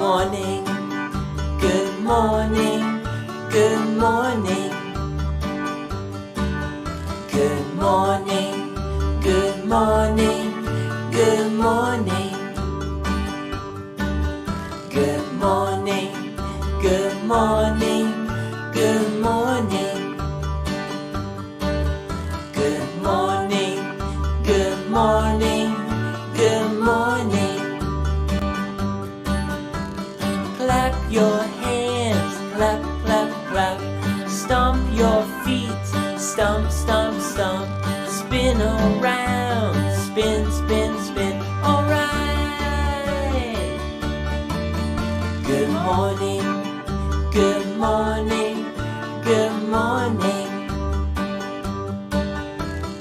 morning, good morning, good morning. Good morning, good morning, good morning. Good morning, good morning, good morning. Good morning, good morning, good morning. Clap your hands, clap, clap, clap. Stomp your feet, stomp, stomp, stomp. Spin around, spin, spin, spin. Alright. Good morning, good morning, good morning.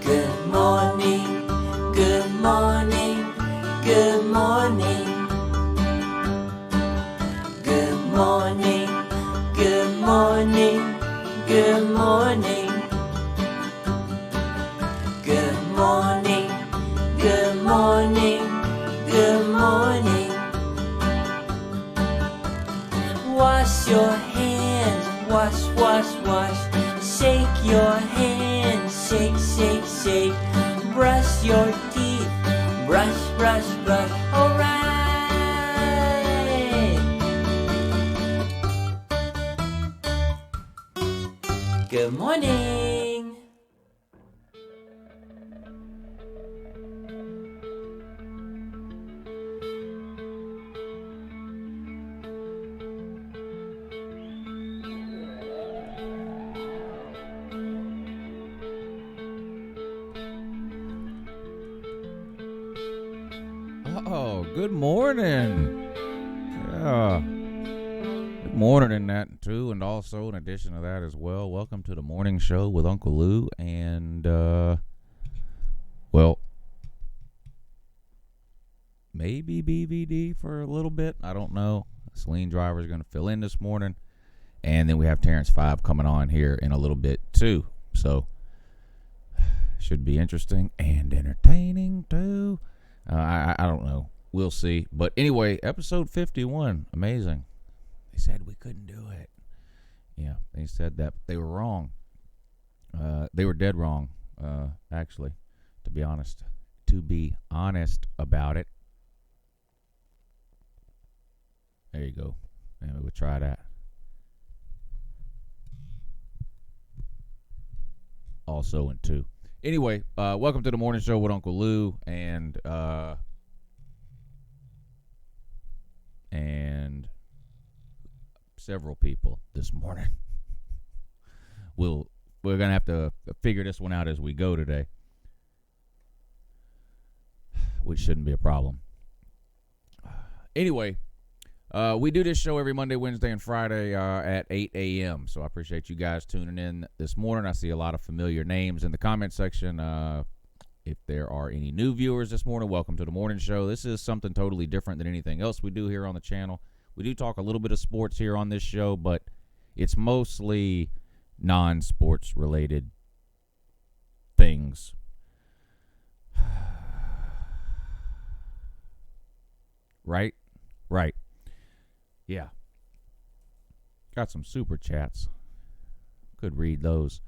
Good morning, good morning, good morning. Good morning, good morning, good morning. Good morning, good morning, good morning. Wash your hands, wash, wash, wash. Shake your hands, shake, shake, shake. Brush your teeth, brush, brush, brush. Alright. Good morning. Oh, good morning. Yeah. Good morning in that, too, and also in addition to that as well, welcome to the morning show with Uncle Lou, and, well, maybe BVD for a little bit. I don't know. SaleenDriver is going to fill in this morning, and then we have Tyrance5 coming on here in a little bit, too. So, should be interesting and entertaining, too. I don't know. We'll see. But anyway, episode 51. Amazing. They said we couldn't do it. Yeah, they said that. They were wrong. They were dead wrong, actually, to be honest. To be honest about it. There you go. Maybe we'll try that. Also in 2. Anyway, welcome to the morning show with Uncle Lou and several people this morning. We're gonna have to figure this one out as we go today, which shouldn't be a problem. Anyway, we do this show every Monday, Wednesday, and Friday at 8 a.m. So I appreciate you guys tuning in this morning. I see a lot of familiar names in the comment section. If there are any new viewers this morning, welcome to the morning show. This is something totally different than anything else we do here on the channel. We do talk a little bit of sports here on this show, but it's mostly non-sports related things. Right? Right. Yeah. Got some super chats. Could read those.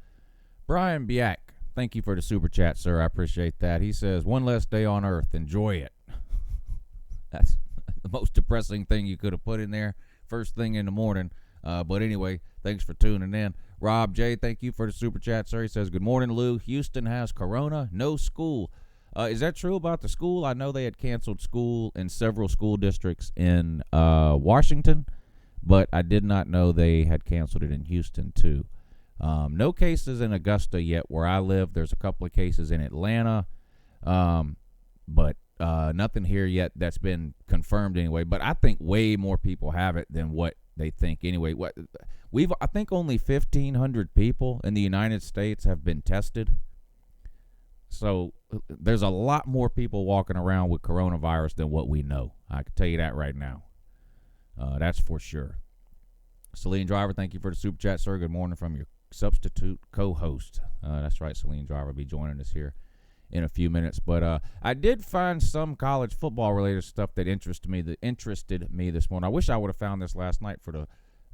Brian Biak, thank you for the super chat, sir. I appreciate that. He says, one less day on Earth. Enjoy it. That's the most depressing thing you could have put in there first thing in the morning. But anyway, thanks for tuning in. Rob J, thank you for the super chat, sir. He says, good morning, Lou. Houston has corona, no school. Is that true about the school? I know they had canceled school in several school districts in Washington, but I did not know they had canceled it in Houston, too. No cases in Augusta yet where I live. There's a couple of cases in Atlanta, but nothing here yet that's been confirmed anyway. But I think way more people have it than what they think anyway. I think only 1,500 people in the United States have been tested. So there's a lot more people walking around with coronavirus than what we know. I can tell you that right now. That's for sure. SaleenDriver, thank you for the super chat, sir. Good morning from your substitute co-host. That's right, SaleenDriver will be joining us here in a few minutes. But I did find some college football related stuff that interested me this morning. I wish I would have found this last night for the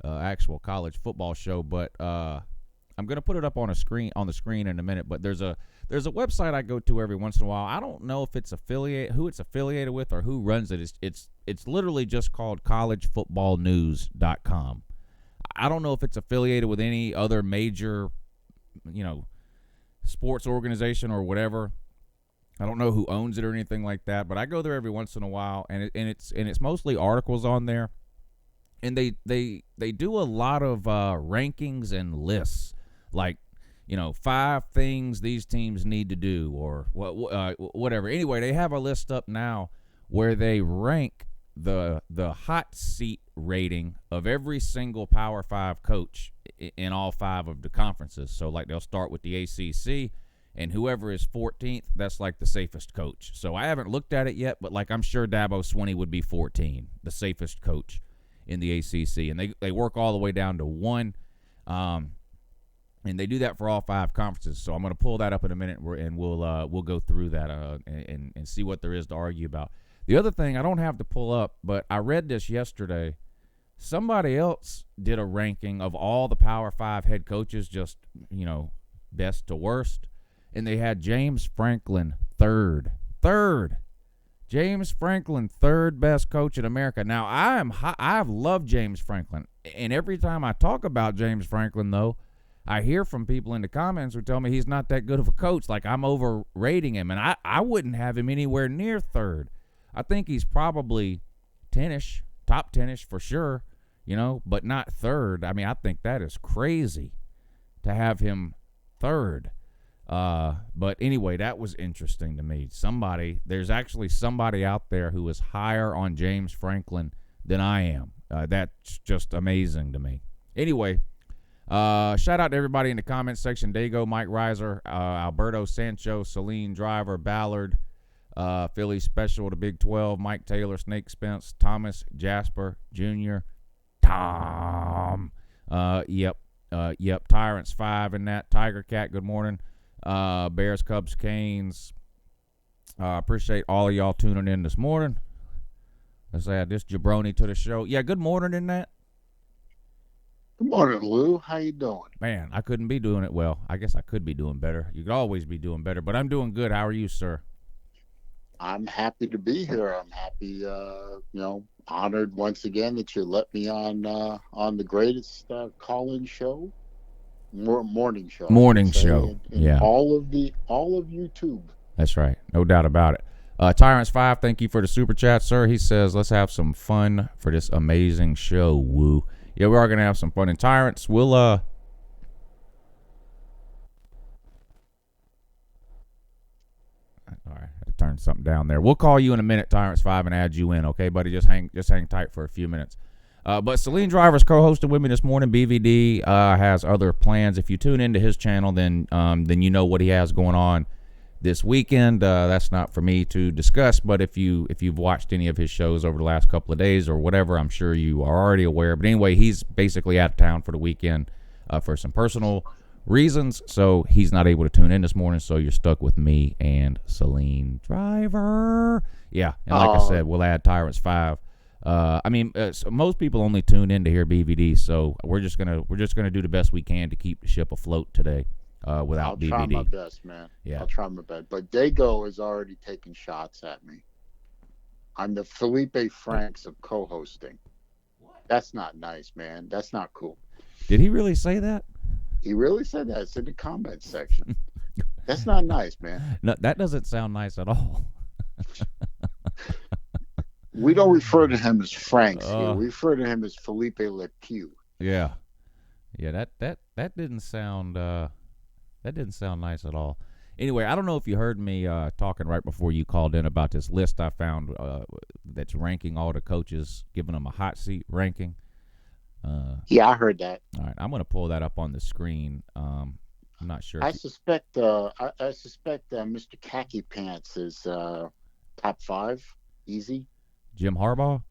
actual college football show, but I'm going to put it up on the screen in a minute. But there's a website I go to every once in a while. I don't know if it's who it's affiliated with or who runs it. It's literally just called collegefootballnews.com. I don't know if it's affiliated with any other major, sports organization or whatever. I don't know who owns it or anything like that, but I go there every once in a while, and it's mostly articles on there, and they do a lot of rankings and lists, like 5 things these teams need to do or whatever. Anyway, they have a list up now where they rank the hot seat rating of every single Power 5 coach in all 5 of the conferences. So like they'll start with the ACC, and whoever is 14th, that's like the safest coach. So I haven't looked at it yet, but like I'm sure Dabo Swinney would be 14, the safest coach in the ACC. And they work all the way down to 1. And they do that for all 5 conferences. So I'm going to pull that up in a minute, and we'll go through that and see what there is to argue about. The other thing I don't have to pull up, but I read this yesterday. Somebody else did a ranking of all the Power 5 head coaches, just best to worst. And they had James Franklin third. James Franklin, 3rd best coach in America. Now, I've loved James Franklin. And every time I talk about James Franklin, though, I hear from people in the comments who tell me he's not that good of a coach. Like, I'm overrating him. And I wouldn't have him anywhere near 3rd. I think he's probably 10-ish, top 10-ish for sure, but not 3rd. I mean, I think that is crazy to have him 3rd. But anyway, that was interesting to me. There's actually somebody out there who is higher on James Franklin than I am. That's just amazing to me. Anyway, shout out to everybody in the comments section. Dago, Mike Reiser, Alberto Sancho, SaleenDriver, Ballard, Philly Special, the Big 12, Mike Taylor, Snake Spence, Thomas, Jasper, Jr., Tom, Tyrance5 in that, Tiger Cat, good morning. Bears, Cubs, Canes. Appreciate all of y'all tuning in this morning. Let's add this jabroni to the show. Yeah, good morning in that. Good morning, Lou. How you doing? Man, I couldn't be doing it well. I guess I could be doing better. You could always be doing better, but I'm doing good. How are you, sir? I'm happy to be here. I'm happy, honored once again that you let me on the greatest call-in show. Morning show. Morning show. Yeah. All of YouTube. That's right. No doubt about it. Tyrance5, thank you for the super chat, sir. He says, let's have some fun for this amazing show. Woo. Yeah, we are going to have some fun. And Tyrance, we'll, all right, I had to turn something down there. We'll call you in a minute, Tyrance5, and add you in, okay, buddy? Just hang tight for a few minutes. But SaleenDriver's co-hosting with me this morning. BVD has other plans. If you tune into his channel, then you know what he has going on this weekend. That's not for me to discuss, but if you've watched any of his shows over the last couple of days or whatever, I'm sure you are already aware. But anyway, he's basically out of town for the weekend for some personal reasons, so he's not able to tune in this morning, so you're stuck with me and SaleenDriver. Yeah, and like I said, we'll add Tyrance5. So most people only tune in to hear BVD, so we're just gonna do the best we can to keep the ship afloat today without BVD. I'll try my best, man. Yeah, I'll try my best. But Dago is already taking shots at me. I'm the Felipe Franks of co-hosting. That's not nice, man. That's not cool. Did he really say that? He really said that. It's in the comments section. That's not nice, man. No, that doesn't sound nice at all. We don't refer to him as Franks here. We refer to him as Felipe Le Pew. Yeah. That didn't sound nice at all. Anyway, I don't know if you heard me talking right before you called in about this list I found that's ranking all the coaches, giving them a hot seat ranking. Yeah, I heard that. All right, I'm going to pull that up on the screen. I'm not sure. I suspect Mr. Khaki Pants is top 5, easy. Jim Harbaugh?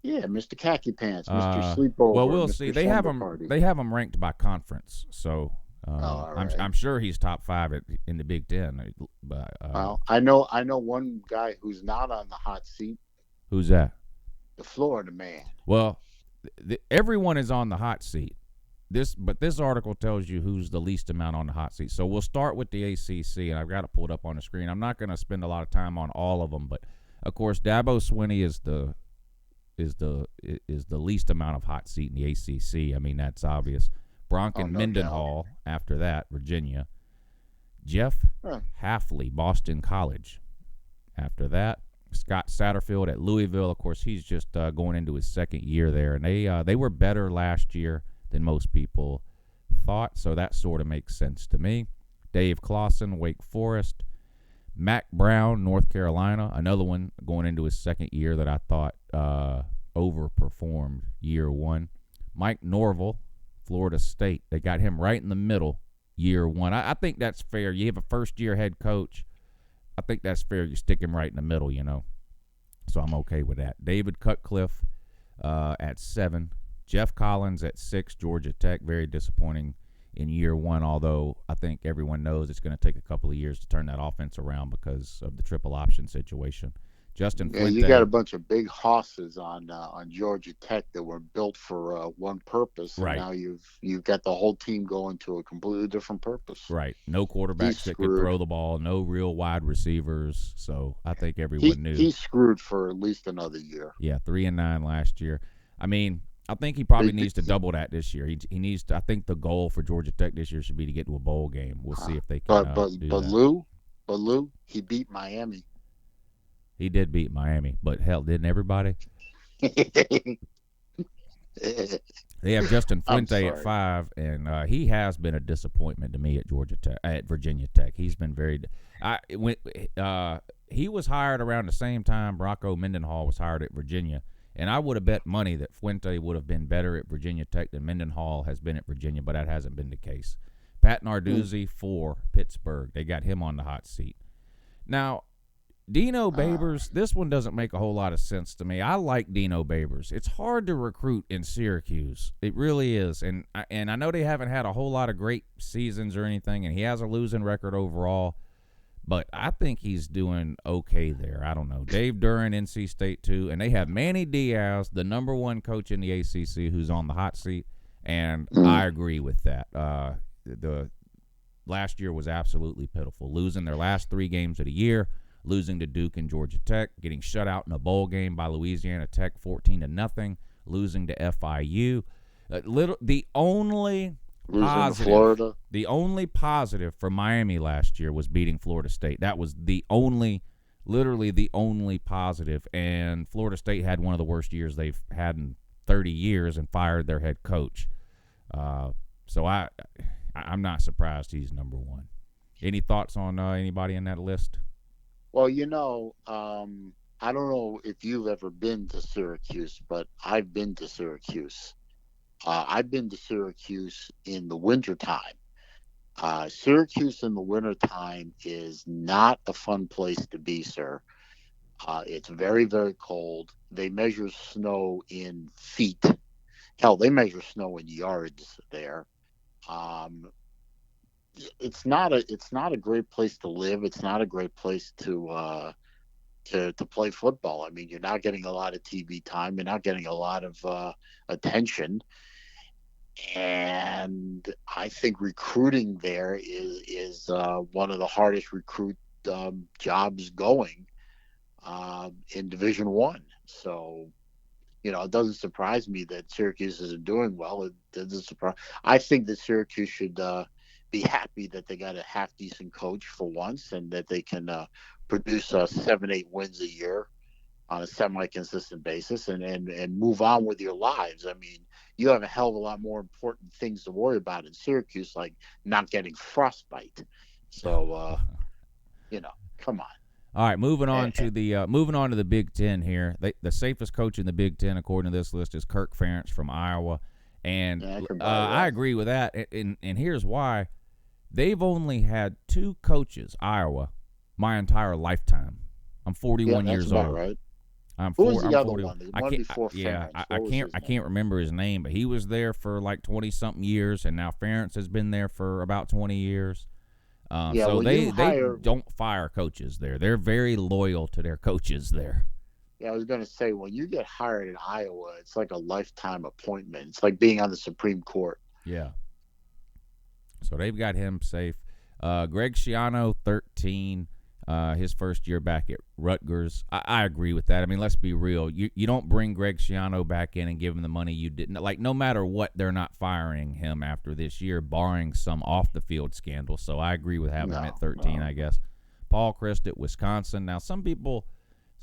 Yeah, Mr. Khaki Pants, Mr. Sleepover. Well, we'll Mr. see. They have them Party. ranked by conference. So all right. I'm sure he's top 5 in the Big Ten. But Well, I know one guy who's not on the hot seat. who's that? The Florida man. Well, everyone is on the hot seat. But this article tells you who's the least amount on the hot seat. So we'll start with the ACC, and I've got it pulled up on the screen. I'm not going to spend a lot of time on all of them, but of course, Dabo Swinney is the least amount of hot seat in the ACC. I mean, that's obvious. Bronco Mendenhall after that, Virginia. Jeff Hafley, Boston College. After that, Scott Satterfield at Louisville. Of course, he's just going into his second year there, and they were better last year than most people thought, so that sort of makes sense to me. Dave Clawson, Wake Forest. Mac Brown, North Carolina, another one going into his second year that I thought overperformed year one. Mike Norvell, Florida State. They got him right in the middle year one. I think that's fair. You have a first-year head coach. I think that's fair. You stick him right in the middle, So I'm okay with that. David Cutcliffe at 7. Jeff Collins at 6, Georgia Tech. Very disappointing in year one, although I think everyone knows it's going to take a couple of years to turn that offense around because of the triple option situation. Justin Fuente. You got a bunch of big hosses on Georgia Tech that were built for one purpose, and right. now you've got the whole team going to a completely different purpose. Right. No quarterbacks that could throw the ball, no real wide receivers, so I think everyone knew. He's screwed for at least another year. Yeah, 3-9 last year. I mean, I think he probably needs to double that this year. He needs to. I think the goal for Georgia Tech this year should be to get to a bowl game. We'll see if they can do that. Lou, he beat Miami. He did beat Miami, but hell, didn't everybody? They have Justin Fuente at 5, and he has been a disappointment to me at Virginia Tech. He's been very. He was hired around the same time Bronco Mendenhall was hired at Virginia. And I would have bet money that Fuente would have been better at Virginia Tech than Mendenhall has been at Virginia, but that hasn't been the case. Pat Narduzzi for Pittsburgh. They got him on the hot seat. Now, Dino Babers, this one doesn't make a whole lot of sense to me. I like Dino Babers. It's hard to recruit in Syracuse. It really is. And I know they haven't had a whole lot of great seasons or anything, and he has a losing record overall. But I think he's doing okay there. I don't know. Dave Duran, NC State, too. And they have Manny Diaz, the number 1 coach in the ACC, who's on the hot seat. And I agree with that. The last year was absolutely pitiful. Losing their last 3 games of the year, losing to Duke and Georgia Tech, getting shut out in a bowl game by Louisiana Tech 14-0, losing to FIU. The only positive, Florida. The only positive for Miami last year was beating Florida State. That was literally the only positive. And Florida State had one of the worst years they've had in 30 years and fired their head coach. So I'm not surprised he's number 1. Any thoughts on anybody in that list? Well, I don't know if you've ever been to Syracuse, but I've been to Syracuse. I've been to Syracuse in the wintertime. Syracuse in the wintertime is not a fun place to be, sir. It's very, very cold. They measure snow in feet. Hell, they measure snow in yards there. It's not a great place to live. It's not a great place to play football. I mean, you're not getting a lot of TV time. You're not getting a lot of attention. And I think recruiting there is one of the hardest recruit jobs going in Division I. So, it doesn't surprise me that Syracuse isn't doing well. It doesn't surprise. I think that Syracuse should be happy that they got a half-decent coach for once and that they can produce 7-8 wins a year on a semi-consistent basis and move on with your lives. I mean, you have a hell of a lot more important things to worry about in Syracuse, like not getting frostbite. So, come on. All right, moving on to the Big Ten here. The safest coach in the Big Ten, according to this list, is Kirk Ferentz from Iowa, and I agree with that. And here's why: they've only had 2 coaches, Iowa, my entire lifetime. I'm 41 years old. Right. Who was the I'm other 40. one? The I one can't. before Ferentz. I can't remember his name, but he was there for like 20 something years, and now Ferentz has been there for about 20 years. Yeah, so well, they hire, don't fire coaches there. They're very loyal to their coaches there. Yeah, I was going to say, when you get hired in Iowa, it's like a lifetime appointment. It's like being on the Supreme Court. Yeah. So they've got him safe. Greg Schiano, 13. His first year back at Rutgers. I agree with that. I mean, let's be real. You don't bring Greg Schiano back in and give him the money you didn't. Like, no matter what, they're not firing him after this year, barring some off-the-field scandal. So I agree with having him at 13, I guess. Paul Christ at Wisconsin. Now, some people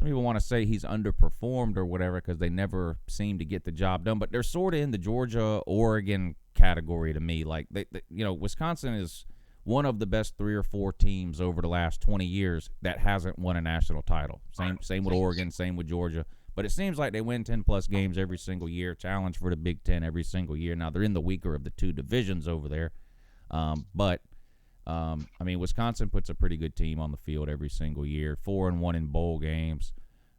want to say he's underperformed or whatever because they never seem to get the job done. But they're sort of in the Georgia, Oregon category to me. Like, Wisconsin is one of the best 3 or 4 teams over the last 20 years that hasn't won a national title. Same with Oregon, same with Georgia. But it seems like they win 10-plus games every single year, challenge for the Big Ten every single year. Now, they're in the weaker of the 2 divisions over there. I mean, Wisconsin puts a pretty good team on the field every single year. 4-1 in bowl games,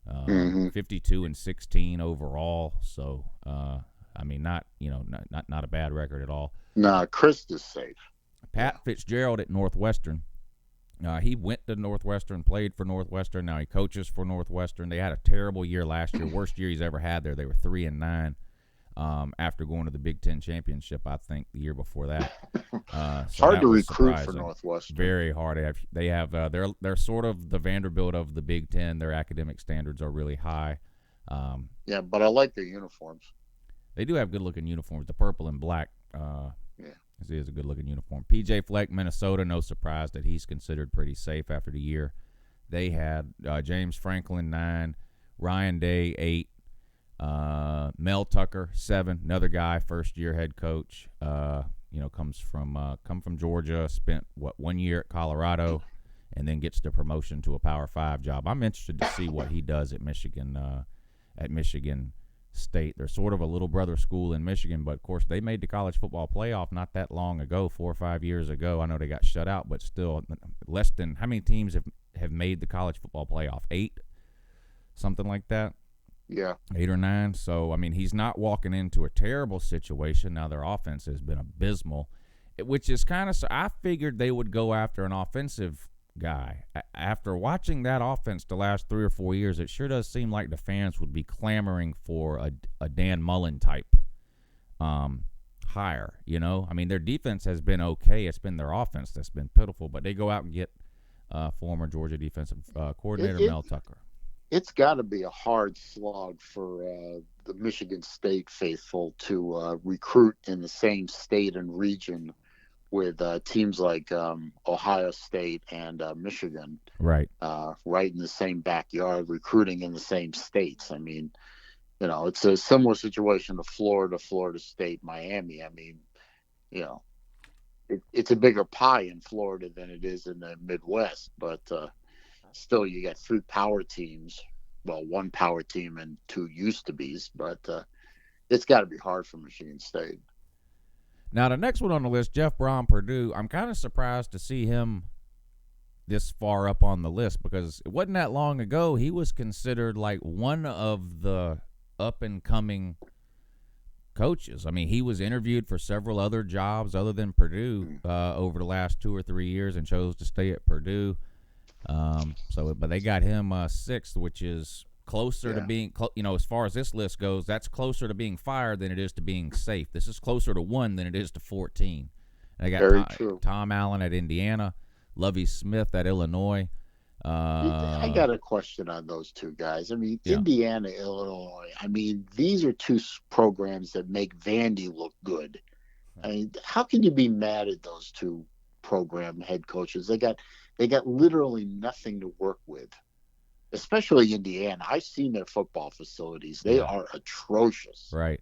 52-16 overall. So, I mean, not a bad record at all. Nah, Chris is safe. Pat Fitzgerald at Northwestern. He went to Northwestern, played for Northwestern. Now he coaches for Northwestern. They had a terrible year last year, worst year he's ever had there. They were 3-9 after going to the Big Ten championship, I think, the year before that. It's hard to recruit for Northwestern. Very hard. They're sort of the Vanderbilt of the Big Ten. Their academic standards are really high. Yeah, but I like their uniforms. They do have good-looking uniforms. The purple and black. It is a good-looking uniform. P.J. Fleck, Minnesota, no surprise that he's considered pretty safe after the year. They had James Franklin, 9, Ryan Day, 8, Mel Tucker, 7, another guy, first-year head coach. Come from Georgia, spent, 1 year at Colorado, and then gets the promotion to a Power 5 job. I'm interested to see what he does at Michigan State. They're sort of a little brother school in Michigan, but of course they made the college football playoff not that long ago, 4 or 5 years ago. I know they got shut out, but still, less than how many teams have made the college football playoff? 8, something like that. Yeah, 8 or 9. So I mean, he's not walking into a terrible situation. Now their offense has been abysmal, which is kind of. I figured they would go after an offensive guy. After watching that offense the last 3 or 4 years, it sure does seem like the fans would be clamoring for a Dan Mullen type hire. I mean, their defense has been okay. It's been their offense that's been pitiful, but they go out and get former Georgia defensive coordinator Mel Tucker. It's got to be a hard slog for the Michigan State faithful to recruit in the same state and region with teams like Ohio State and Michigan, right in the same backyard, recruiting in the same states. I mean, it's a similar situation to Florida State, Miami. I mean, it's a bigger pie in Florida than it is in the Midwest, but still you got 3 power teams. Well, 1 power team and 2 used-to-bes, but it's got to be hard for Michigan State. Now, the next one on the list, Jeff Brom, Purdue. I'm kind of surprised to see him this far up on the list because it wasn't that long ago he was considered like one of the up-and-coming coaches. I mean, he was interviewed for several other jobs other than Purdue over the last 2 or 3 years and chose to stay at Purdue. But they got him 6th, which is closer to being, as far as this list goes, that's closer to being fired than it is to being safe. This is closer to 1 than it is to 14. And they got Tom Allen at Indiana, Lovie Smith at Illinois. I got a question on those 2 guys. I mean, Indiana, Illinois. I mean, these are 2 programs that make Vandy look good. I mean, how can you be mad at those 2 program head coaches? They got literally nothing to work with. Especially Indiana. I've seen their football facilities. They are atrocious. Right.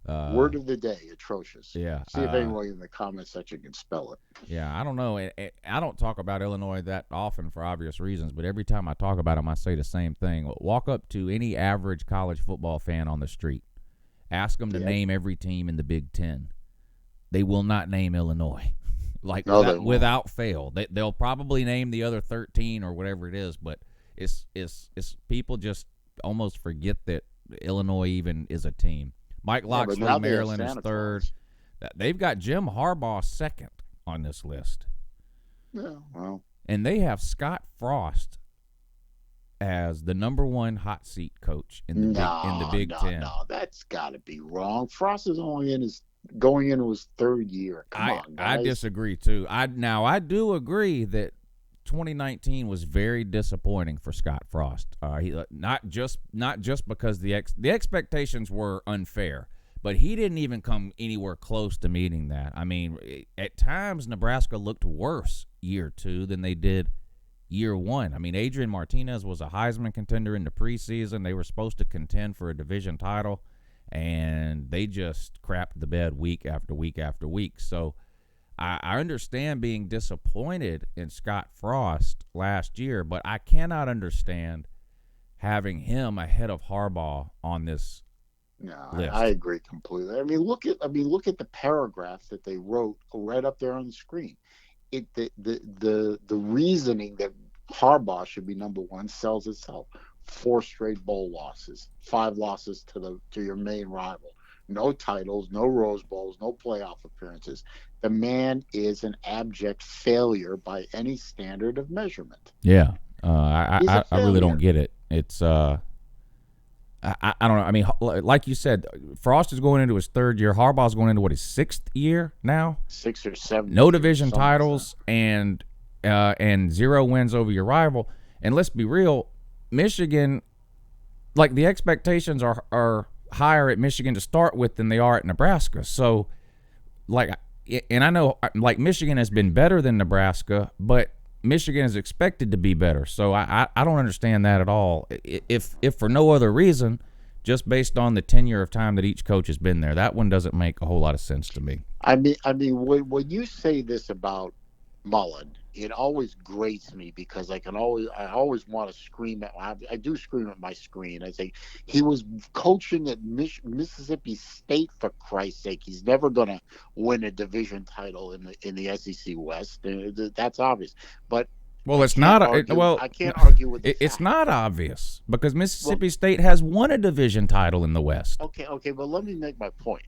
Word of the day, atrocious. Yeah. See if anyone in the comment section can spell it. Yeah, I don't know. I don't talk about Illinois that often for obvious reasons, but every time I talk about them, I say the same thing. Walk up to any average college football fan on the street. Ask them to name every team in the Big Ten. They will not name Illinois. Without fail. They'll probably name the other 13 or whatever it is, but it's people just almost forget that Illinois even is a team. Mike Locksley, Maryland is third. They've got Jim Harbaugh second on this list. Yeah, well. And they have Scott Frost as the number one hot seat coach in the Big Ten. No, that's got to be wrong. Frost is only going into his third year. Come on, guys. I disagree too. I do agree that 2019 was very disappointing for Scott Frost. Not just because the expectations were unfair, but he didn't even come anywhere close to meeting that. I mean, at times Nebraska looked worse year 2 than they did year 1. I mean, Adrian Martinez was a Heisman contender in the preseason. They were supposed to contend for a division title, and they just crapped the bed week after week after week. So I understand being disappointed in Scott Frost last year, but I cannot understand having him ahead of Harbaugh on this list. I agree completely. I mean, look at the paragraph that they wrote right up there on the screen. The reasoning that Harbaugh should be number one sells itself. 4 straight bowl losses, 5 losses to your main rival. No titles, no Rose Bowls, no playoff appearances. The man is an abject failure by any standard of measurement. Yeah, I really don't get it. It's I don't know. I mean, like you said, Frost is going into his 3rd year. Harbaugh's going into his 6th year now. 6 or 7. No division titles and 0 wins over your rival. And let's be real, Michigan, like the expectations are higher at Michigan to start with than they are at Nebraska. So, like, and I know, like, Michigan has been better than Nebraska, but Michigan is expected to be better. So I don't understand that at all. If for no other reason, just based on the tenure of time that each coach has been there, that one doesn't make a whole lot of sense to me. I mean, when you say this about Mullen, it always grates me because I always want to scream at. I do scream at my screen. I say he was coaching at Mississippi State, for Christ's sake. He's never going to win a division title in the SEC West. That's obvious. But it's not. I can't argue with it's fact. Not obvious because Mississippi State has won a division title in the West. Okay, but let me make my point.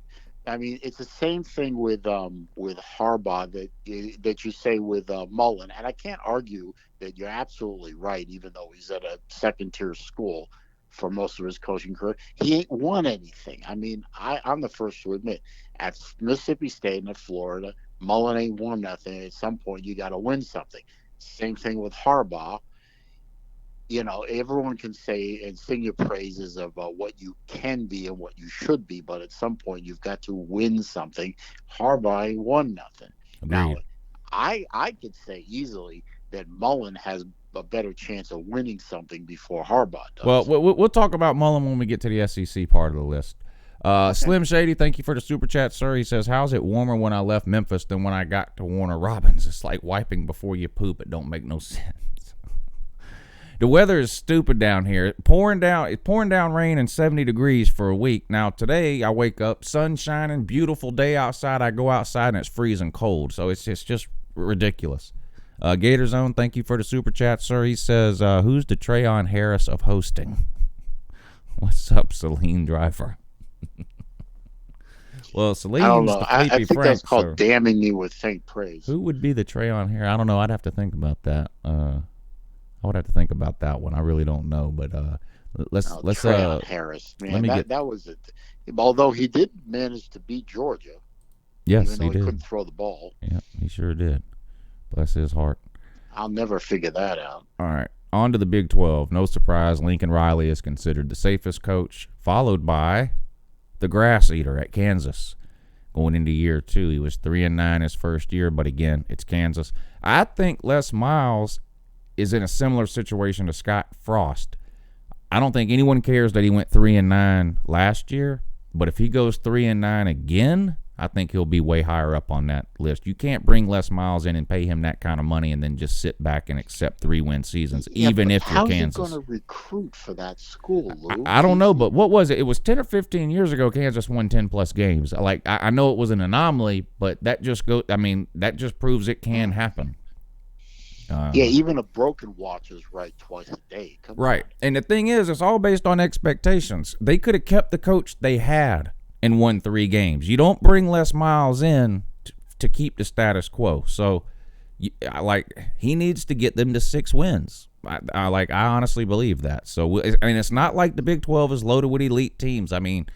I mean, it's the same thing with Harbaugh that you say with Mullen, and I can't argue that you're absolutely right. Even though he's at a 2nd-tier school for most of his coaching career, he ain't won anything. I mean, I'm the first to admit, at Mississippi State and at Florida, Mullen ain't won nothing. At some point, you got to win something. Same thing with Harbaugh. You know, everyone can say and sing your praises of what you can be and what you should be, but at some point you've got to win something. Harbaugh ain't won nothing. Agreed. Now, I could say easily that Mullen has a better chance of winning something before Harbaugh does. Well, we'll talk about Mullen when we get to the SEC part of the list. Okay. Slim Shady, thank you for the super chat, sir. He says, how's it warmer when I left Memphis than when I got to Warner Robins? It's like wiping before you poop. It don't make no sense. The weather is stupid down here. It's pouring down rain and 70 degrees for a week. Now, today I wake up, sun shining, beautiful day outside. I go outside and it's freezing cold. So it's just ridiculous. Gator Zone, thank you for the super chat, sir. He says, who's the Trayon Harris of hosting? What's up, SaleenDriver? Well, Saleen, I don't know. I think Frank, that's called damning me with faint praise. Who would be the Trayon Harris? I don't know. I'd have to think about that. I would have to think about that one. I really don't know, but let's Harris. Man, that was it. Although he did manage to beat Georgia. Yes, even though he couldn't throw the ball. Yeah, he sure did. Bless his heart. I'll never figure that out. All right, on to the Big 12. No surprise, Lincoln Riley is considered the safest coach, followed by the grass eater at Kansas. Going into year 2, he was 3-9 his first year, but again, it's Kansas. I think Les Miles is in a similar situation to Scott Frost. I don't think anyone cares that he went 3-9 last year, but if he goes 3-9 again, I think he'll be way higher up on that list. You can't bring Les Miles in and pay him that kind of money and then just sit back and accept 3-win seasons, even if you're Kansas. How's he going to recruit for that school, Lou? I don't know, but what was it? It was 10 or 15 years ago Kansas won 10-plus games. Like, I know it was an anomaly, but that just proves it can happen. Yeah, even a broken watch is right twice a day. Come Right. on. And the thing is, it's all based on expectations. They could have kept the coach they had and won 3 games. You don't bring Les Miles in to keep the status quo. So, he needs to get them to 6 wins. I honestly believe that. So, I mean, it's not like the Big 12 is loaded with elite teams. I mean,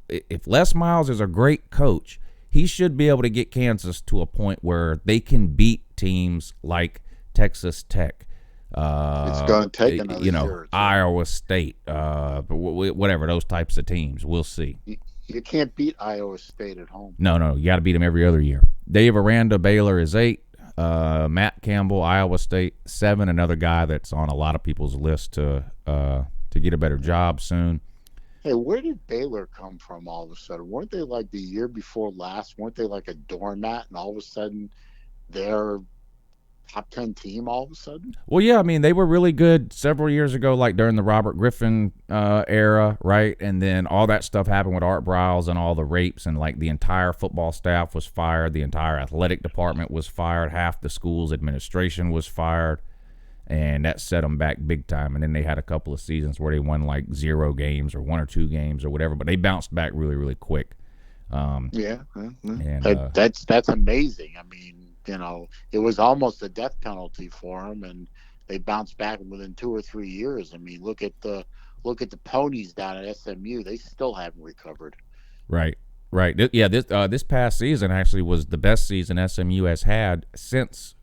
if Les Miles is a great coach, he should be able to get Kansas to a point where they can beat teams like Texas Tech. It's going to take another year or two. Iowa State, whatever, those types of teams. We'll see. You can't beat Iowa State at home. No, you got to beat them every other year. Dave Aranda, Baylor is 8. Matt Campbell, Iowa State 7. Another guy that's on a lot of people's list to get a better job soon. Hey, where did Baylor come from all of a sudden? Weren't they like the year before last? Weren't they like a doormat, and all of a sudden they're top 10 team all of a sudden? Well, yeah, I mean, they were really good several years ago, like during the Robert Griffin era, right? And then all that stuff happened with Art Briles and all the rapes, and like the entire football staff was fired. The entire athletic department was fired. Half the school's administration was fired. And that set them back big time. And then they had a couple of seasons where they won like 0 games or 1 or 2 games or whatever. But they bounced back really, really quick. And that's amazing. I mean, it was almost a death penalty for them, and they bounced back within 2 or 3 years. I mean, look at the ponies down at SMU. They still haven't recovered. Right. Yeah, this past season actually was the best season SMU has had since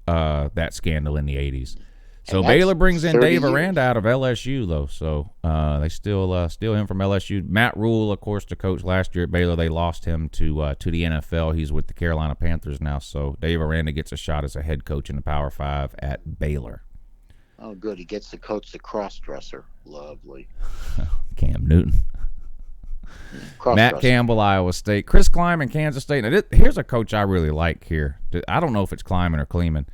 that scandal in the 80s. So Baylor brings in Dave Aranda out of LSU, though. So they still him from LSU. Matt Rule, of course, the coach last year at Baylor. They lost him to the NFL. He's with the Carolina Panthers now. So Dave Aranda gets a shot as a head coach in the Power 5 at Baylor. Oh, good. He gets to coach the cross-dresser. Lovely. Cam Newton. Matt Campbell, Iowa State. Chris Kleiman, Kansas State. Now, here's a coach I really like here. I don't know if it's Kleiman or Kleeman.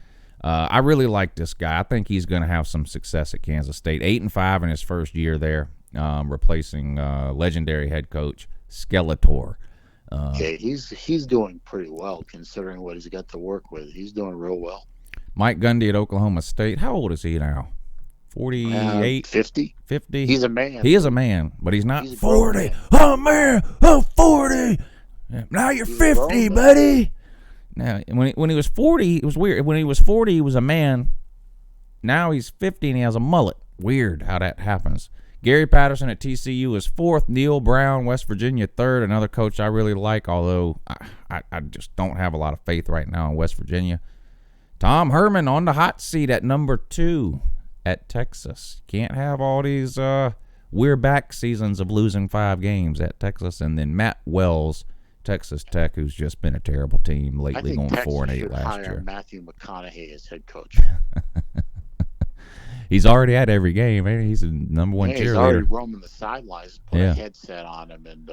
I really like this guy. I think he's going to have some success at Kansas State. 8-5 in his first year there, replacing legendary head coach Skeletor. Okay, he's doing pretty well considering what he's got to work with. He's doing real well. Mike Gundy at Oklahoma State. How old is he now? 48? 50? 50? He's a man. He is a man, but he's not 40. Man. Oh, man, I'm 40. Now you're 50, buddy. Now, when he was 40, it was weird. When he was 40, he was a man. Now he's 50 and he has a mullet. Weird how that happens. Gary Patterson at TCU is 4th. Neil Brown, West Virginia, 3rd. Another coach I really like, although I just don't have a lot of faith right now in West Virginia. Tom Herman on the hot seat at number 2 at Texas. Can't have all these we're back seasons of losing 5 games at Texas. And then Matt Wells, Texas Tech, who's just been a terrible team lately, going 4-8 last year. Matthew McConaughey as head coach. He's already at every game. Man. He's a number 1 cheerleader. He's already roaming the sidelines, put a headset on him, and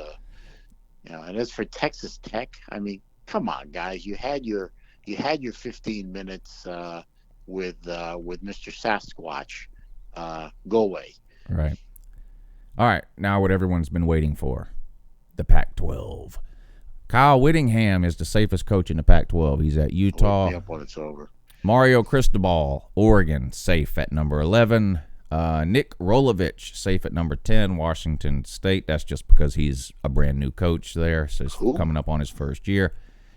And as for Texas Tech, I mean, come on, guys, you had your 15 minutes with Mr. Sasquatch. Go away. Right. All right. Now what everyone's been waiting for, the Pac-12. Kyle Whittingham is the safest coach in the Pac-12. He's at Utah. Wake me up when it's over. Mario Cristobal, Oregon, safe at number 11. Nick Rolovich, safe at number 10, Washington State. That's just because he's a brand new coach there, so he's coming up on his first year.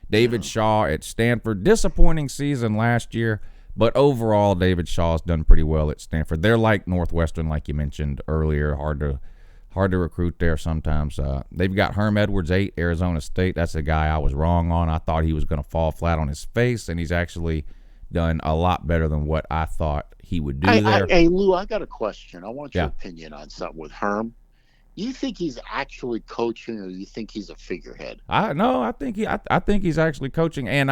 David Shaw at Stanford. Disappointing season last year, but overall David Shaw's done pretty well at Stanford. They're like Northwestern, like you mentioned earlier, hard to recruit there sometimes. They've got Herm Edwards, 8, Arizona State. That's a guy I was wrong on. I thought he was going to fall flat on his face, and he's actually done a lot better than what I thought he would do there. Hey, Lou, I got a question. I want your opinion on something with Herm. You think he's actually coaching, or you think he's a figurehead? I think he's actually coaching, and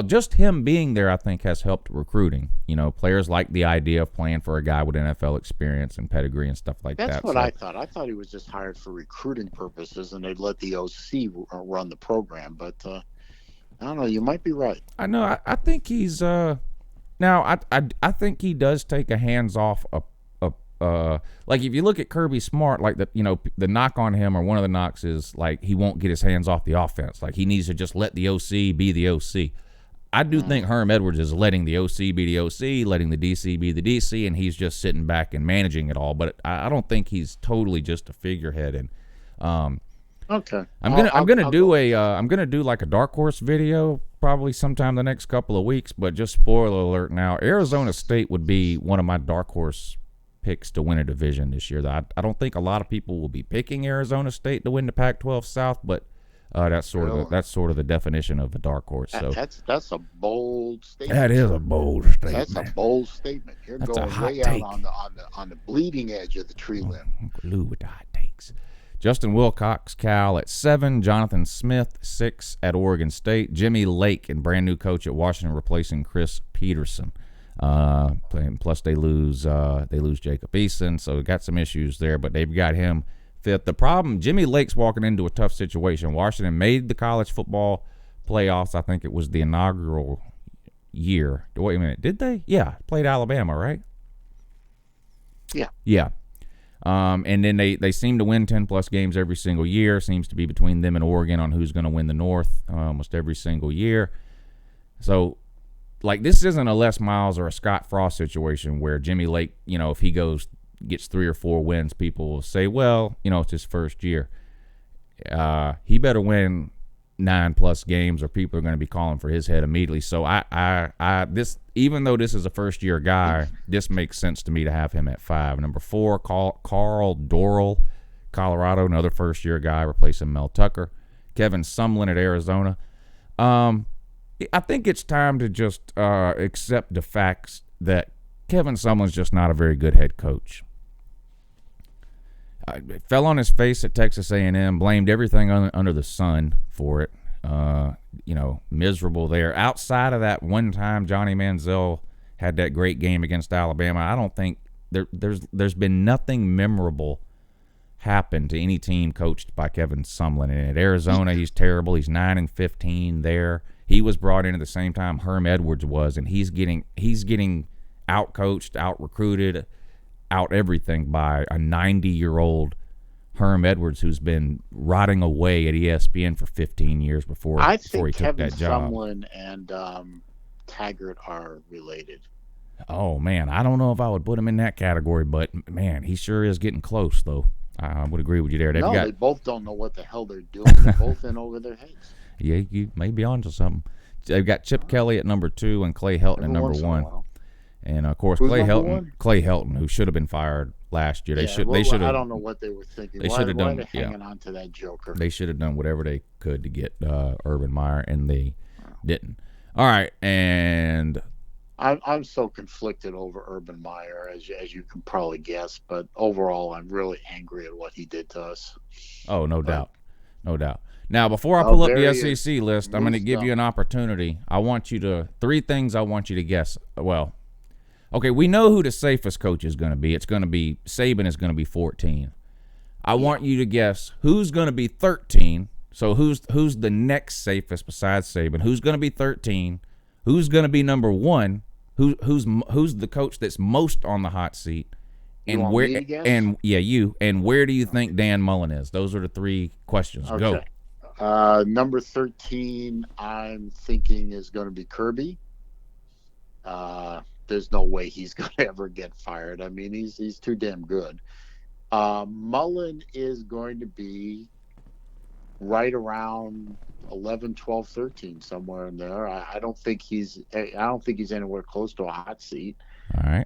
just him being there, I think, has helped recruiting. You know, players like the idea of playing for a guy with NFL experience and pedigree and stuff like that. That's what I thought. I thought he was just hired for recruiting purposes, and they'd let the OC run the program. But I don't know. You might be right. I know. I think he's now. I think he does take a hands off. Like if you look at Kirby Smart, like the knock on him, or one of the knocks is like he won't get his hands off the offense. Like he needs to just let the OC be the OC. I do think Herm Edwards is letting the OC be the OC, letting the DC be the DC, and he's just sitting back and managing it all. But I don't think he's totally just a figurehead. And okay, I'm gonna do like a dark horse video probably sometime the next couple of weeks. But just spoiler alert now, Arizona State would be one of my dark horse picks to win a division this year. I don't think a lot of people will be picking Arizona State to win the Pac-12 South, but that's sort of the definition of a dark horse. So that's a bold statement. That is a bold statement. That's a bold statement. You're That's going a hot way take. out on the bleeding edge of the tree limb. UNCLELOU with the hot takes. Justin Wilcox, Cal at 7. Jonathan Smith, 6 at Oregon State. Jimmy Lake, and brand new coach at Washington, replacing Chris Peterson. Plus they lose Jacob Eason, so we got some issues there, but they've got him 5th. The problem, Jimmy Lake's walking into a tough situation. Washington made the college football playoffs. I think it was the inaugural year. Wait a minute, did they? Yeah, played Alabama, right? Yeah. And then they seem to win 10-plus games every single year. Seems to be between them and Oregon on who's going to win the North almost every single year. So, like, this isn't a Les Miles or a Scott Frost situation where Jimmy Lake, if he gets 3 or 4 wins, people will say, well, it's his first year. He better win 9+ games or people are going to be calling for his head immediately. So this, even though this is a first-year guy, this makes sense to me to have him at 5. Number 4, Carl Dorrell, Colorado, another first-year guy replacing Mel Tucker. Kevin Sumlin at Arizona. I think it's time to just accept the facts that Kevin Sumlin's just not a very good head coach. Fell on his face at Texas A&M, blamed everything under the sun for it. Miserable there. Outside of that one time Johnny Manziel had that great game against Alabama, I don't think there's been nothing memorable happen to any team coached by Kevin Sumlin. And at Arizona, he's terrible. He's 9-15 there. He was brought in at the same time Herm Edwards was, and he's getting out-coached, out-recruited, out-everything by a 90-year-old Herm Edwards who's been rotting away at ESPN for 15 years before he took Kevin that job. Sumlin and Taggart are related. Oh, man, I don't know if I would put him in that category, but, man, he sure is getting close, though. I would agree with you there. They both don't know what the hell they're doing. They're both in over their heads. Yeah, you may be onto something. They've got Chip Kelly at number 2 and Clay Helton at number 1. And, of course, Clay Helton, who should have been fired last year. They should have. I don't know what they were thinking. Why are they hanging on to that joker? They should have done whatever they could to get Urban Meyer, and they didn't. All right, and I'm so conflicted over Urban Meyer, as you can probably guess. But overall, I'm really angry at what he did to us. Oh, no doubt. Now, before I pull up the SEC list, I'm going to give you an opportunity. 3 things I want you to guess. Well, okay, we know who the safest coach is going to be. It's going to be Saban is going to be 14. I want you to guess who's going to be 13. So who's the next safest besides Saban? Who's going to be 13? Who's going to be number 1? Who's the coach that's most on the hot seat? And where do you think Dan Mullen is? Those are the 3 questions. Okay. Go. Number 13, I'm thinking is going to be Kirby. There's no way he's going to ever get fired. I mean, he's too damn good. Mullen is going to be right around 11, 12, 13, somewhere in there. I don't think he's anywhere close to a hot seat. All right.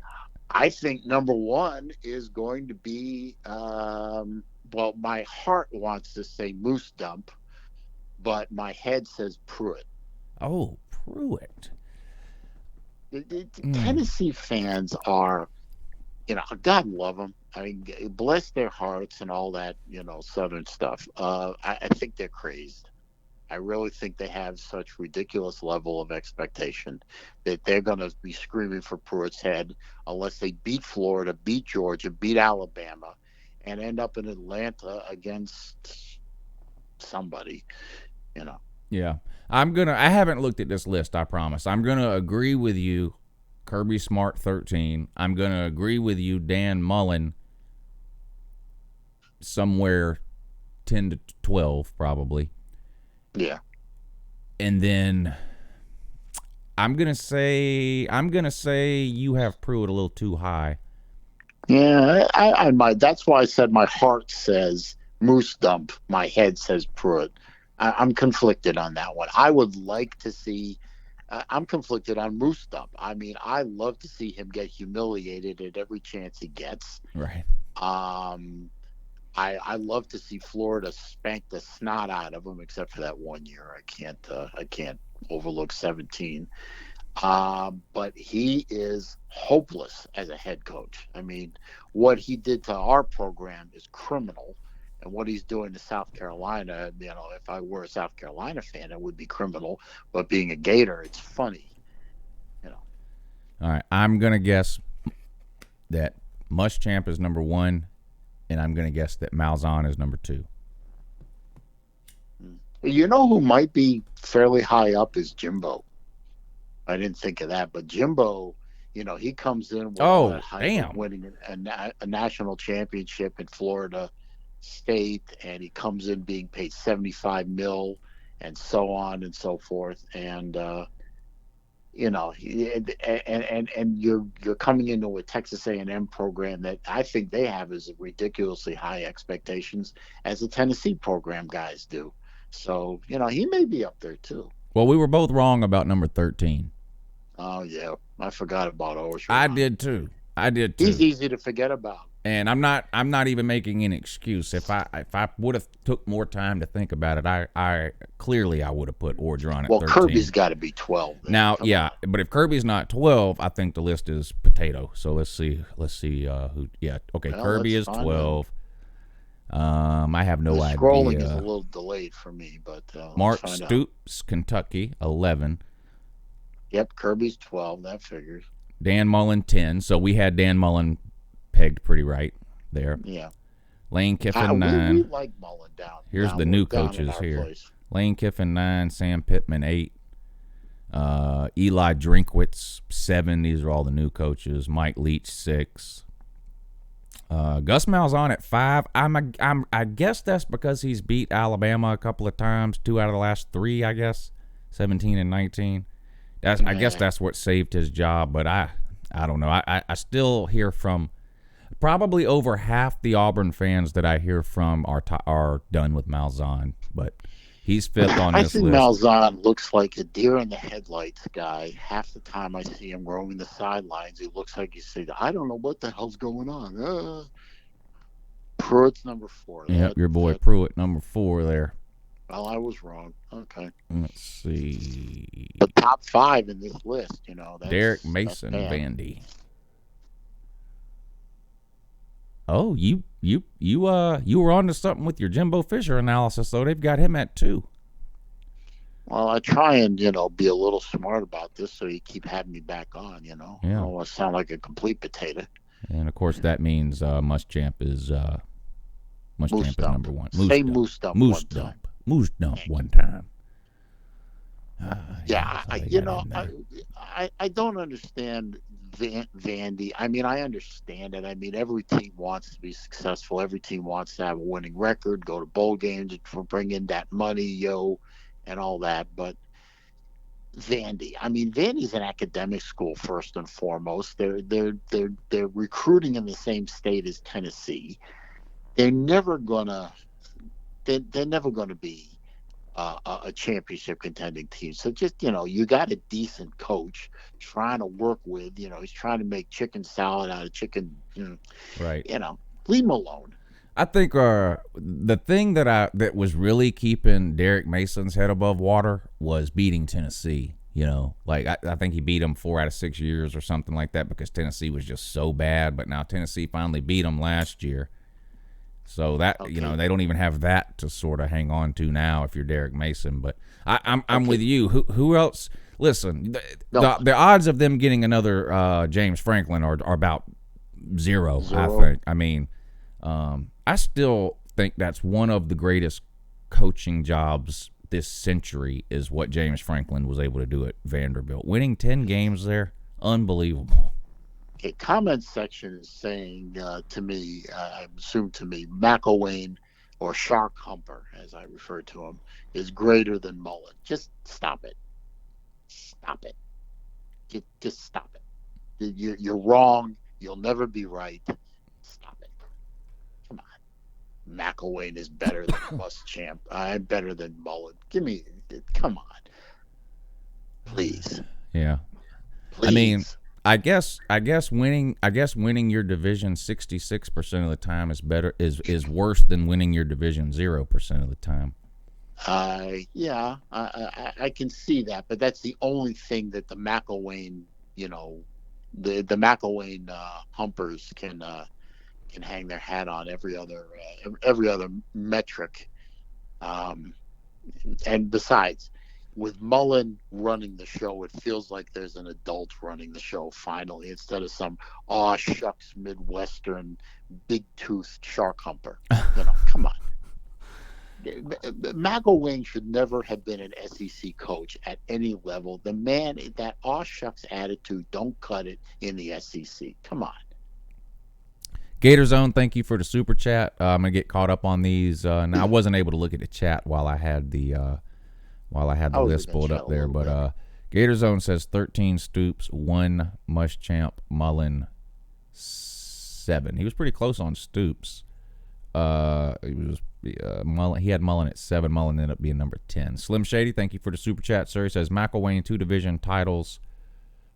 I think number 1 is going to be my heart wants to say Moose Dump, but my head says Pruitt. Oh, Pruitt. Tennessee fans are, God love them. I mean, bless their hearts and all that, Southern stuff. I think they're crazed. I really think they have such ridiculous level of expectation that they're going to be screaming for Pruitt's head unless they beat Florida, beat Georgia, beat Alabama, and end up in Atlanta against somebody, Yeah. I haven't looked at this list, I promise. I'm going to agree with you, Kirby Smart 13. I'm going to agree with you, Dan Mullen, somewhere 10 to 12 probably. Yeah. And then I'm gonna say you have Pruitt a little too high. Yeah, I might. That's why I said my heart says Moose Dump. My head says Pruitt. I'm conflicted on that one. I would like to see. I'm conflicted on Moose Dump. I mean, I love to see him get humiliated at every chance he gets. Right. I love to see Florida spank the snot out of him, except for that 1 year. I can't overlook 17. But he is hopeless as a head coach. I mean, what he did to our program is criminal, and what he's doing to South Carolina, if I were a South Carolina fan, it would be criminal. But being a Gator, it's funny, All right, I'm gonna guess that Muschamp is number 1, and I'm gonna guess that Malzahn is number 2. You know who might be fairly high up is Jimbo. I didn't think of that, but Jimbo, he comes in with all that hype of winning a national championship in Florida State, and he comes in being paid $75 million and so on and so forth, and and you're coming into a Texas A&M program that I think they have as ridiculously high expectations as the Tennessee program guys do. So he may be up there too. Well, we were both wrong about number 13. Oh yeah, I forgot about Orgeron. I did too. He's easy to forget about. And I'm not even making an excuse. If I would have took more time to think about it, I clearly would have put Orgeron at 13. Well, Kirby's got to be 12. Then. Now, yeah, but if Kirby's not 12, I think the list is potato. So let's see who. Yeah, okay, well, Kirby is 12. I have no idea. Scrolling is a little delayed for me, but Mark Stoops, Kentucky, 11. Yep, Kirby's 12. That figures. Dan Mullen, 10. So we had Dan Mullen pegged pretty right there. Yeah. Lane Kiffin, 9. We like Mullen down. Here's the new coaches here. Place. Lane Kiffin, 9. Sam Pittman, 8. Eli Drinkwitz, 7. These are all the new coaches. Mike Leach, 6. Gus Malzahn at 5. I guess that's because he's beat Alabama a couple of times, 2 out of the last 3, I guess, 17 and 19. I guess that's what saved his job, but I don't know. I still hear from probably over half the Auburn fans that I hear from are done with Malzahn, but he's 5th on this list. I think Malzahn looks like a deer in the headlights guy. Half the time I see him roaming the sidelines, he looks like he's saying, I don't know what the hell's going on. Pruitt's number 4. Yep, your boy Pruitt, number 4 there. Well, I was wrong. Okay. Let's see. The top 5 in this list, Derek Mason, Vandy. Oh, you were on to something with your Jimbo Fisher analysis, though. They've got him at 2. Well, I try and, be a little smart about this so you keep having me back on, Yeah. I don't want to sound like a complete potato. And, of course, that means Muschamp is number 1. Say Moose Dump Moose one Dump. time. Moose Dump one time. I don't understand Vandy. I mean, I understand it. I mean, every team wants to be successful. Every team wants to have a winning record, go to bowl games, bring in that money, and all that. But Vandy's an academic school first and foremost. They're recruiting in the same state as Tennessee. They're never gonna be a championship contending team. So just, you got a decent coach trying to work with, he's trying to make chicken salad out of chicken. Right. Leave him alone. I think the thing that was really keeping Derek Mason's head above water was beating Tennessee. I think he beat them 4 out of 6 years or something like that because Tennessee was just so bad. But now Tennessee finally beat them last year. So that, they don't even have that to sort of hang on to now if you're Derek Mason. But I'm with you. Who else? Listen, the odds of them getting another James Franklin are about zero, I think. I mean, I still think that's one of the greatest coaching jobs this century is what James Franklin was able to do at Vanderbilt. Winning 10 games there, unbelievable. Okay, comment section is saying to me, I assume to me, McElwain or Shark Humper, as I refer to him, is greater than Mullen. Just stop it. Stop it. Just stop it. You're wrong. You'll never be right. Stop it. Come on. McElwain is better than Muschamp. I'm better than Mullen. Come on. Please. Yeah. Please. I mean, I guess winning your division 66% of the time is worse than winning your division 0% of the time. Yeah, I can see that, but that's the only thing that the McElwain, the McElwain humpers can hang their hat on. Every other metric, and besides, with Mullen running the show, it feels like there's an adult running the show finally, instead of some aw shucks Midwestern big toothed shark humper. Come on. McElwain should never have been an SEC coach at any level. The man, that aw shucks attitude, don't cut it in the SEC. Come on. Gator Zone, thank you for the super chat. I'm gonna get caught up on these. Now I wasn't able to look at the chat while I had the list pulled up there, but Gator Zone says 13 Stoops, 1 Muschamp, Mullen 7. He was pretty close on Stoops. Mullen. He had Mullen at 7. Mullen ended up being number 10. Slim Shady, thank you for the super chat, sir. He says McElwain 2 division titles,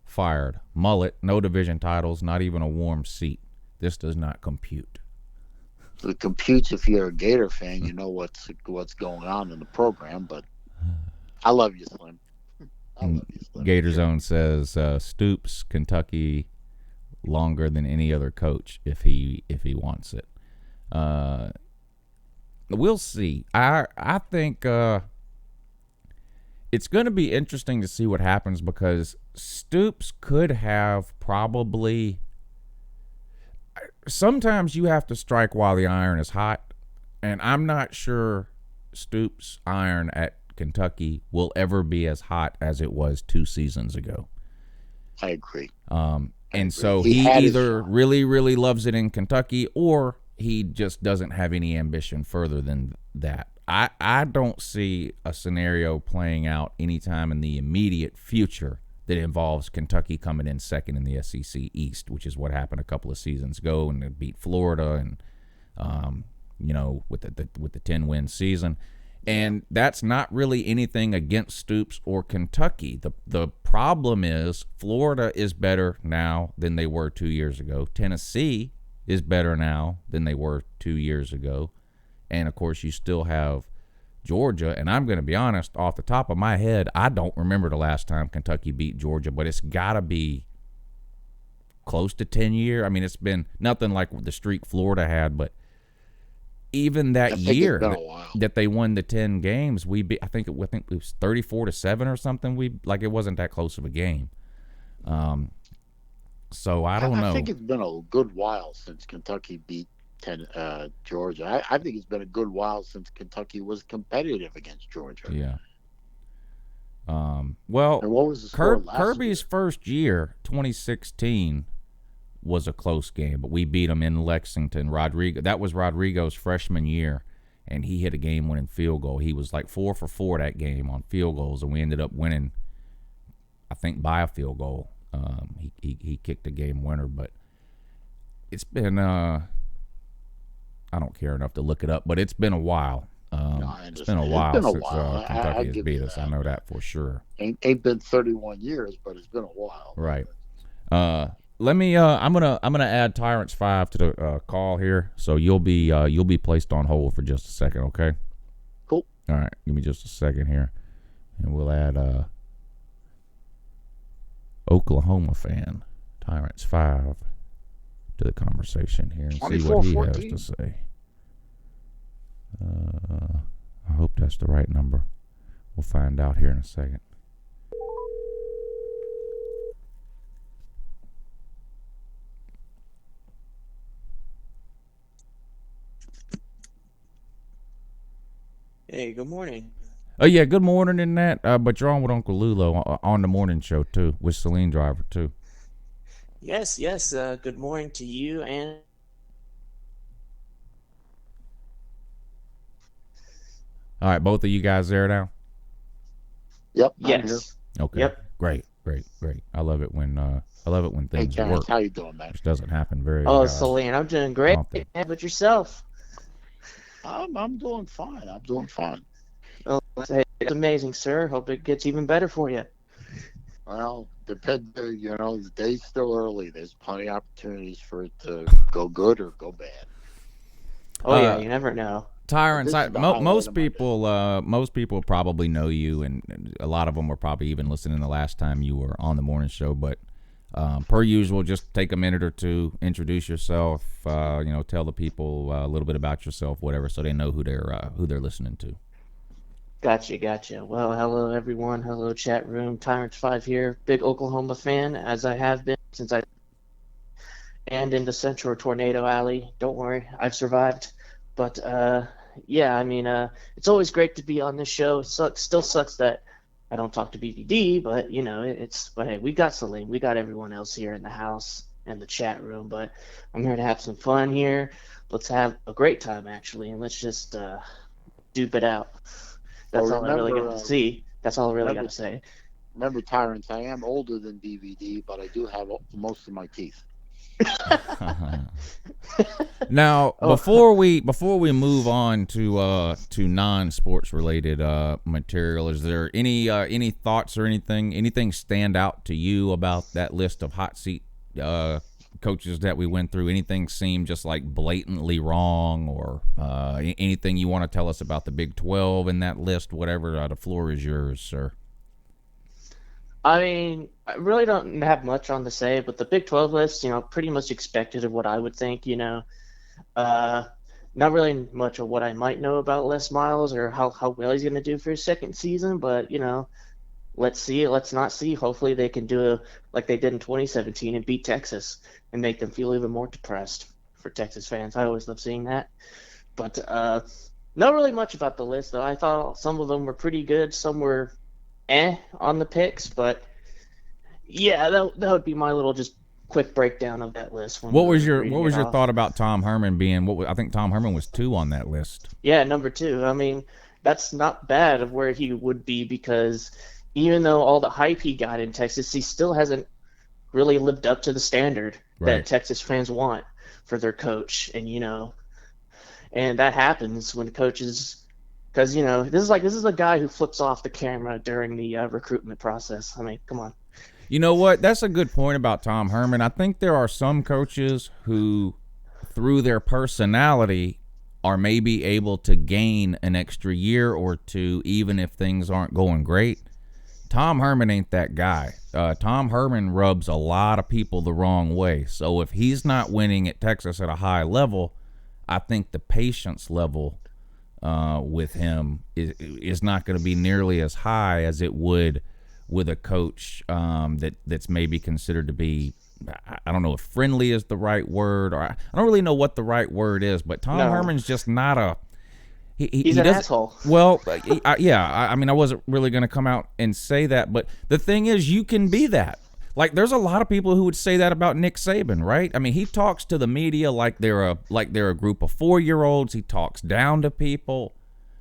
fired. Mullet, no division titles, not even a warm seat. This does not compute. It computes if you're a Gator fan. You know what's going on in the program. But I love you, Slim. I love you, Slim. Gator Zone says Stoops, Kentucky, longer than any other coach if he wants it. We'll see. I think it's going to be interesting to see what happens, because Stoops could have probably. Sometimes you have to strike while the iron is hot, and I'm not sure Stoops' iron at Kentucky will ever be as hot as it was 2 seasons ago. I agree. So he either really, really loves it in Kentucky, or he just doesn't have any ambition further than that. I don't see a scenario playing out anytime in the immediate future that involves Kentucky coming in second in the SEC East, which is what happened a couple of seasons ago, and they beat Florida, and with the 10-win season. And that's not really anything against Stoops or Kentucky. The problem is Florida is better now than they were 2 years ago. Tennessee is better now than they were 2 years ago. And, of course, you still have Georgia. And I'm going to be honest, off the top of my head, I don't remember the last time Kentucky beat Georgia, but it's got to be close to 10 years. I mean, it's been nothing like the streak Florida had, but even that year that they won the 10 games, I think it was 34-7 or something. It wasn't that close of a game. So I don't know. I think it's been a good while since Kentucky beat Georgia. I think it's been a good while since Kentucky was competitive against Georgia. Yeah. Well, and what was the score Kirby's first year, 2016, was a close game, but we beat him in Lexington. That was Rodrigo's freshman year, and he hit a game-winning field goal. He was like 4 for 4 that game on field goals, and we ended up winning, I think, by a field goal. He kicked a game winner, but it's been I don't care enough to look it up, but it's been a while. It's been a while since Kentucky has beat us. I know that for sure. Ain't been 31 years, but it's been a while. Right. Let me. I'm gonna add Tyrance5 to the call here, so you'll be placed on hold for just a second. Okay. Cool. All right. Give me just a second here, and we'll add Oklahoma fan Tyrance5 to the conversation here and see what he has to say. I hope that's the right number. We'll find out here in a second. Hey, good morning. Oh, yeah, good morning in that. But you're on with UNCLELOU on the morning show, too, with SaleenDriver, too. Yes. Good morning to you and... All right, both of you guys there now? Yep. Yes. Okay. Yep. Great. great. I love it when Hey, things Terrence, work, how you doing, man? which doesn't happen very Oh, Saleen, I'm doing great. often. How about yourself? I'm doing fine. I'm doing fine. Oh, hey, it's amazing, sir. Hope it gets even better for you. Well, the day's still early. There's plenty of opportunities for it to go good or go bad. Oh yeah, you never know. Tyrance, This is the highlight most of my people, most people probably know you, and a lot of them were probably even listening the last time you were on the morning show. But per usual, just take a minute or two, introduce yourself. Tell the people a little bit about yourself, whatever, so they know who they're listening to. Gotcha. Well, hello everyone. Hello chat room. Tyrance5 here. Big Oklahoma fan, as I have been since and in the Central Tornado Alley. Don't worry, I've survived. But yeah, I mean, it's always great to be on this show. It still sucks that I don't talk to BBD, but but hey, we got Saleen, we got everyone else here in the house and the chat room. But I'm here to have some fun here. Let's have a great time actually, and let's just dupe it out. That's all I really got to see. That's all I really got to say. Remember, Tyrants, I am older than DVD, but I do have most of my teeth. Now, before we move on to non-sports related material, is there any thoughts or anything stand out to you about that list of hot seat coaches that we went through? Anything seem just like blatantly wrong, or anything you want to tell us about the Big 12 in that list? Whatever, the floor is yours, sir. I mean, I really don't have much on to say, but the Big 12 list, pretty much expected of what I would think, not really much of what I might know about Les Miles or how well he's going to do for his second season, but, let's see, let's not see. Hopefully they can do like they did in 2017 and beat Texas and make them feel even more depressed for Texas fans. I always love seeing that. But not really much about the list, though. I thought some of them were pretty good. Some were on the picks, but yeah, that would be my little just quick breakdown of that list. What was your thought about Tom Herman being I think Tom Herman was 2 on that list. Yeah, number 2. I mean, that's not bad of where he would be, because even though all the hype he got in Texas, he still hasn't really lived up to the standard that Texas fans want for their coach. And and that happens when coaches, because this is a guy who flips off the camera during the recruitment process. I mean, come on. You know what? That's a good point about Tom Herman. I think there are some coaches who, through their personality, are maybe able to gain an extra year or 2, even if things aren't going great. Tom Herman ain't that guy. Tom Herman rubs a lot of people the wrong way. So if he's not winning at Texas at a high level, I think the patience level with him is not going to be nearly as high as it would with a coach that's maybe considered to be, I don't know if friendly is the right word, or I don't really know what the right word is, but Tom Herman's just not a... He's an asshole. Well, I mean, I wasn't really going to come out and say that, but the thing is, you can be that. Like, there's a lot of people who would say that about Nick Saban, right? I mean, he talks to the media like they're a group of 4-year-olds. He talks down to people.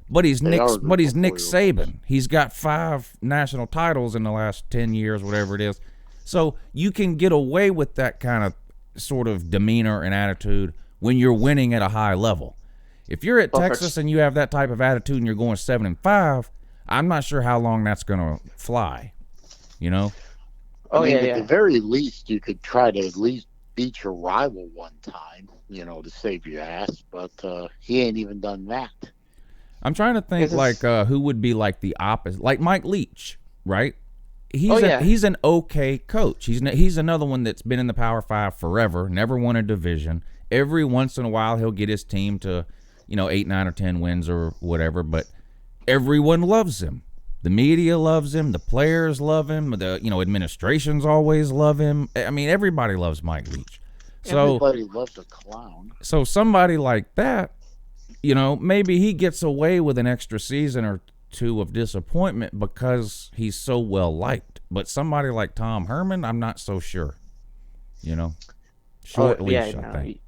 But he's Nick Saban. He's got 5 national titles in the last 10 years, whatever it is. So you can get away with that kind of sort of demeanor and attitude when you're winning at a high level. If you're at Texas and you have that type of attitude and you're going 7-5, I'm not sure how long that's going to fly. At the very least, you could try to at least beat your rival one time, to save your ass. But he ain't even done that. I'm trying to think who would be like the opposite, like Mike Leach, right? He's an okay coach. He's another one that's been in the Power 5 forever, never won a division. Every once in a while, he'll get his team to 8, 9, or 10 wins or whatever. But everyone loves him. The media loves him. The players love him. The administrations always love him. I mean, everybody loves Mike Leach. Everybody loves a clown. So somebody like that, maybe he gets away with an extra season or 2 of disappointment because he's so well liked. But somebody like Tom Herman, I'm not so sure. Short leash, I think.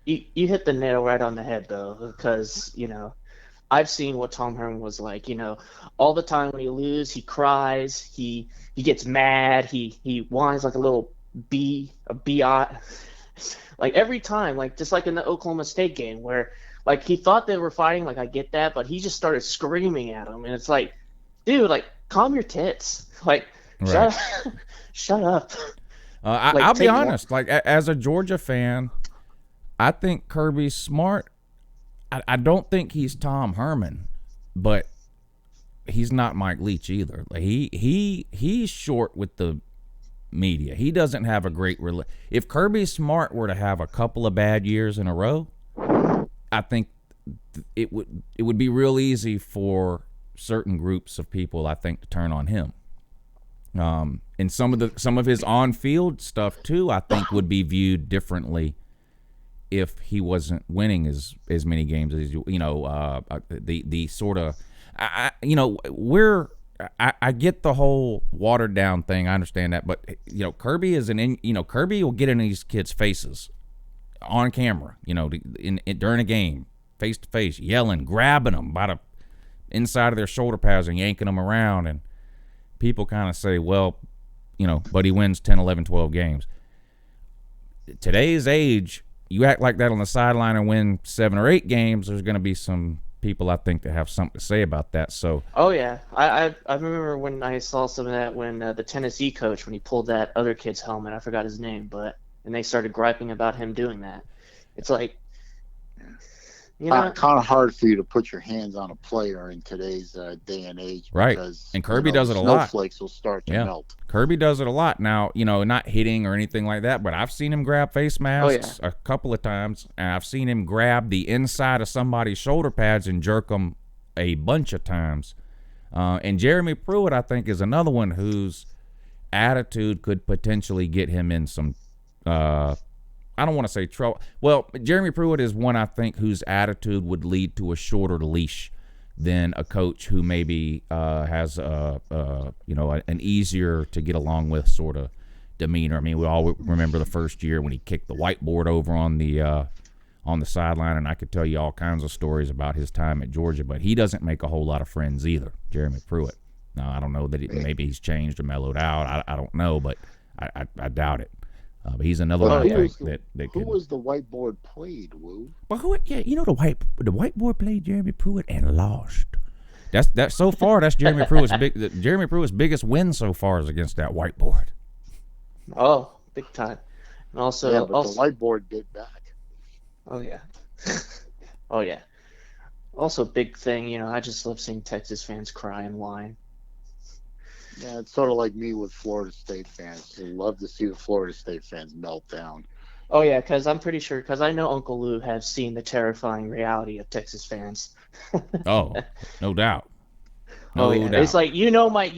You hit the nail right on the head, though, because I've seen what Tom Herman was like. All the time when he loses, he cries, he gets mad, he whines like a little bee, a bee. Like every time, like just like in the Oklahoma State game where like he thought they were fighting, like I get that, but he just started screaming at him, and it's like, dude, like calm your tits, like Right. shut up. I'll be honest. Like as a Georgia fan, I think Kirby's smart. I don't think he's Tom Herman, but he's not Mike Leach either. Like he's short with the media. He doesn't have a great if Kirby Smart were to have a couple of bad years in a row, I think it would be real easy for certain groups of people, I think, to turn on him. And some of his on-field stuff too, I think, would be viewed differently if he wasn't winning as many games as the sort of I get the whole watered down thing. I understand that, but Kirby is Kirby will get in these kids' faces on camera, during a game, face to face, yelling, grabbing them by the inside of their shoulder pads and yanking them around, and people kind of say, well, but he wins 10, 11, 12 games. Today's age, you act like that on the sideline and win 7 or 8 games, there's going to be some people, I think, that have something to say about that. So. Oh yeah, I remember when I saw some of that when the Tennessee coach, when he pulled that other kid's helmet, I forgot his name, and they started griping about him doing that. It's like, kind of hard for you to put your hands on a player in today's day and age, right? Because, and Kirby does it a lot. Snowflakes will start to melt. Kirby does it a lot now. Not hitting or anything like that, but I've seen him grab face masks a couple of times, and I've seen him grab the inside of somebody's shoulder pads and jerk them a bunch of times. And Jeremy Pruitt, I think, is another one whose attitude could potentially get him in some. I don't want to say trouble. Well, Jeremy Pruitt is one, I think, whose attitude would lead to a shorter leash than a coach who maybe has an easier to get along with sort of demeanor. I mean, we all remember the first year when he kicked the whiteboard over on the sideline, and I could tell you all kinds of stories about his time at Georgia, but he doesn't make a whole lot of friends either, Jeremy Pruitt. Now, I don't know that maybe he's changed or mellowed out. I don't know, but I doubt it. But he's another one I think that who was the whiteboard played, Woo? Well, the whiteboard played Jeremy Pruitt and lost. That's so far. That's Jeremy Pruitt's biggest win so far is against that whiteboard. Oh, big time. And also, the whiteboard bit back. Oh yeah, oh yeah. Also, big thing. I just love seeing Texas fans cry and whine. Yeah, it's sort of like me with Florida State fans. I love to see the Florida State fans melt down. Oh, yeah, because I'm pretty sure, because I know Uncle Lou has seen the terrifying reality of Texas fans. Oh, no doubt. No doubt. It's like, you know my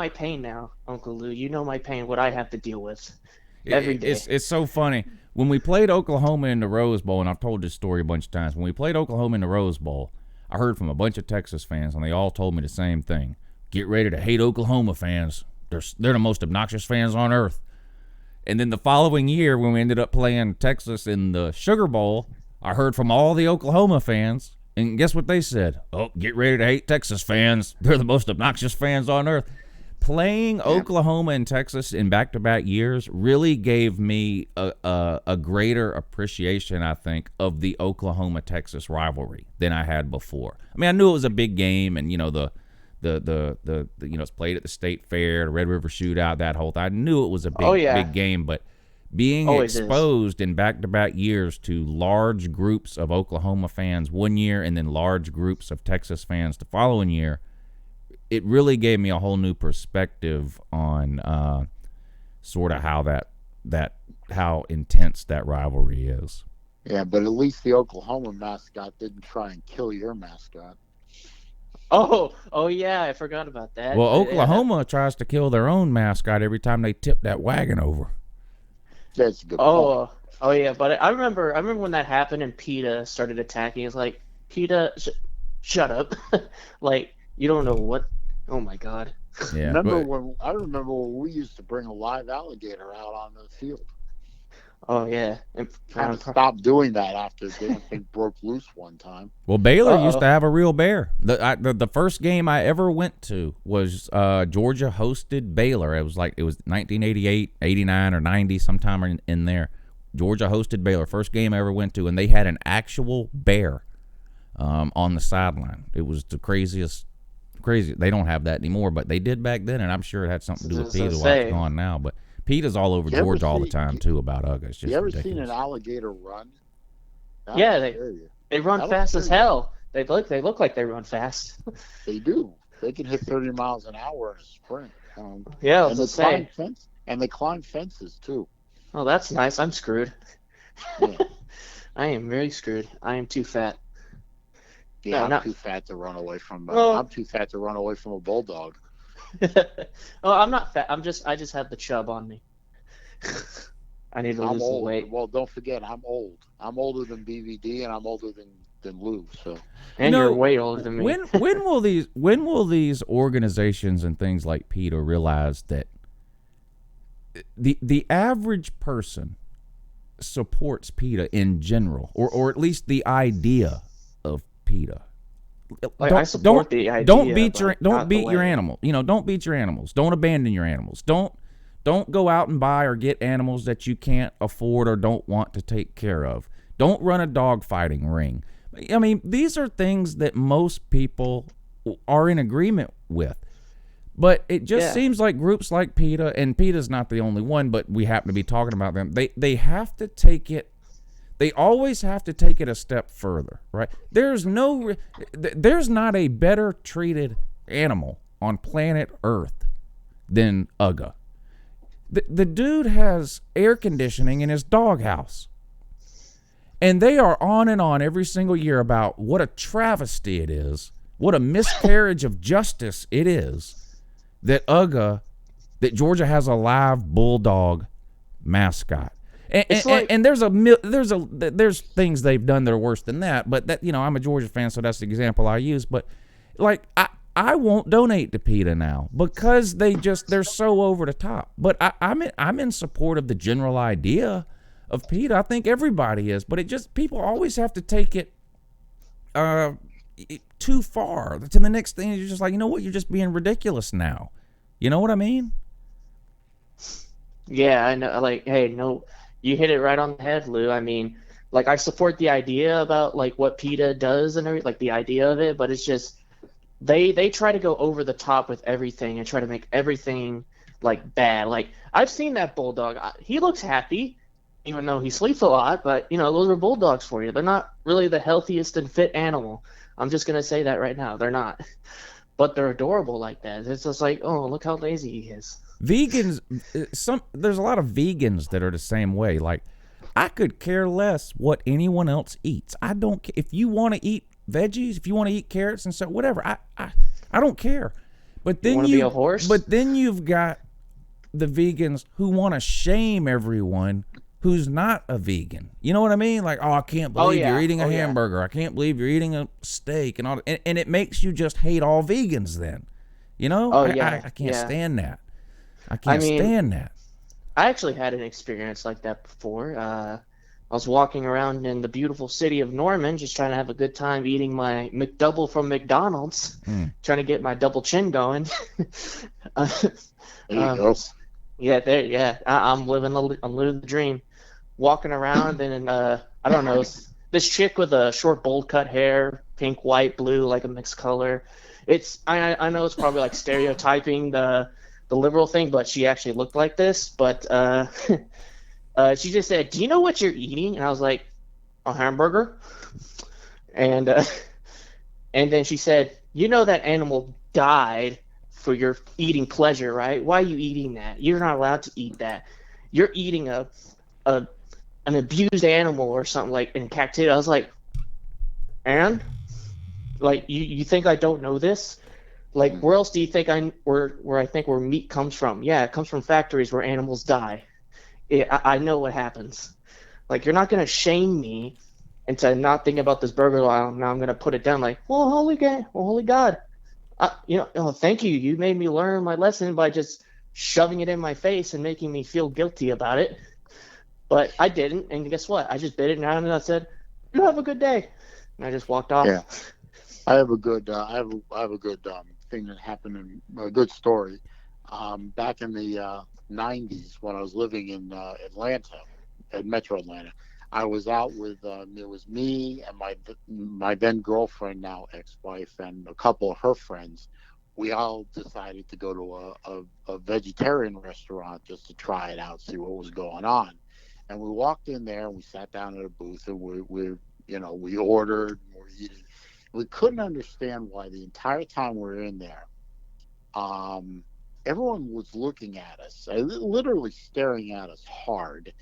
pain now, Uncle Lou. You know my pain, what I have to deal with every day. It's so funny. When we played Oklahoma in the Rose Bowl, and I've told this story a bunch of times, when we played Oklahoma in the Rose Bowl, I heard from a bunch of Texas fans, and they all told me the same thing. Get ready to hate Oklahoma fans. They're the most obnoxious fans on earth. And then the following year, when we ended up playing Texas in the Sugar Bowl, I heard from all the Oklahoma fans, and guess what they said? Oh, get ready to hate Texas fans. They're the most obnoxious fans on earth. Playing Oklahoma and Texas in back-to-back years really gave me a greater appreciation, I think, of the Oklahoma-Texas rivalry than I had before. I mean, I knew it was a big game, and it's played at the State Fair, the Red River Shootout, that whole thing. I knew it was a big game, but being exposed in back-to-back years to large groups of Oklahoma fans one year and then large groups of Texas fans the following year, it really gave me a whole new perspective on sort of how intense that rivalry is. Yeah, but at least the Oklahoma mascot didn't try and kill your mascot. Oh yeah, I forgot about that. Well, Oklahoma tries to kill their own mascot every time they tip that wagon over. That's a good point. Oh yeah, but I remember when that happened and PETA started attacking. It's like, PETA, shut up. Like, you don't know what. Oh my God. Yeah. I remember when we used to bring a live alligator out on the field. Oh yeah. Kind of stopped doing that after damn thing broke loose one time. Well, Baylor used to have a real bear. The first game I ever went to was Georgia hosted Baylor. It was 1988, 89, or 90, sometime in there. Georgia hosted Baylor. First game I ever went to, and they had an actual bear on the sideline. It was the craziest. Crazy. They don't have that anymore, but they did back then, and I'm sure it had something to do with PETA while it's gone now. But PETA's all over Georgia all the time, too, about UGA. It's just you ever ridiculous. seen an alligator run? Yeah, they run fast as hell. They look like they run fast. They do. They can hit 30 miles an hour in a sprint. Yeah, and they climb fences, too. Oh, that's nice. I'm screwed. Yeah. I am very screwed. I am too fat. Yeah, I'm too fat to run away from. I'm too fat to run away from a bulldog. Oh, I'm not fat. I just have the chub on me. I need to lose some weight. Well, don't forget, I'm old. I'm older than BVD, and I'm older than Lou. So. And you're way older than me. When will these organizations and things like PETA realize that the average person supports PETA in general, or at least the idea of PETA? I support the idea. Don't beat your animal. Don't beat your animals. Don't abandon your animals. Don't go out and buy or get animals that you can't afford or don't want to take care of. Don't run a dog fighting ring. I mean, these are things that most people are in agreement with. But it just seems like groups like PETA, and PETA's not the only one, but we happen to be talking about them. They have to take it. They always have to take it a step further, right? There's not a better treated animal on planet Earth than UGA. The dude has air conditioning in his doghouse. And they are on and on every single year about what a travesty it is, what a miscarriage of justice it is that Georgia has a live bulldog mascot. And there's things they've done that are worse than that, but that I'm a Georgia fan, so that's the example I use. But like I won't donate to PETA now because they're so over the top. But I'm in support of the general idea of PETA. I think everybody is, but people always have to take it too far to the next thing. You're just like, you know what? You're just being ridiculous now. You know what I mean? Yeah, I know. Like, hey, no. You hit it right on the head, Lou. I mean, like, I support the idea about, like, what PETA does and everything, like, the idea of it, but it's just, they try to go over the top with everything and try to make everything, like, bad. Like, I've seen that bulldog. He looks happy, even though he sleeps a lot, but, those are bulldogs for you. They're not really the healthiest and fit animal. I'm just going to say that right now. They're not. But they're adorable like that. It's just like, oh, look how lazy he is. Vegans, there's a lot of vegans that are the same way. Like, I could care less what anyone else eats. I don't care. If you want to eat veggies, if you want to eat carrots and stuff, whatever, I don't care. But then be a horse? But then you've got the vegans who want to shame everyone who's not a vegan. You know what I mean? Like, oh, I can't believe you're eating a hamburger. I can't believe you're eating a steak and all that. And it makes you just hate all vegans then. I can't stand that. I can't stand that. I actually had an experience like that before. I was walking around in the beautiful city of Norman, just trying to have a good time eating my McDouble from McDonald's, trying to get my double chin going. There you go. Yeah, I'm living the dream. Walking around and I don't know, this chick with a short bold cut hair, pink, white, blue, like a mixed color. I know it's probably like stereotyping the liberal thing, but she actually looked like this. But she just said, "Do you know what you're eating?" And I was like, "A hamburger." And then she said, "You know that animal died for your eating pleasure, right? Why are you eating that? You're not allowed to eat that. You're eating an abused animal or something like in captivity." I was like, "And like you think I don't know this? Like, where else do you think where meat comes from? Yeah, it comes from factories where animals die. I know what happens. Like, you're not gonna shame me into not thinking about this burger while now I'm gonna put it down. Like, well, holy God, thank you. You made me learn my lesson by just shoving it in my face and making me feel guilty about it. But I didn't, and guess what? I just bit it down and I said, "You have a good day," and I just walked off. Yeah. I have a good I have a good thing that happened in a good story. Back in the 90s when I was living in Atlanta, at Metro Atlanta, I was out with it was me and my then girlfriend, now ex-wife, and a couple of her friends. We all decided to go to a vegetarian restaurant just to try it out, see what was going on. And we walked in there and we sat down at a booth and we ordered and we're eating. We couldn't understand why the entire time we were in there, everyone was looking at us, literally staring at us hard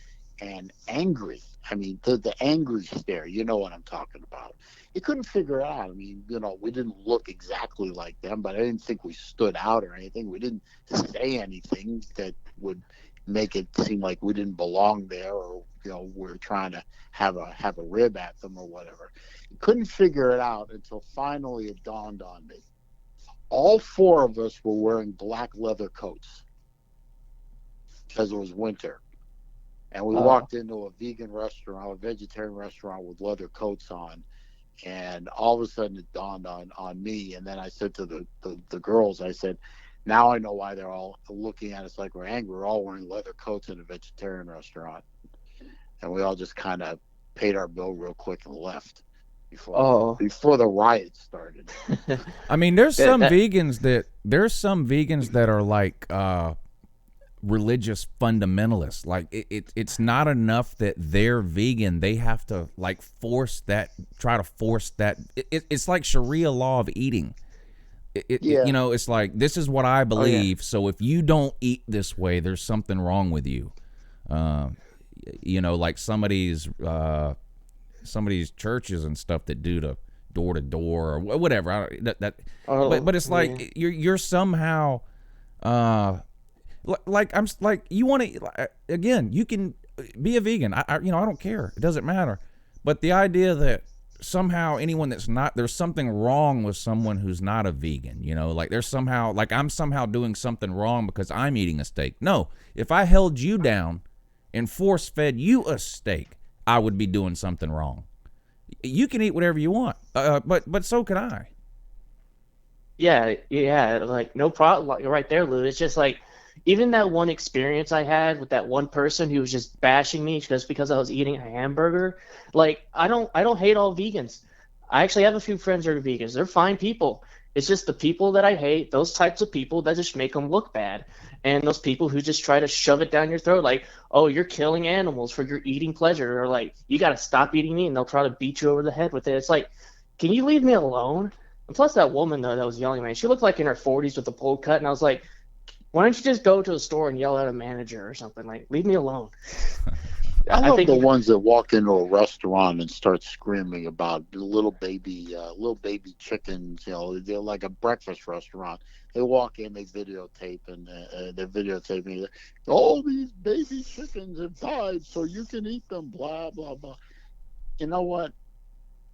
and angry. I mean, the angry stare, you know what I'm talking about. You couldn't figure it out. I mean, we didn't look exactly like them, but I didn't think we stood out or anything. We didn't say anything that would make it seem like we didn't belong there, or we're trying to have a rib at them or whatever. Couldn't figure it out until finally it dawned on me. All four of us were wearing black leather coats because it was winter. And we walked into a vegan restaurant, a vegetarian restaurant with leather coats on. And all of a sudden it dawned on me. And then I said to the girls, I said, now I know why they're all looking at us like we're angry. We're all wearing leather coats in a vegetarian restaurant. And we all just kind of paid our bill real quick and left before the riot started. I mean, there's some vegans that are like religious fundamentalists. Like it's not enough that they're vegan; they have to like try to force that. It's like Sharia law of eating. It's like, this is what I believe. So if you don't eat this way, there's something wrong with you. Like somebody's churches and stuff that do to door or whatever. But it's like you're somehow you want to, again, you can be a vegan. I don't care. It doesn't matter. But the idea that somehow anyone that's not, there's something wrong with someone who's not a vegan, like there's somehow, like I'm somehow doing something wrong because I'm eating a steak. No, if I held you down and force fed you a steak, I would be doing something wrong. You can eat whatever you want, but so can I. Yeah, like no problem. Like, right there, Lou. It's just like, even that one experience I had with that one person who was just bashing me just because I was eating a hamburger. Like, I don't hate all vegans. I actually have a few friends that are vegans. They're fine people. It's just the people that I hate, those types of people that just make them look bad. And those people who just try to shove it down your throat, like, oh, you're killing animals for your eating pleasure, or like, you got to stop eating meat, and they'll try to beat you over the head with it. It's like, can you leave me alone? And plus, that woman, though, that was yelling at me, she looked like in her 40s with a bowl cut, and I was like, why don't you just go to a store and yell at a manager or something? Like, leave me alone. I think the ones that walk into a restaurant and start screaming about little baby chickens. They're like a breakfast restaurant. They walk in, they videotape, and they're videotaping. All these baby chickens have died, so you can eat them. Blah blah blah. You know what?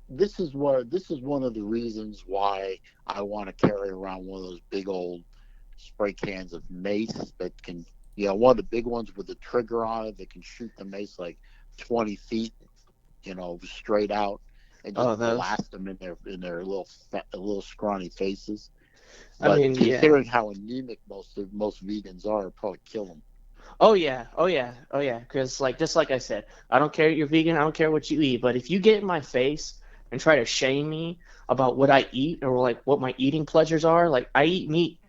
This is one of the reasons why I want to carry around one of those big old spray cans of mace that can, one of the big ones with the trigger on it that can shoot the mace like 20 feet, straight out, and just blast them in their little scrawny faces. But considering how anemic most vegans are, it'll probably kill them. Oh yeah. Because just like I said, I don't care you're vegan. I don't care what you eat. But if you get in my face and try to shame me about what I eat or like what my eating pleasures are, like I eat meat.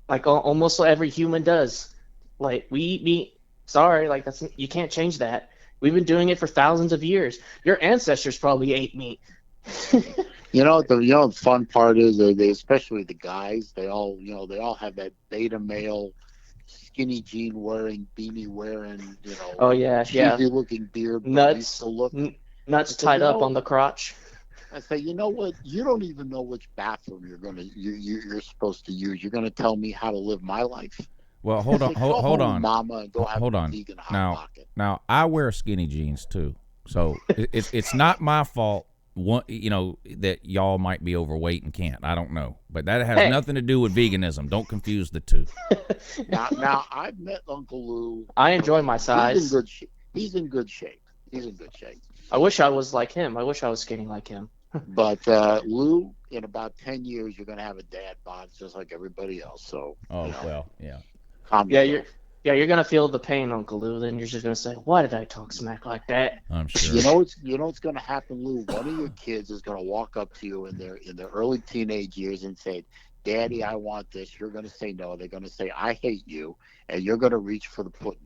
Like almost every human does. Like, we eat meat. Sorry, like you can't change that. We've been doing it for thousands of years. Your ancestors probably ate meat. The fun part is they, especially the guys, they all have that beta male, skinny jean wearing, beanie wearing, cheesy looking beard, nuts tied up on the crotch. I say, you know what? You don't even know which bathroom you're supposed to use. You're gonna tell me how to live my life. Well, hold on, Mama, and go have a vegan hot pocket. Now I wear skinny jeans too, so it's not my fault. That y'all might be overweight and can't. I don't know, but that has nothing to do with veganism. Don't confuse the two. Now I've met Uncle Lou. I enjoy my size. He's in good shape. He's in good shape. I wish I was like him. I wish I was skating like him. But Lou, in about 10 years, you're going to have a dad bod just like everybody else. So, well, yeah. calm Yeah, yourself. you're gonna feel the pain, Uncle Lou. Then you're just gonna say, "Why did I talk smack like that?" I'm sure. You know what's going to happen, Lou? One of your kids is going to walk up to you in their early teenage years and say, "Daddy, I want this." You're going to say no. They're going to say, "I hate you," and you're going to reach for the pudding.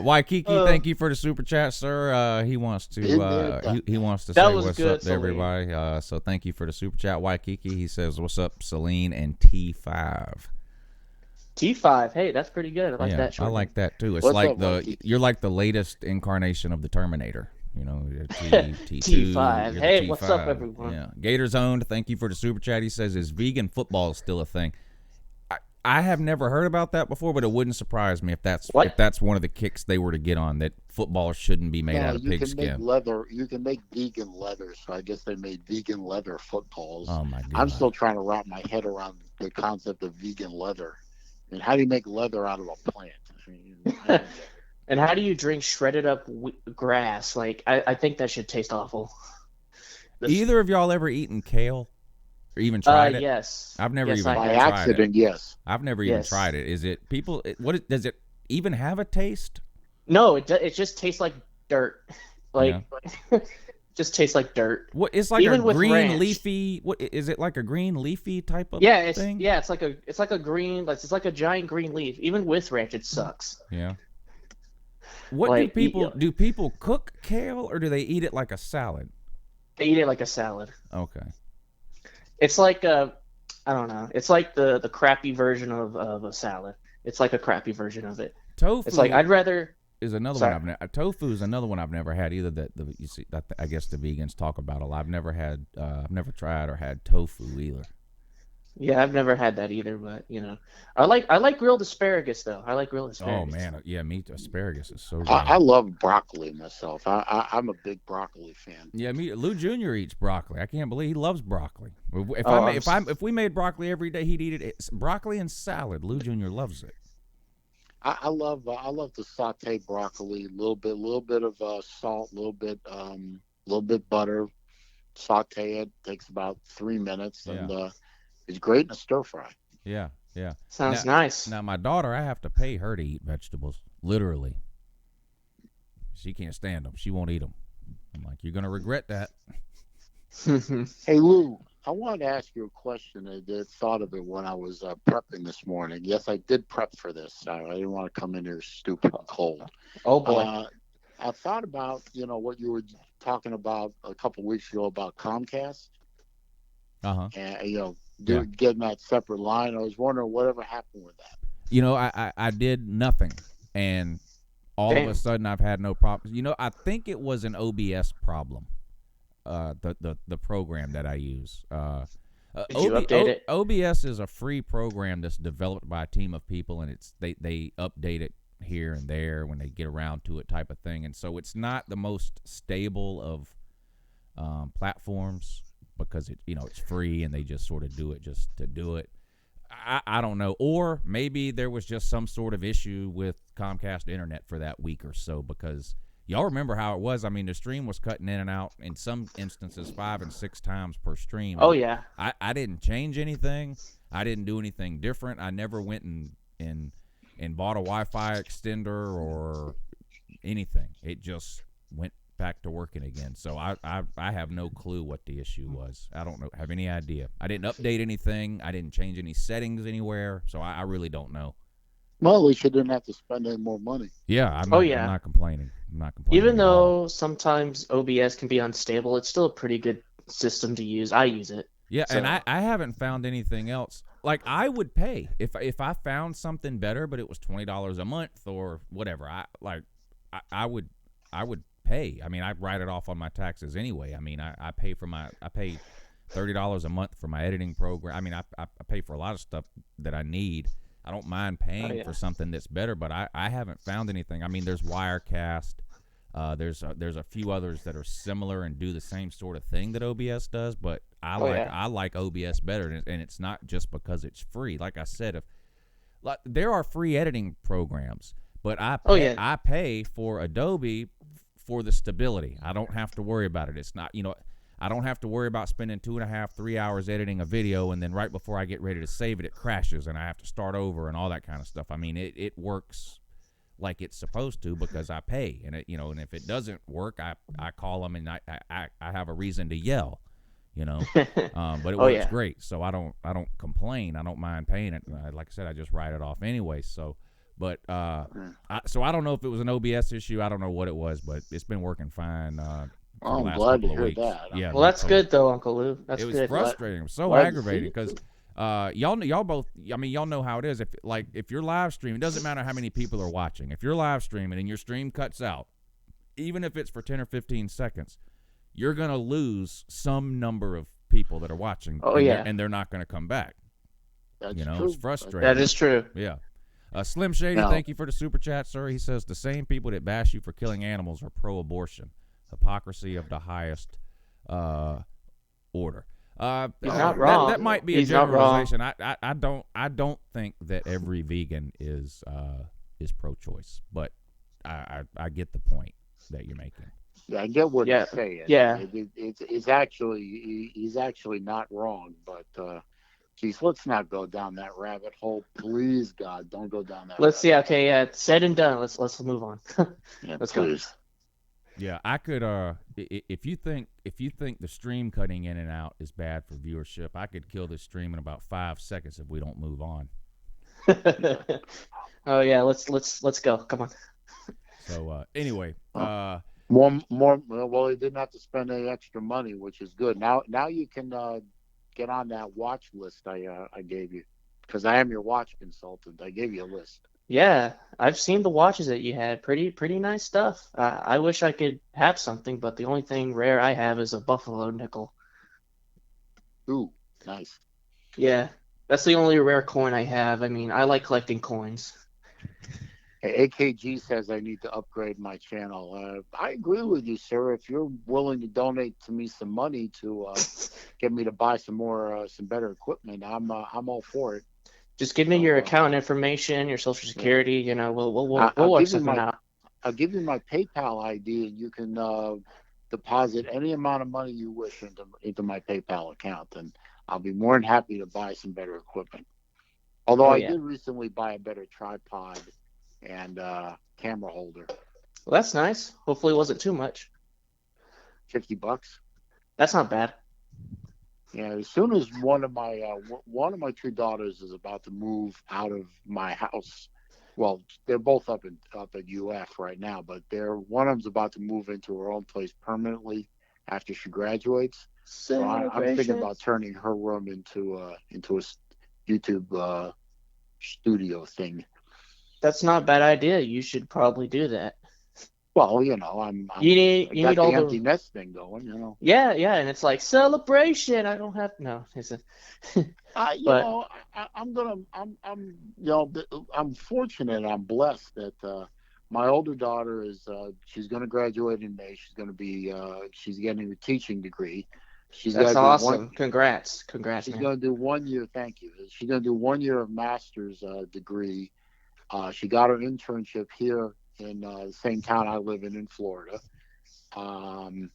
Waikiki, thank you for the super chat, sir. He wants to he wants to say what's good, up to everybody. So thank you for the super chat, Waikiki. He says, "What's up, Saleen and T5." T5, hey, that's pretty good. I like that. I Short like that too. It's What's like up, Waikiki? you're like the latest incarnation of the Terminator. You know, T2, T5. you're the Hey, T5. what's up, everyone? Yeah, Gators owned. Thank you for the super chat. He says, "Is vegan football still a thing?" I have never heard about that before, but it wouldn't surprise me if that's one of the kicks they were to get on, that football shouldn't be made out of pigskin. You can make vegan leather, so I guess they made vegan leather footballs. Oh my god! I'm still trying to wrap my head around the concept of vegan leather. I mean, how do you make leather out of a plant? I mean, And how do you drink shredded up grass? Like, I think that should taste awful. Either of y'all ever eaten kale? Or even tried it? Yes. I've never Yes, even by tried accident, it. yes. I've never even tried it. Is it people? Does it even have a taste? No, it just tastes like dirt. Like, just tastes like dirt. What? It's like Even a with green ranch. leafy. What is it, like a green leafy type of thing? It's like a green. It's like a giant green leaf. Even with ranch, it sucks. Yeah. What Like, do people cook kale, or do they eat it like a salad? They eat it like a salad. Okay. It's like I don't know. It's like the crappy version of a salad. It's like a crappy version of it. Tofu. It's like I'd rather. Is another Sorry. one I've never. Tofu is another one I've never had either. That you see, that I guess the vegans talk about a lot. I've never had. I've never tried or had tofu either. Yeah, I've never had that either, but I like grilled asparagus though. I like grilled asparagus. Oh man, yeah, me too. Asparagus is so good. I love broccoli myself. I'm a big broccoli fan. Yeah, Lou Jr. eats broccoli. I can't believe he loves broccoli. If we made broccoli every day, he'd eat it. It's broccoli and salad. Lou Jr. loves it. I love to saute broccoli, a little bit of salt, little bit butter, saute it. Takes about 3 minutes, and it's great in a stir fry. Yeah, yeah. Sounds nice. Now my daughter, I have to pay her to eat vegetables, literally. She can't stand them. She won't eat them. I'm like, you're gonna regret that. Hey Lou, I wanted to ask you a question. I thought of it when I was prepping this morning. Yes, I did prep for this. I didn't want to come in here stupid and cold. Oh boy. I thought about what you were talking about a couple weeks ago about Comcast. And getting that separate line. I was wondering whatever happened with that. I did nothing, and all of a sudden I've had no problems. I think it was an OBS problem. The program that I use. Did you update it? OBS is a free program that's developed by a team of people, and they update it here and there when they get around to it, type of thing. And so it's not the most stable of platforms, because it's free and they just sort of do it just to do it. I don't know. Or maybe there was just some sort of issue with Comcast internet for that week or so, because y'all remember how it was. I mean, the stream was cutting in and out, in some instances 5 and 6 times per stream. Oh, yeah. I didn't change anything. I didn't do anything different. I never went and bought a Wi-Fi extender or anything. It just went back to working again. So I have no clue what the issue was. I don't have any idea. I didn't update anything. I didn't change any settings anywhere. So I really don't know. Well, at least you didn't have to spend any more money. Yeah, I'm not complaining. I'm not complaining. Even though sometimes OBS can be unstable, it's still a pretty good system to use. I use it. Yeah, so. And I haven't found anything else. Like, I would pay if I found something better, but it was $20 a month or whatever. I would pay. I mean, I write it off on my taxes anyway. I mean, I pay $30 a month for my editing program. I mean, I pay for a lot of stuff that I need. I don't mind paying for something that's better, but I haven't found anything. I mean, there's Wirecast. There's a few others that are similar and do the same sort of thing that OBS does, but I like OBS better, and it's not just because it's free. Like I said, there are free editing programs, but I pay for Adobe for the stability. I don't have to worry about it. It's not, I don't have to worry about spending 2.5, 3 hours editing a video, and then right before I get ready to save it, it crashes, and I have to start over and all that kind of stuff. I mean, it works like it's supposed to because I pay, and and if it doesn't work, I call them and I have a reason to yell, but it works great, so I don't complain. I don't mind paying it. Like I said, I just write it off anyway. So, but so I don't know if it was an OBS issue. I don't know what it was, but it's been working fine. I'm glad to hear that. Yeah, well, that's good though, Uncle Lou. That's good. It was frustrating. It was so aggravating because y'all both. I mean, y'all know how it is. If you're live streaming, it doesn't matter how many people are watching. If you're live streaming and your stream cuts out, even if it's for 10 or 15 seconds, you're gonna lose some number of people that are watching. And they're not gonna come back. That's true. It's frustrating. That is true. Yeah. Slim Shady, thank you for the super chat, sir. He says the same people that bash you for killing animals are pro-abortion. Hypocrisy of the highest order. He's not wrong. That might be a generalization. I don't think that every vegan is pro-choice, but I get the point that you're making. Yeah, I get what he's saying. Yeah, it's actually he's actually not wrong, but geez, let's not go down that rabbit hole, please, God, don't go down that. Let's see. Okay, said and done. Let's move on. Let's go. Yeah, I could. If you think the stream cutting in and out is bad for viewership, I could kill this stream in about 5 seconds if we don't move on. Oh yeah, let's go. Come on. So anyway, more. Well, he didn't have to spend any extra money, which is good. Now you can get on that watch list I gave you, because I am your watch consultant. I gave you a list. Yeah, I've seen the watches that you had. Pretty nice stuff. I wish I could have something, but the only thing rare I have is a buffalo nickel. Ooh, nice. Yeah, that's the only rare coin I have. I mean, I like collecting coins. AKG says I need to upgrade my channel. I agree with you, sir. If you're willing to donate to me some money to get me to buy some better equipment, I'm all for it. Just give me your account information, your social security. We'll work something out. I'll give you my PayPal ID, and you can deposit any amount of money you wish into my PayPal account, and I'll be more than happy to buy some better equipment. Although I did recently buy a better tripod and camera holder. Well, that's nice. Hopefully, it wasn't too much. $50. That's not bad. Yeah, as soon as one of my two daughters is about to move out of my house, well, they're both up at UF right now, but one of them's about to move into her own place permanently after she graduates. So I'm thinking about turning her room into a YouTube studio thing. That's not a bad idea. You should probably do that. Well, you need all the empty nest thing going, Yeah, and it's like celebration. I don't have Is it? I'm fortunate. I'm blessed that my older daughter she's going to graduate in May. She's going to be she's getting a teaching degree. That's awesome. Congrats, she's going to do 1 year. Thank you. She's going to do 1 year of master's degree. She got her internship here in the same town I live in Florida. And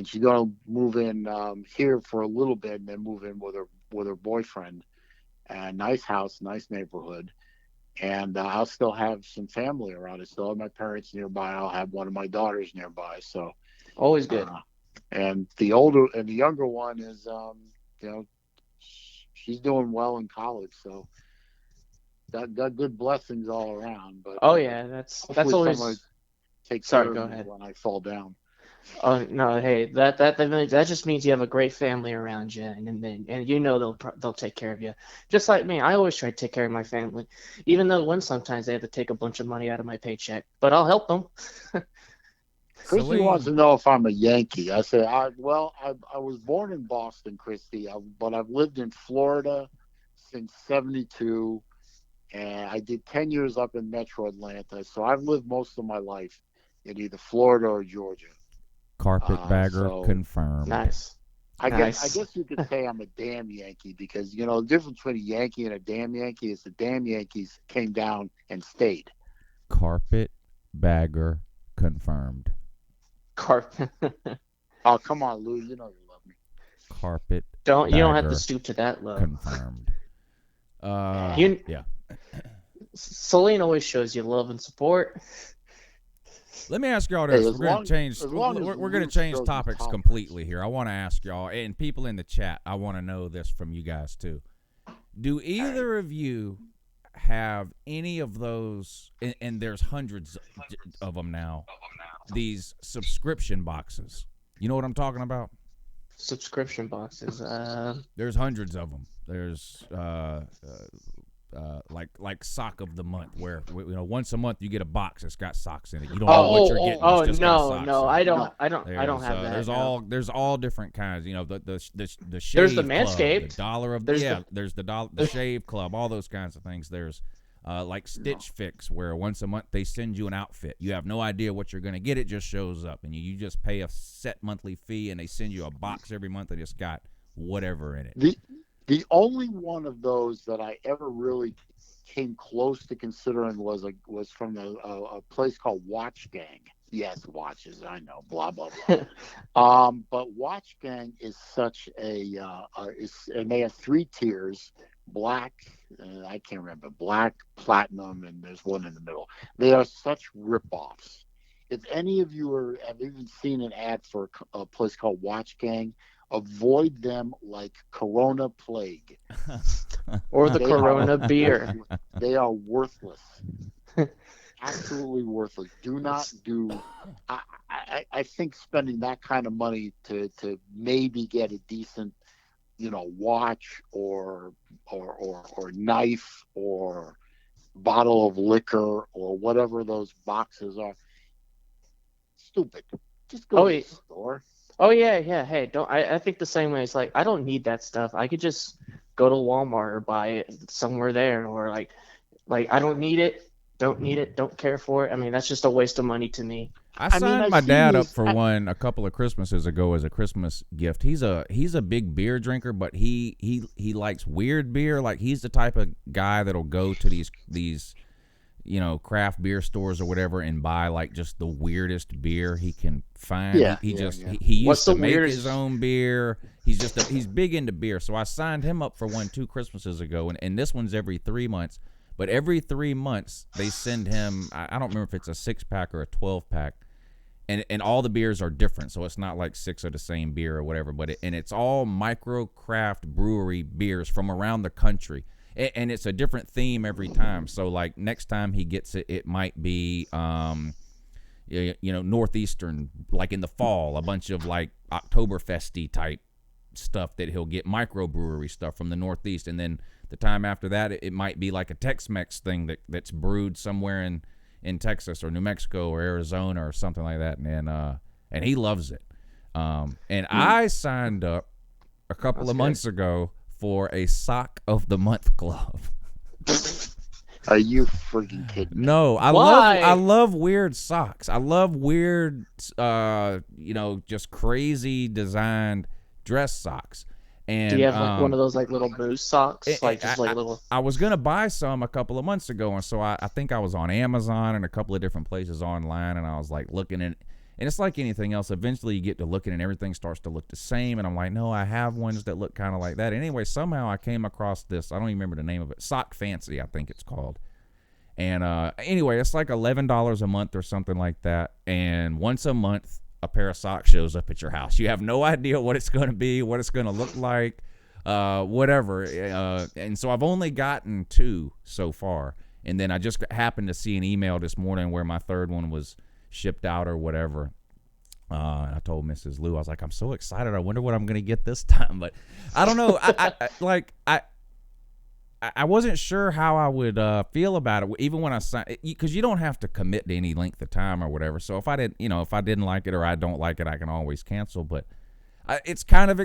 she's going to move in here for a little bit and then move in with her boyfriend. Nice house, nice neighborhood. And I'll still have some family around. I still have my parents nearby. I'll have one of my daughters nearby. So always good. And the younger one is, she's doing well in college. So got good blessings all around. But that's always. Sorry, go ahead. When I fall down. Oh no! Hey, that just means you have a great family around you, and they'll take care of you. Just like me, I always try to take care of my family, even though sometimes they have to take a bunch of money out of my paycheck, but I'll help them. Christy wants to know if I'm a Yankee. I say, I was born in Boston, Christy, but I've lived in Florida since '72. And I did 10 years up in Metro Atlanta, so I've lived most of my life in either Florida or Georgia. Carpetbagger So confirmed. Nice. I Nice. guess you could say I'm a damn Yankee because the difference between a Yankee and a damn Yankee is the damn Yankees came down and stayed. Carpetbagger confirmed. Carpet. Oh, come on, Lou, you know you love me. Carpet. You don't have to bagger stoop to that low. confirmed. Yeah. Saleen always shows you love and support. Let me ask y'all Hey, this. as We're going long- to change. as long as We're going Lou to change shows his topics tolerance. completely here. I want to ask y'all, and people in the chat, I want to know this from you guys too. Do either of you have any of those? And there's hundreds of them now. These subscription boxes. You know what I'm talking about? Subscription boxes. There's hundreds of them. There's like sock of the month, where once a month you get a box that's got socks in it. You don't know what you're getting. Oh it's just got no, socks no, in it. I don't have that. There's no. there's all different kinds. The shave There's the club, Manscaped. the dollar of there's the shave club, all those kinds of things. There's like Stitch Fix, where once a month they send you an outfit. You have no idea what you're gonna get. It just shows up, and you just pay a set monthly fee, and they send you a box every month, and it's got whatever in it. The only one of those that I ever really came close to considering was from a place called Watch Gang. Yes, watches, I know, blah blah blah. But Watch Gang is such and they have 3 tiers: black, I can't remember, black, platinum, and there's one in the middle. They are such ripoffs. If any of you have even seen an ad for a place called Watch Gang, avoid them like Corona plague. Or the Corona beer. They are worthless. Absolutely worthless. Do not do. I think spending that kind of money to maybe get a decent, watch or knife or bottle of liquor or whatever those boxes are. Stupid. Just go to the store. Oh yeah. Hey, I think the same way. It's like I don't need that stuff. I could just go to Walmart or buy it somewhere there, or like I don't need it. Don't need it. Don't care for it. I mean, that's just a waste of money to me. I signed my dad up for one a couple of Christmases ago as a Christmas gift. He's a big beer drinker, but he likes weird beer. Like, he's the type of guy that'll go to these craft beer stores or whatever and buy like just the weirdest beer he can find. Yeah, he What's used to the make weirdest? his own beer. He's big into beer. So I signed him up for one 2 Christmases ago, and this one's every 3 months. But every 3 months they send him, I don't remember if it's a 6-pack or a 12-pack. And all the beers are different, so it's not like 6 of the same beer or whatever. But it's all micro craft brewery beers from around the country, and it's a different theme every time. So like next time he gets it, it might be northeastern, like in the fall, a bunch of like Oktoberfesty type stuff that he'll get, microbrewery stuff from the Northeast, and then the time after that it might be like a Tex-Mex thing that's brewed somewhere in Texas or New Mexico or Arizona or something like that, and he loves it. And I signed up a couple of months ago for a sock of the month club. Are you freaking kidding me? No, I love weird socks. I love weird, just crazy designed dress socks. And do you have like one of those like little moose socks? Little. I was gonna buy some a couple of months ago, and so I think I was on Amazon and a couple of different places online, and I was like looking at, and it's like anything else. Eventually, you get to looking, and everything starts to look the same. And I'm like, no, I have ones that look kind of like that. Anyway, somehow I came across this. I don't even remember the name of it. Sock Fancy, I think it's called. And anyway, it's like $11 a month or something like that. And once a month, a pair of socks shows up at your house. You have no idea what it's going to be, what it's going to look like, whatever. And so I've only gotten 2 so far. And then I just happened to see an email this morning where my 3rd one was shipped out or whatever. And I told Mrs. Lou, I was like, I'm so excited. I wonder what I'm going to get this time. But I don't know. I wasn't sure how I would feel about it, even when I signed, because you don't have to commit to any length of time or whatever. So if I didn't like it or I don't like it, I can always cancel. But it's kind of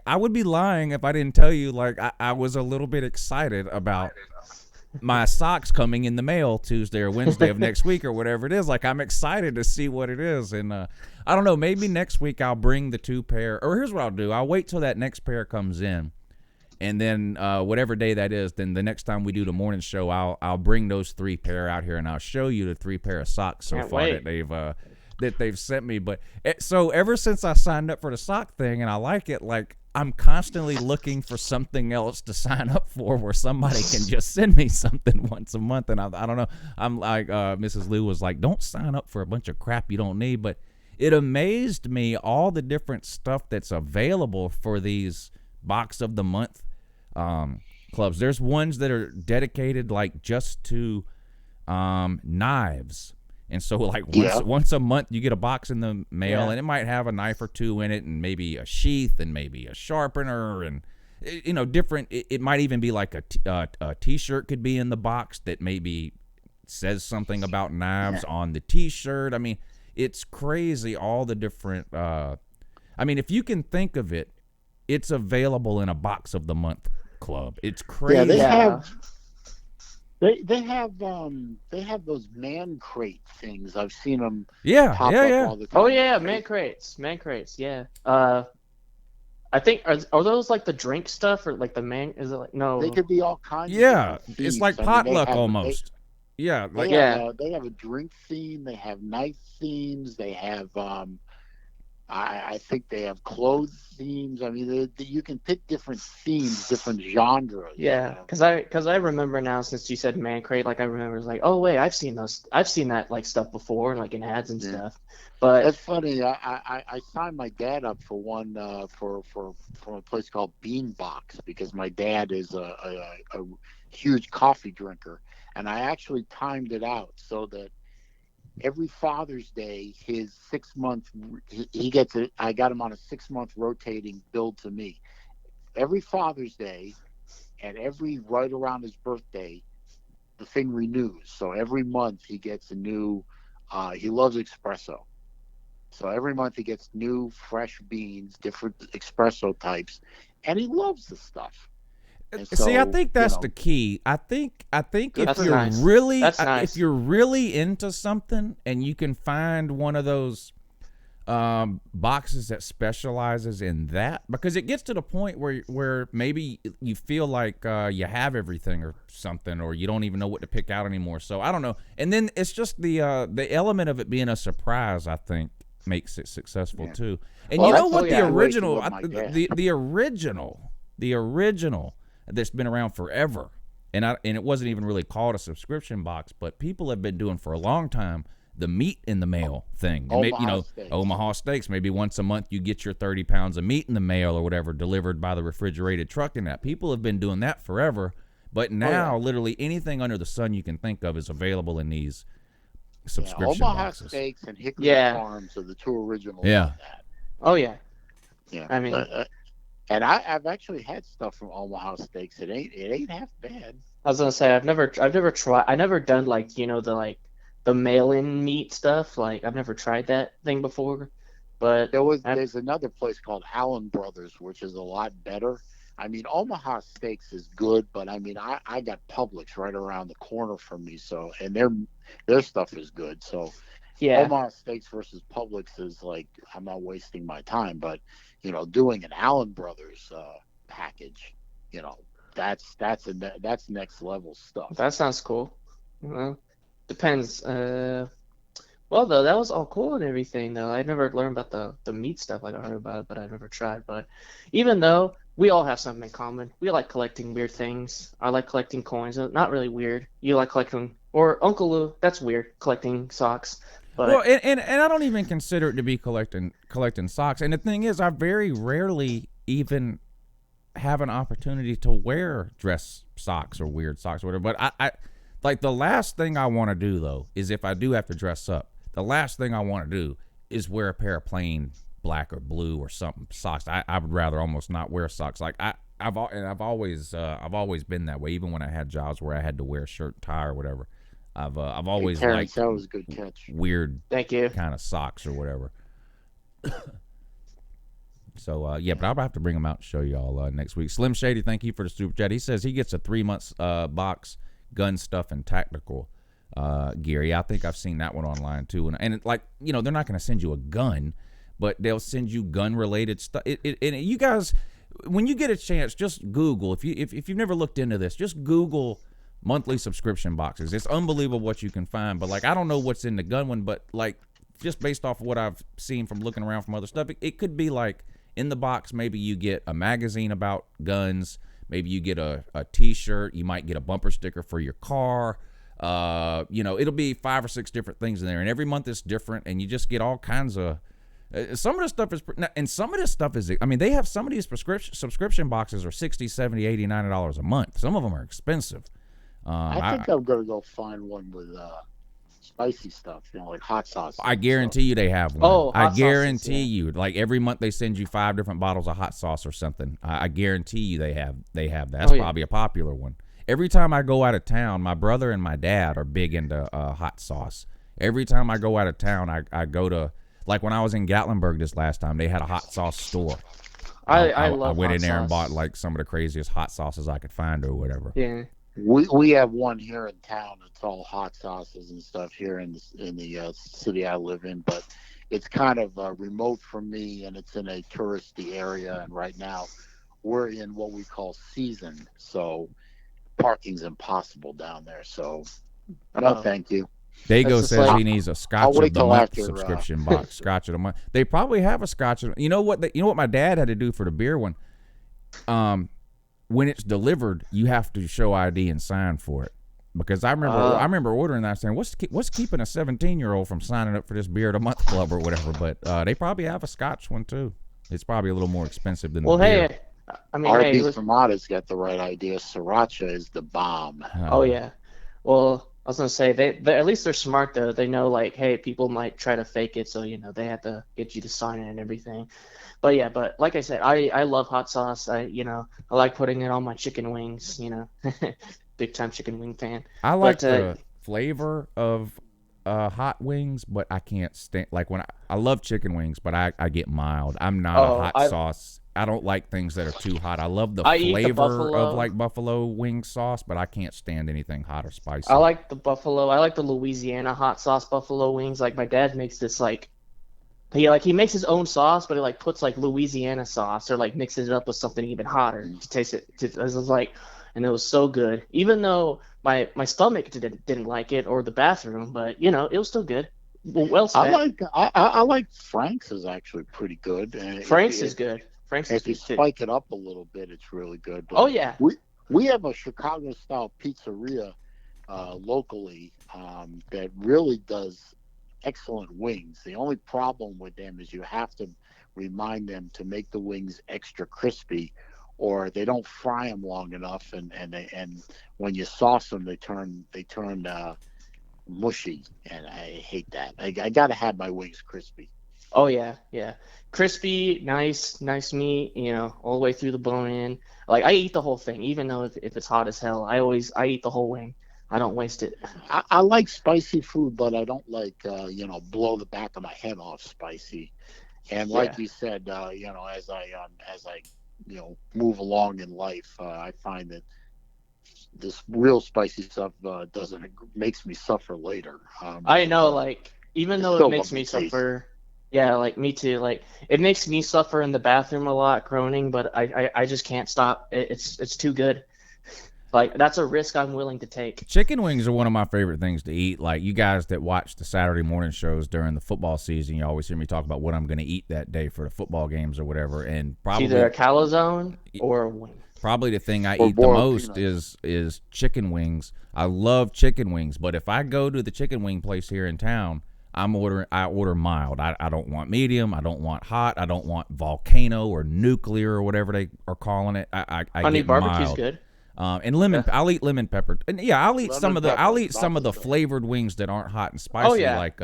I would be lying if I didn't tell you I was a little bit excited about my socks coming in the mail Tuesday or Wednesday of next week or whatever it is. Like, I'm excited to see what it is. And I don't know, maybe next week I'll bring the 2 pair. Or here's what I'll do. I'll wait till that next pair comes in. And then whatever day that is, then the next time we do the morning show, I'll bring those 3 pair out here, and I'll show you the 3 pair of socks so far that they've sent me. But so ever since I signed up for the sock thing and I like it, like, I'm constantly looking for something else to sign up for where somebody can just send me something once a month. And I don't know. I'm like, Mrs. Lou was like, don't sign up for a bunch of crap you don't need. But it amazed me all the different stuff that's available for these box of the month clubs. There's ones that are dedicated like just to knives. And so, like, once a month, you get a box in the mail, and it might have a knife or 2 in it, and maybe a sheath, and maybe a sharpener, and different. It might even be like a T-shirt could be in the box that maybe says something about knives on the T-shirt. I mean, it's crazy all the different. I mean, if you can think of it, it's available in a box of the month club. It's crazy. Yeah, they have those man crate things. I've seen them. Pop up all the time. Oh yeah, man crates. Yeah. I think are those like the drink stuff or like the man? Is it like no? They could be all kinds. Yeah, of it's like potluck almost. They have a drink theme. They have knife themes. They have I think they have clothes themes. I mean, you can pick different themes, different genres. Yeah, because I remember now, since you said man crate, like I remember it's like, oh wait, I've seen that like stuff before, like in ads and stuff. But that's funny. I signed my dad up for one from a place called Bean Box because my dad is a huge coffee drinker, and I actually timed it out so that every Father's Day, his 6 month, he gets it. I got him on a 6 month rotating bill to me. Every Father's Day, and every right around his birthday, the thing renews. So every month he gets a new. He loves espresso, so every month he gets new, fresh beans, different espresso types, and he loves the stuff. See, I think that's the key. I think if you're if you're really into something and you can find one of those boxes that specializes in that, because it gets to the point where maybe you feel like you have everything or something, or you don't even know what to pick out anymore. So I don't know. And then it's just the element of it being a surprise, I think, makes it successful too. And you know what? The original that's been around forever, and it wasn't even really called a subscription box, but people have been doing for a long time the meat in the mail thing. Omaha steaks. Maybe once a month you get your 30 pounds of meat in the mail or whatever delivered by the refrigerated truck and that. People have been doing that forever, but now literally anything under the sun you can think of is available in these subscription boxes. Omaha Steaks and Hickory Farms are the 2 originals. Yeah. Of that. Oh yeah. Yeah. I mean. And I've actually had stuff from Omaha Steaks. It ain't half bad. I was gonna say I've never tried. I never done the mail-in meat stuff. Like I've never tried that thing before. But there's another place called Allen Brothers, which is a lot better. I mean, Omaha Steaks is good, but I mean, I got Publix right around the corner from me, so and their stuff is good. So Omaha Steaks versus Publix is like, I'm not wasting my time, but doing an Allen Brothers package, that's next level stuff. That sounds cool. Well, depends. Well, though, that was all cool and everything, though. I never learned about the meat stuff. Like, I heard about it, but I never tried. But even though we all have something in common, we like collecting weird things. I like collecting coins. Not really weird. You like collecting, or Uncle Lou, that's weird, collecting socks. But, well, and I don't even consider it to be collecting socks. And the thing is, I very rarely even have an opportunity to wear dress socks or weird socks or whatever. But I like, the last thing I want to do, though, is if I do have to dress up, the last thing I want to do is wear a pair of plain black or blue or something socks. I would rather almost not wear socks. Like I've always been that way. Even when I had jobs where I had to wear shirt and tie or whatever. I've always liked that was a good catch. Weird Thank you. kind of socks or whatever. So but I'll have to bring them out and show y'all next week. Slim Shady, thank you for the super chat. He says he gets a 3 month box gun stuff and tactical gear. Yeah, I think I've seen that one online too. And like, you know, they're not going to send you a gun, but they'll send you gun-related stuff. And you guys, when you get a chance, just Google. If you've never looked into this, just Google monthly subscription boxes. It's unbelievable what you can find. But like, I don't know what's in the gun one, but like, just based off of what I've seen from looking around from other stuff, it could be like in the box. Maybe you get a magazine about guns. Maybe you get a T-shirt. You might get a bumper sticker for your car. You know, it'll be 5 or 6 different things in there, and every month it's different, and you just get all kinds of. Some of the stuff is, and some of this stuff is, I mean, they have some of these subscription boxes are $60, $70, $80, $90 a month. Some of them are expensive. I think I'm going to go find one with spicy stuff, you know, like hot sauce. I guarantee you they have one. Oh, I hot guarantee sauces, yeah. you, like every month they send you 5 different bottles of hot sauce or something. I guarantee you they have that. That's probably a popular one. Every time I go out of town, my brother and my dad are big into hot sauce. Every time I go out of town, I go to, like when I was in Gatlinburg this last time, they had a hot sauce store. I love I went in there hot and sauce. bought like some of the craziest hot sauces I could find or whatever. Yeah. We have one here in town. It's all hot sauces and stuff here in the city I live in, but it's kind of remote from me, and it's in a touristy area. And right now, we're in what we call season, so parking's impossible down there. So, no, thank you. Dago just says like- he needs a I'll Scotch wait of the till month after, subscription box. Scotch of the month. They probably have a Scotch. You know what? You know what my dad had to do for the beer one. When it's delivered, you have to show ID and sign for it. Because I remember ordering that, saying, "What's keeping a 17-year-old from signing up for this beer of the month club or whatever?" But they probably have a Scotch one too. It's probably a little more expensive than the beer. Hey, I mean, RB hey, Samada's got the right idea. Sriracha is the bomb. oh yeah. Well, I was gonna say they at least they're smart though. They know like, hey, people might try to fake it, so you know they have to get you to sign it and everything. But yeah, but like I said, I love hot sauce. I like putting it on my chicken wings. You know, big time chicken wing fan. I like But, the flavor of hot wings, but I can't stand like when I love chicken wings, but I get mild. I'm not a hot sauce. I don't like things that are too hot. I love the flavor of like buffalo wing sauce, but I can't stand anything hot or spicy. I like the buffalo. I like the Louisiana hot sauce buffalo wings. Like my dad makes this like he makes his own sauce, but he like puts like Louisiana sauce or like mixes it up with something even hotter to taste it. It was like, and it was so good. Even though my stomach didn't like it or the bathroom, but you know it was still good. Well spent. I like Frank's is actually pretty good. Frank's is good. Frank's is If you good too. spike it up a little bit, it's really good. But Oh yeah. we have a Chicago style pizzeria locally that really does excellent wings. The only problem with them is you have to remind them to make the wings extra crispy, or they don't fry them long enough, and when you sauce them, they turn mushy, and I hate that. I gotta have my wings crispy. Oh yeah, crispy, nice meat. You know, all the way through the bone in. Like I eat the whole thing, even though if it's hot as hell. I eat the whole wing. I don't waste it. I like spicy food, but I don't like blow the back of my head off spicy. And like you said, as I move along in life, I find that this real spicy stuff makes me suffer later. I know, like even though it makes me suffer. Yeah, like me too. Like it makes me suffer in the bathroom a lot, groaning, but I just can't stop. It's too good. Like that's a risk I'm willing to take. Chicken wings are one of my favorite things to eat. Like you guys that watch the Saturday morning shows during the football season, you always hear me talk about what I'm going to eat that day for the football games or whatever. And probably It's either a calzone or a wing. Probably the thing I Or eat the boiled most peanuts. is chicken wings. I love chicken wings, but if I go to the chicken wing place here in town, I order mild. I don't want medium. I don't want hot. I don't want volcano or nuclear or whatever they are calling it. I Honey get barbecue's mild. good. And lemon. I'll eat lemon pepper. And yeah, I'll eat some of the flavored wings that aren't hot and spicy. Oh, yeah. Like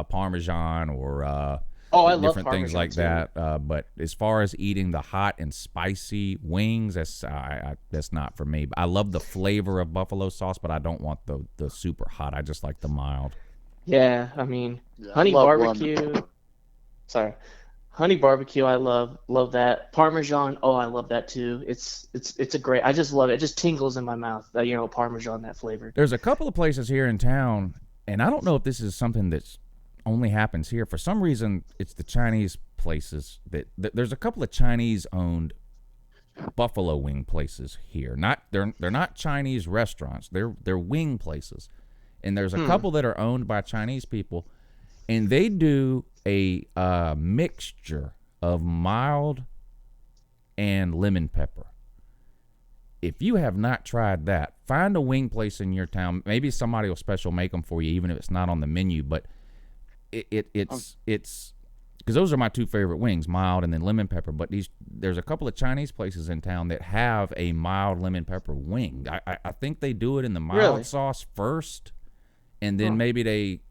Parmesan or I love different things Parmesan, like too. that. But as far as eating the hot and spicy wings, that's not for me. I love the flavor of buffalo sauce, but I don't want the super hot. I just like the mild. Yeah, I mean, Yeah, honey I love barbecue. lemon. Sorry, Honey barbecue, I love that. Parmesan, oh, I love that too. It's a great. I just love it. It just tingles in my mouth. Parmesan, that flavor. There's a couple of places here in town, and I don't know if this is something that's only happens here. For some reason, it's the Chinese places that there's a couple of Chinese-owned buffalo wing places here. They're not Chinese restaurants. They're wing places, and there's a couple that are owned by Chinese people, and they do a mixture of mild and lemon pepper. If you have not tried that, find a wing place in your town. Maybe somebody will special make them for you, even if it's not on the menu. But it's because those are my two favorite wings, mild and then lemon pepper. But there's a couple of Chinese places in town that have a mild lemon pepper wing. I think they do it in the mild sauce first, and then maybe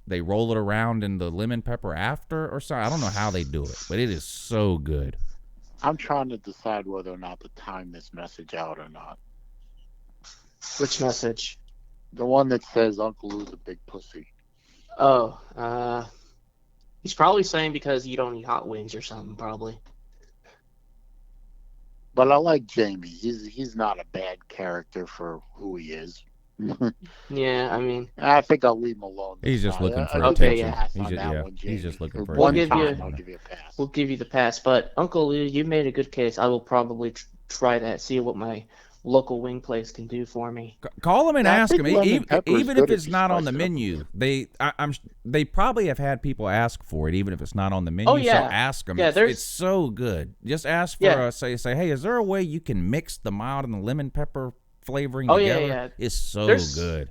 they roll it around in the lemon pepper after or something. I don't know how they do it, but it is so good. I'm trying to decide whether or not to time this message out or not. Which message? The one that says Uncle Lou's a big pussy. Oh, he's probably saying because you don't eat hot wings or something, probably. But I like Jamie. He's not a bad character for who he is. Yeah, I mean, I think I'll leave him alone. He's just looking for okay, attention. yeah. He's just looking for one attention. time. I'll give you a pass. We'll give you the pass. But Uncle Lou, you made a good case. I will probably try that. See what my local wing place can do for me. Call him and ask him. Even if it's not on the spice it up. menu, they probably have had people ask for it, even if it's not on the menu. Oh, yeah. So ask them. Yeah, it's so good. Just ask for Yeah. say, hey, is there a way you can mix the mild and the lemon pepper flavoring Oh, together? yeah. It's so good.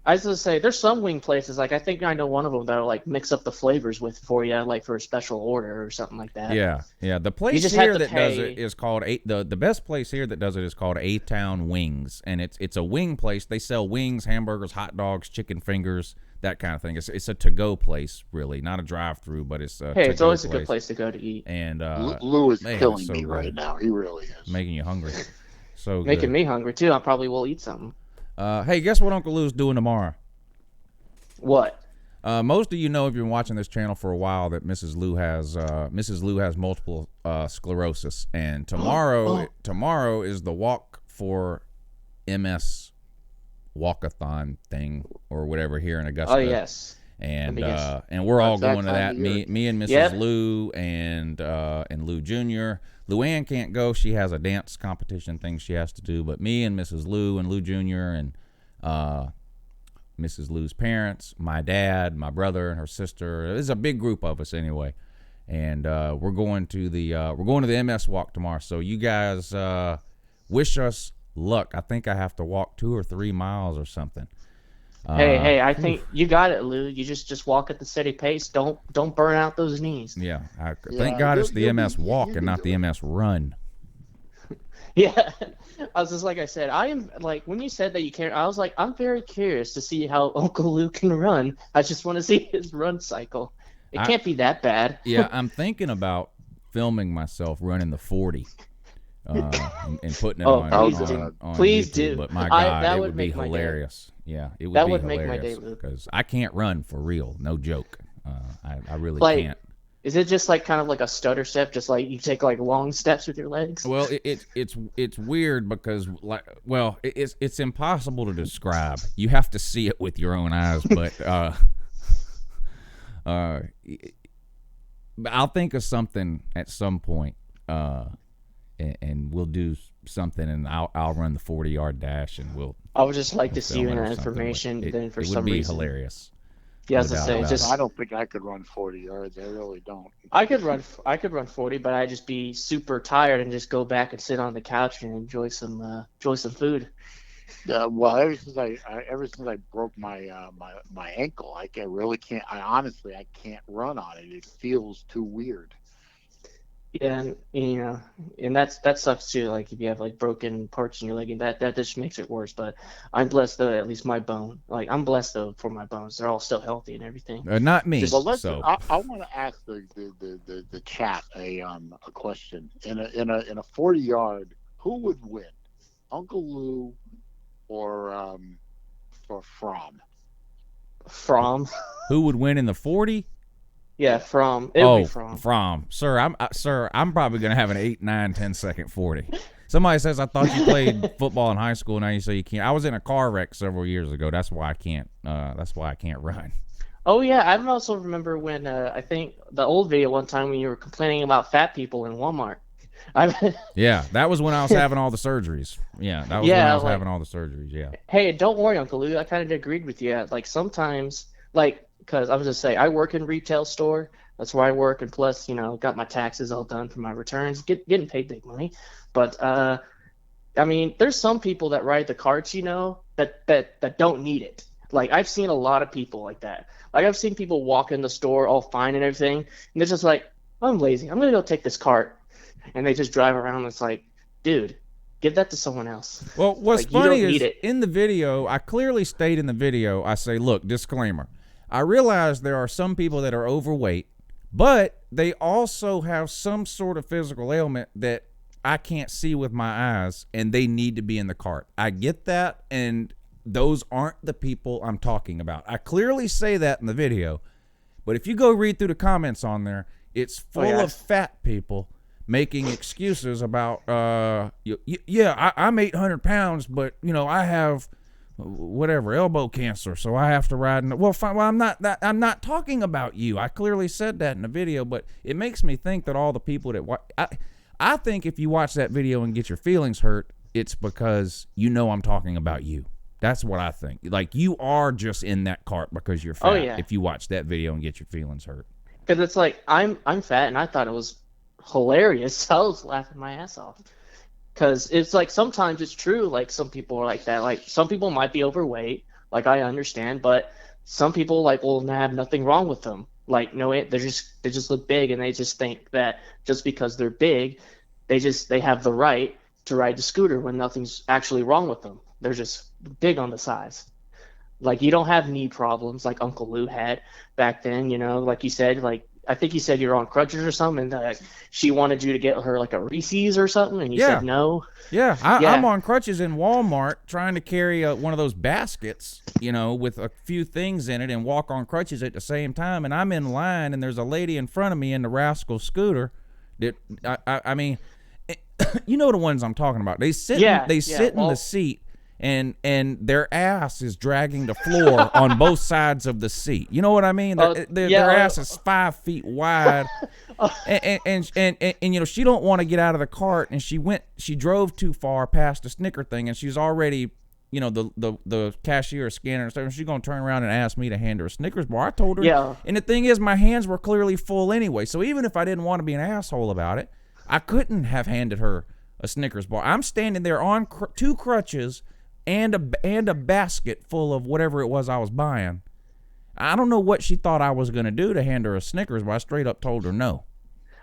I was gonna say, there's some wing places, like I think I know one of them that'll like mix up the flavors with for you, like for a special order or something like that. Yeah. The place just here have to that does pay. it is called the best place here that does it is called A-Town Wings, and it's a wing place. They sell wings, hamburgers, hot dogs, chicken fingers, that kind of thing. It's a to-go place, really, not a drive-through, but it's a Hey, it's always a good place to go to eat. And Lou is man, killing so me good. right now. He really is. Making you hungry. So Making good. me hungry too. I probably will eat something. Hey, guess what Uncle Lou's doing tomorrow? What? Most of you know, if you've been watching this channel for a while, that Mrs. Lou has multiple sclerosis, and tomorrow is the walk for MS walkathon thing or whatever here in Augusta. Oh yes. And we're all That's going to that. Me and Mrs. Yep. Lou and Lou Jr. Luann can't go. She has a dance competition thing she has to do. But me and Mrs. Lou and Lou Jr. and Mrs. Lou's parents, my dad, my brother, and her sister. There's a big group of us anyway, and we're going to the MS walk tomorrow. So you guys wish us luck. I think I have to walk 2 or 3 miles or something. Hey, I think you got it, Lou. You just walk at the steady pace. Don't burn out those knees. Yeah, thank God it's the MS walk and not the MS run. Yeah, I was just like I said. I am like when you said that you can't. I was like, I'm very curious to see how Uncle Lou can run. I just want to see his run cycle. It can't be that bad. Yeah, I'm thinking about filming myself running the 40 and putting it on Please YouTube. do. But my God, that it would would be make my day. hilarious. Yeah, it would That be would make my hilarious day, Lou. because I can't run for real. No joke. I really Like, can't. Is it just like kind of like a stutter step, just like you take like long steps with your legs? Well, it's weird because it's impossible to describe. You have to see it with your own eyes. But I'll think of something at some point, and we'll do something, and I'll run the 40-yard dash, and we'll. I would just like to see you film in it or that something, but information. Then for it some would be reason, hilarious. yeah, as I No say, doubt just I don't think I could run 40 yards. I really don't. I could run 40, but I'd just be super tired and just go back and sit on the couch and enjoy some food. Well, ever since I broke my my ankle, I can't. Honestly, I can't run on it. It feels too weird. Yeah, and that sucks too. Like if you have like broken parts in your leg, and that just makes it worse. But I'm blessed though. At least my bone, I'm blessed though for my bones. They're all still healthy and everything. Not me. Well, listen, So I want to ask the chat a question. In a 40-yard, who would win, Uncle Lou or From? From who would win in the 40? Yeah, from. It would be from. From. Sir, I'm probably going to have an 8, 9, 10 second 40. Somebody says, I thought you played football in high school, now you say you can't. I was in a car wreck several years ago. That's why I can't run. Oh, yeah. I also remember when, I think, the old video one time when you were complaining about fat people in Walmart. Yeah, that was when I was having all the surgeries. Yeah, that was when I was having all the surgeries, yeah. Hey, don't worry, Uncle Lou. I kind of agreed with you. Like, sometimes, like, because I was just saying, I work in retail store. That's where I work, and plus, got my taxes all done for my returns, getting paid big money. But I mean, there's some people that ride the carts, that don't need it. Like, I've seen a lot of people like that. Like, I've seen people walk in the store all fine and everything, and they're just like, I'm lazy. I'm gonna go take this cart, and they just drive around. And it's like, dude, give that to someone else. Well, what's funny is in the video, I clearly state in the video, I say, look, disclaimer. I realize there are some people that are overweight, but they also have some sort of physical ailment that I can't see with my eyes, and they need to be in the cart. I get that, and those aren't the people I'm talking about. I clearly say that in the video, but if you go read through the comments on there, it's full of fat people making excuses about, I'm 800 pounds, but, I have whatever elbow cancer, so I have to ride. Well, fine. Well, I'm not talking about you. I clearly said that in the video, but it makes me think that all the people that I think if you watch that video and get your feelings hurt, it's because I'm talking about you. That's what I think. Like, you are just in that cart because you're fat. Oh, yeah. If you watch that video and get your feelings hurt, because it's like I'm fat, and I thought it was hilarious. I was laughing my ass off. Because it's like sometimes it's true, like some people are like that. Like some people might be overweight, like I understand, but some people will have nothing wrong with them. Like they just look big, and they just think that just because they're big, they have the right to ride the scooter when nothing's actually wrong with them. They're just big on the size. Like you don't have knee problems like Uncle Lou had back then, like you said, like I think you said you're on crutches or something, and she wanted you to get her like a Reese's or something, and you said no. Yeah, I'm on crutches in Walmart trying to carry one of those baskets, with a few things in it and walk on crutches at the same time. And I'm in line, and there's a lady in front of me in the rascal scooter. That I mean, the ones I'm talking about. They sit in the seat. And their ass is dragging the floor on both sides of the seat. You know what I mean? Their ass is 5 feet wide, and she don't want to get out of the cart, and she drove too far past the Snicker thing, and she's already, the cashier is scanning her stuff, and she's gonna turn around and ask me to hand her a Snickers bar. I told her, and the thing is, my hands were clearly full anyway. So even if I didn't want to be an asshole about it, I couldn't have handed her a Snickers bar. I'm standing there on two crutches and a basket full of whatever it was I was buying. I don't know what she thought I was going to do to hand her a Snickers, but I straight up told her no.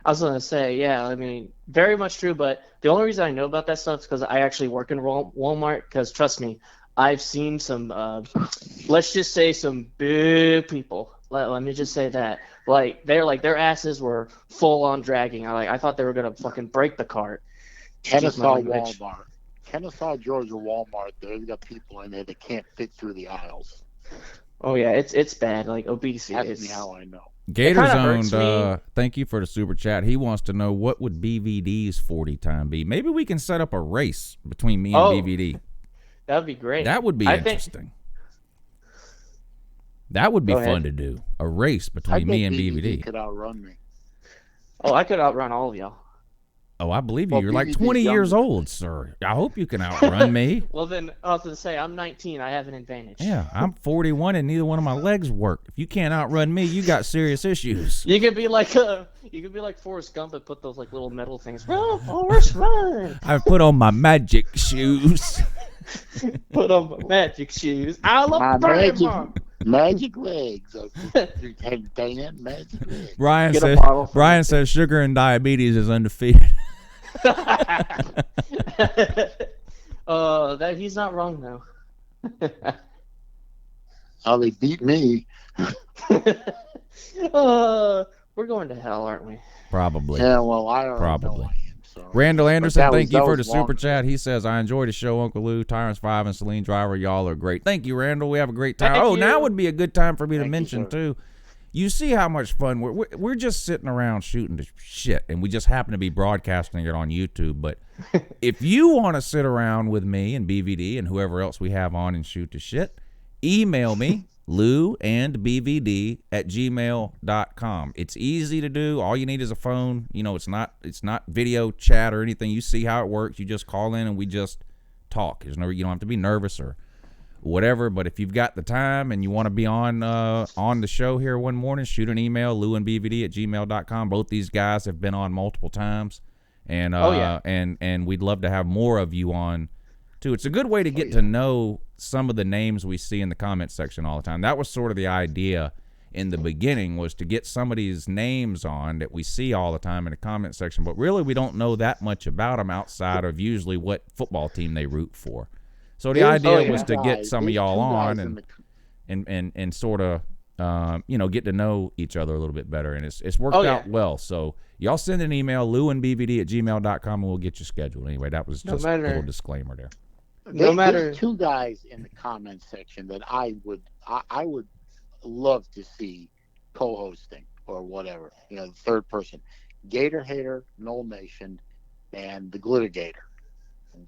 I was going to say, yeah, I mean, very much true, but the only reason I know about that stuff is because I actually work in Walmart, because trust me, I've seen some, let's just say some big people. Let me just say that. Like, their asses were full on dragging. I thought they were going to fucking break the cart. Kennesaw Walmart. Kennesaw, Georgia Walmart, they've got people in there that can't fit through the aisles. Oh, yeah, it's bad. Like, obesity. That's how I know. Gators owned, thank you for the super chat. He wants to know, what would BVD's 40 time be? Maybe we can set up a race between me and BVD. That would be great. That would be interesting. That would be fun to do. A race between me and BVD. Could outrun me. Oh, I could outrun all of y'all. Oh, I believe you. You're like 20 years old, sir. I hope you can outrun me. Well, then, I was going to say, I'm 19. I have an advantage. Yeah, I'm 41, and neither one of my legs work. If you can't outrun me, you got serious issues. You could be like Forrest Gump and put those like little metal things. Run, Forrest, run! I put on my magic shoes. Put on my magic shoes. I love magic legs. Magic legs. Brian says sugar and diabetes is undefeated. That he's not wrong though. Oh, they beat me. We're going to hell, aren't we? Probably. Yeah, well, I don't Probably. know. Randall Anderson, thank you for the super chat. He says, I enjoy the show, Uncle Lou, Tyrance5, and SaleenDriver. Y'all are great. Thank you, Randall. We have a great time. Now would be a good time for me to mention, too. you see how much fun we're just sitting around shooting the shit, and we just happen to be broadcasting it on YouTube. But if you want to sit around with me and BVD and whoever else we have on and shoot the shit, email me, louandbvd@gmail.com. It's easy to do. All you need is a phone. You know, it's not video chat or anything. You see how it works. You just call in and we just talk. You don't have to be nervous or whatever, but if you've got the time and you want to be on the show here one morning, shoot an email, louandbvd@gmail.com. Both these guys have been on multiple times, and and we'd love to have more of you on too. It's a good way to get to know some of the names we see in the comment section all the time. That was sort of the idea in the beginning, was to get somebody's names on that we see all the time in the comment section, but really we don't know that much about them outside of usually what football team they root for. So the idea was to get some of y'all on and sort of get to know each other a little bit better, and it's worked out well. So y'all send an email, louandbvd@gmail.com, and we'll get you scheduled. Anyway, that was just a little disclaimer there. There's two guys in the comment section that I would love to see co-hosting or whatever. The third person, Gator Hater, Noel Nation, and the Glitter Gator.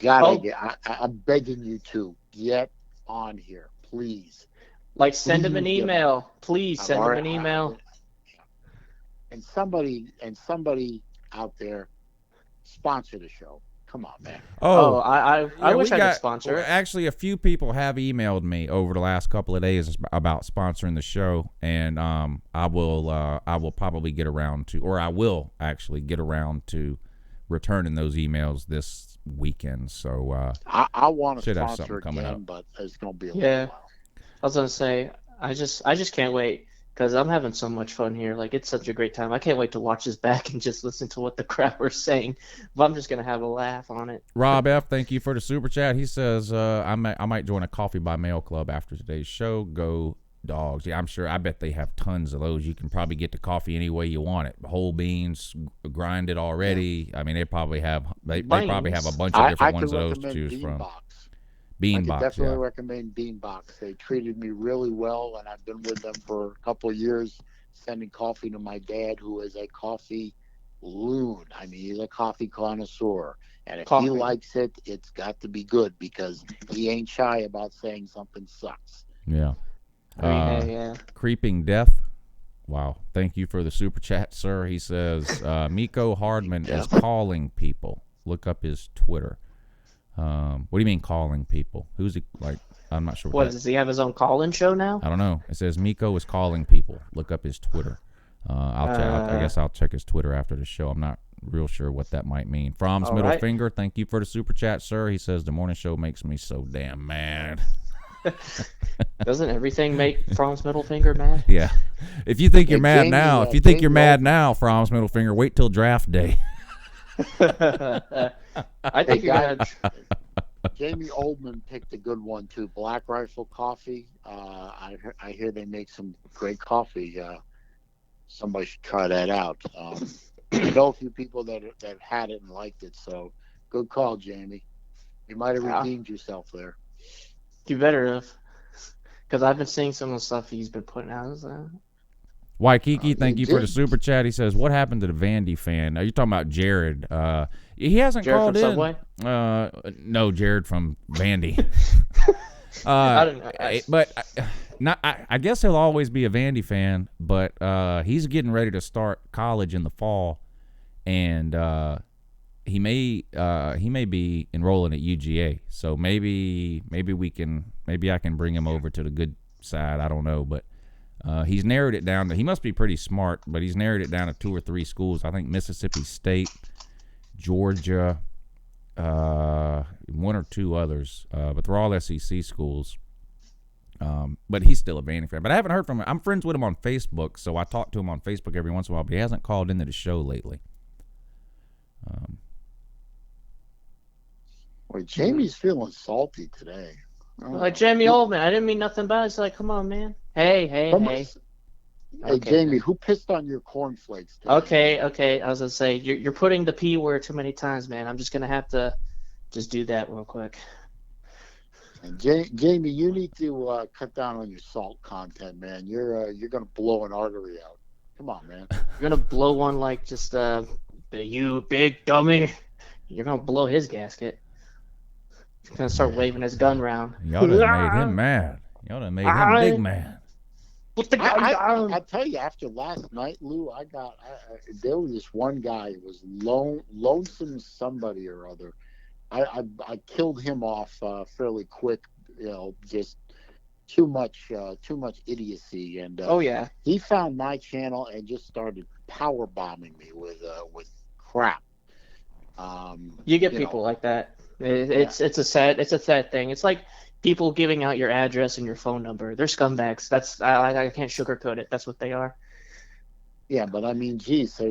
I'm begging you to get on here, please. Like, send him an email. Please send him an email. And somebody out there sponsor the show. Come on, man. I wish I could sponsor it. Actually, a few people have emailed me over the last couple of days about sponsoring the show, and I will probably get around to, or I will actually get around to returning those emails this weekend. So I want to should have sponsor something coming again, up. but it's going to be a little while. I was gonna say, I just can't wait, because I'm having so much fun here. Like, it's such a great time. I can't wait to watch this back and just listen to what the crowd are saying. But I'm just gonna have a laugh on it. Rob F., thank you for the super chat. He says, I might join a coffee by mail club after today's show. Go Dogs. Yeah, I bet they have tons of those. You can probably get the coffee any way you want it. Whole beans, grinded already. I mean, they probably have a bunch of different ones of those to choose from. I could definitely recommend Beanbox. They treated me really well, and I've been with them for a couple of years, sending coffee to my dad, who is a coffee loon. I mean, he's a coffee connoisseur. And if he likes it, it's got to be good, because he ain't shy about saying something sucks. Yeah. Yeah. Creeping Death. Wow. Thank you for the super chat, sir. He says, Miko Hardman is calling people. Look up his Twitter. What do you mean calling people? Who's he? Like, I'm not sure. Does he have his own call-in show now? I don't know. It says Miko is calling people. Look up his Twitter. I guess I'll check his Twitter after the show. I'm not real sure what that might mean. From's Middle Finger, thank you for the super chat, sir. He says the morning show makes me so damn mad. Doesn't everything make From's Middle Finger mad? Yeah. If you think you're mad now, From's Middle Finger, wait till draft day. I think Jamie Oldman picked a good one too. Black Rifle Coffee. I hear they make some great coffee. Somebody should try that out. I know a few people that had it and liked it. So good call, Jamie. You might have redeemed yourself there. You better have, because I've been seeing some of the stuff he's been putting out. Waikiki, thank you for the super chat. He says, "What happened to the Vandy fan?" Are you talking about Jared? He hasn't called in. Subway? No, Jared from Vandy. I guess he'll always be a Vandy fan, but he's getting ready to start college in the fall, and he may be enrolling at UGA. So maybe I can bring him over to the good side. I don't know, but. He's narrowed it down. He must be pretty smart, but he's narrowed it down to 2 or 3 schools. I think Mississippi State, Georgia, 1 or 2 others. But they're all SEC schools. But he's still a Vandy fan. But I haven't heard from him. I'm friends with him on Facebook, so I talk to him on Facebook every once in a while, but he hasn't called into the show lately. Well, Jamie's feeling salty today. Like Jamie Oldman, I didn't mean nothing bad. It's like, come on, man. Hey. Hey, Jamie, who pissed on your cornflakes today? Okay. I was gonna say you're putting the P word too many times, man. I'm just gonna have to just do that real quick. And Jamie, you need to cut down on your salt content, man. You're gonna blow an artery out. Come on, man. You're gonna blow one like just you big dummy. You're gonna blow his gasket. He's gonna start waving his gun around. Y'all done made him mad. Y'all done made him big man. Put the gun down. I tell you, after last night, Lou, there was this one guy who was lonesome somebody or other. I killed him off fairly quick, just too much idiocy, and Oh yeah. he found my channel and just started power bombing me with crap. You get people like that. It's a sad thing. It's like people giving out your address and your phone number. They're scumbags. I can't sugarcoat it. That's what they are. Yeah, but I mean, geez, so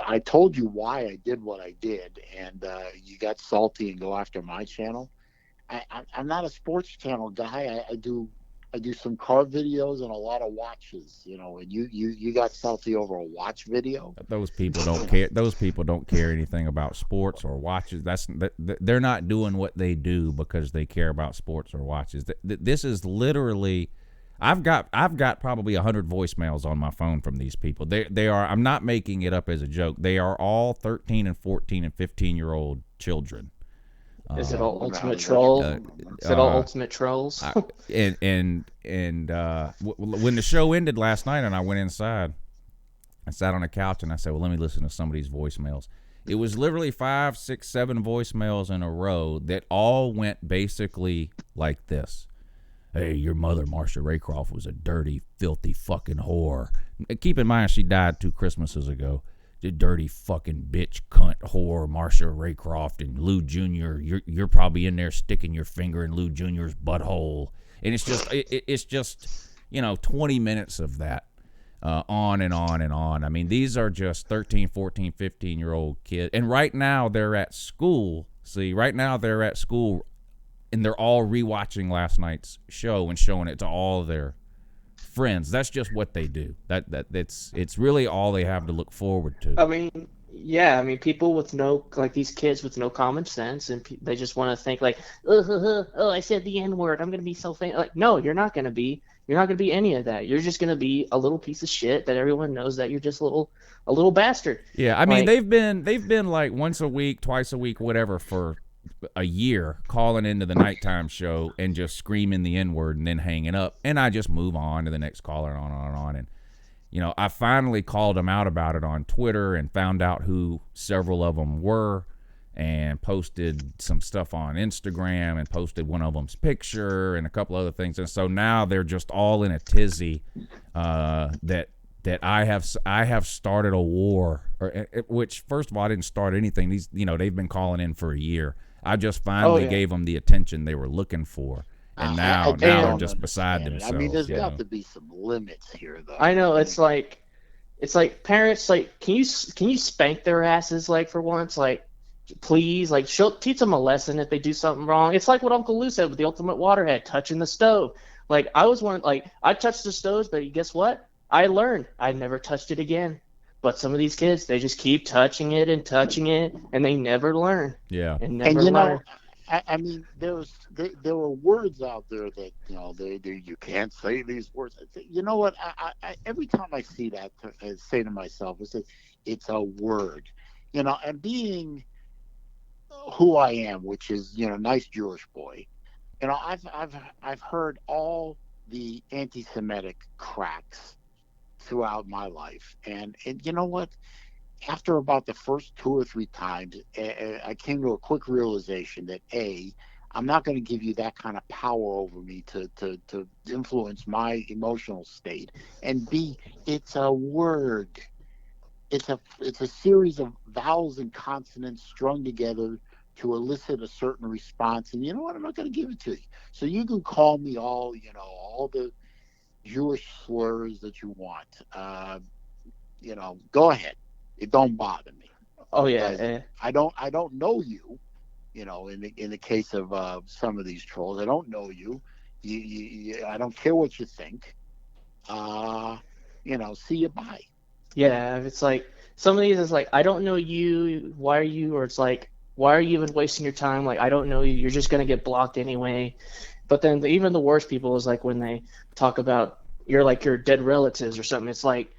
I told you why I did what I did, and you got salty and go after my channel. I'm not a sports channel guy. I do some car videos and a lot of watches, and you got salty over a watch video. Those people don't care. Those people don't care anything about sports or watches. They're not doing what they do because they care about sports or watches. This is literally, I've got probably 100 voicemails on my phone from these people. They are. I'm not making it up as a joke. They are all 13 and 14 and 15-year-old children. Is it all ultimate troll? Is it all ultimate trolls? When the show ended last night and I went inside, I sat on the couch and I said, well, let me listen to some of these voicemails. It was literally 5, 6, 7 voicemails in a row that all went basically like this. Hey, your mother, Marcia Raycroft, was a dirty, filthy fucking whore. Keep in mind, she died 2 Christmases ago. The dirty fucking bitch, cunt, whore, Marcia Raycroft, and Lou Jr. You're probably in there sticking your finger in Lou Jr.'s butthole. And it's just 20 minutes of that, on and on and on. I mean, these are just 13, 14, 15-year-old kids. And right now they're at school. And they're all rewatching last night's show and showing it to all their friends. That's just what they do. It's really all they have to look forward to. I mean, yeah. I mean, people with these kids with no common sense, and they just want to think like, oh, I said the N-word. I'm gonna be so famous. Like, no, you're not gonna be. You're not gonna be any of that. You're just gonna be a little piece of shit that everyone knows that you're just a little bastard. Yeah, I mean, they've been like once a week, twice a week, whatever, for a year, calling into the nighttime show and just screaming the N-word and then hanging up, and I just move on to the next caller and on and on. And I finally called them out about it on Twitter and found out who several of them were, and posted some stuff on Instagram and posted one of them's picture and a couple other things. And so now they're just all in a tizzy that I have started a war, which, first of all, I didn't start anything. These, they've been calling in for a year. I just finally gave them the attention they were looking for, and now they're just beside themselves. I mean, there's got to be some limits here, though. I know, it's like parents, like, can you spank their asses, like, for once, like, please, like, teach them a lesson if they do something wrong. It's like what Uncle Lou said with the ultimate waterhead, touching the stove. Like, I touched the stoves, but guess what? I learned. I never touched it again. But some of these kids, they just keep touching it, and they never learn. Yeah. And never learn. I mean, there were words out there that you can't say these words. You know what? I every time I see that, I say to myself, it's a word. And being who I am, which is nice Jewish boy. I've heard all the anti-Semitic cracks throughout my life, and you know what? After about the first 2 or 3 times, I came to a quick realization that I'm not going to give you that kind of power over me to influence my emotional state, and B, it's a word. It's a series of vowels and consonants strung together to elicit a certain response, and you know what? I'm not going to give it to you. So you can call me all the Jewish slurs that you want. Go ahead. It don't bother me. Oh yeah. I don't know you. In the case of some of these trolls, I don't know you. I don't care what you think. See you, bye. Yeah, it's like some of these is like, I don't know you. Why are you? Or it's like, why are you even wasting your time? Like, I don't know you. You're just gonna get blocked anyway. But then even the worst people is like when they talk about your dead relatives or something. It's like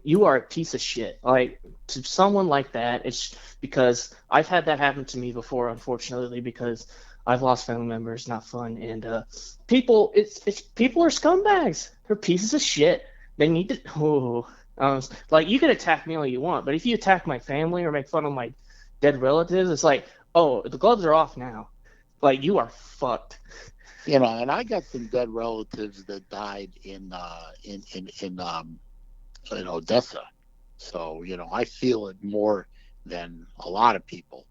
you are a piece of shit. Like to someone like that, it's because I've had that happen to me before, unfortunately, because I've lost family members. Not fun. And it's people are scumbags. They're pieces of shit. They need to. Oh, like you can attack me all you want, but if you attack my family or make fun of my dead relatives, it's like, oh, the gloves are off now. Like you are fucked. And I got some dead relatives that died in Odessa, so I feel it more than a lot of people.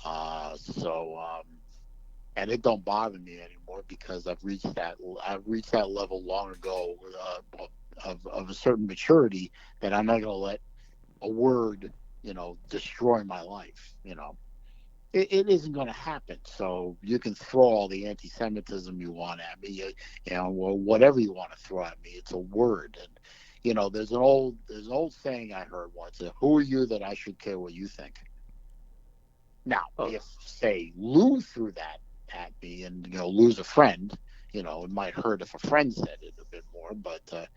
And it don't bother me anymore because I've reached that level long ago of a certain maturity that I'm not going to let a word destroy my life. It isn't going to happen. So you can throw all the anti-Semitism you want at me, whatever you want to throw at me. It's a word, and there's an old saying I heard once: "Who are you that I should care what you think?" Now, if say Lou threw that at me, and Lou's a friend, it might hurt if a friend said it a bit more, but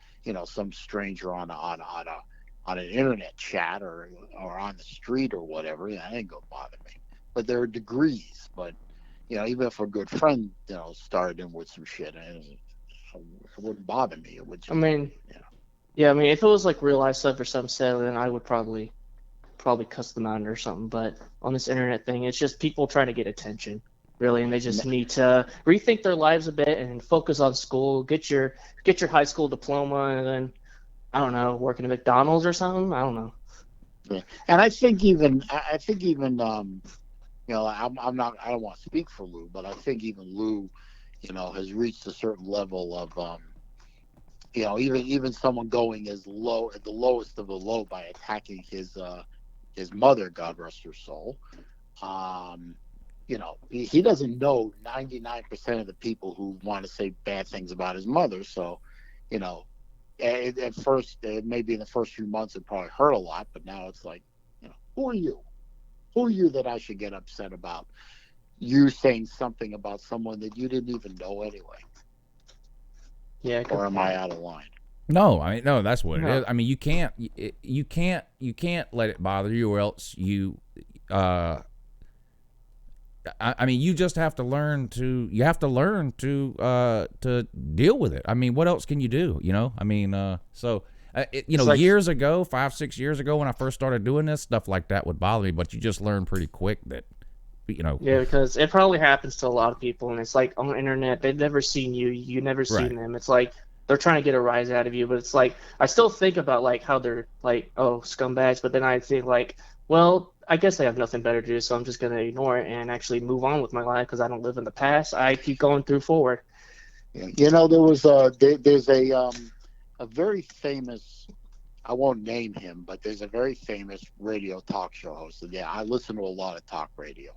some stranger on an internet chat or on the street or whatever, that ain't gonna bother me. But there are degrees. But even if a good friend started in with some shit, it wouldn't bother me. It would just, I mean, yeah, I mean, if it was like real life stuff or something sad, then I would probably cuss them out or something. But on this internet thing, it's just people trying to get attention, really, and they just need to rethink their lives a bit and focus on school. Get your high school diploma, and then I don't know, work in a McDonald's or something. I don't know. Yeah. And I think even I'm not. I don't want to speak for Lou, but I think even Lou, has reached a certain level of, even someone going as low at the lowest of the low by attacking his mother, God rest her soul. He doesn't know 99% of the people who want to say bad things about his mother. So, at first, maybe in the first few months, it probably hurt a lot, but now it's like, who are you? Who are you that I should get upset about you saying something about someone that you didn't even know anyway? Yeah. Or am I out of line? No, no, that's what No. it is. I mean, you can't let it bother you, or else you. I mean, you just have to learn to. You have to learn to deal with it. I mean, what else can you do? I mean, so. Years ago, 5-6 years ago, when I first started doing this, stuff like that would bother me. But you just learn pretty quick that, Yeah, because it probably happens to a lot of people, and it's like on the internet, they've never seen you, you never seen them. It's like they're trying to get a rise out of you, but it's like I still think about like how they're like, oh, scumbags, but then I think like, well, I guess I have nothing better to do, so I'm just gonna ignore it and actually move on with my life because I don't live in the past. I keep going through forward. There was there's a very famous, I won't name him, but there's a very famous radio talk show host. Yeah, I listen to a lot of talk radio.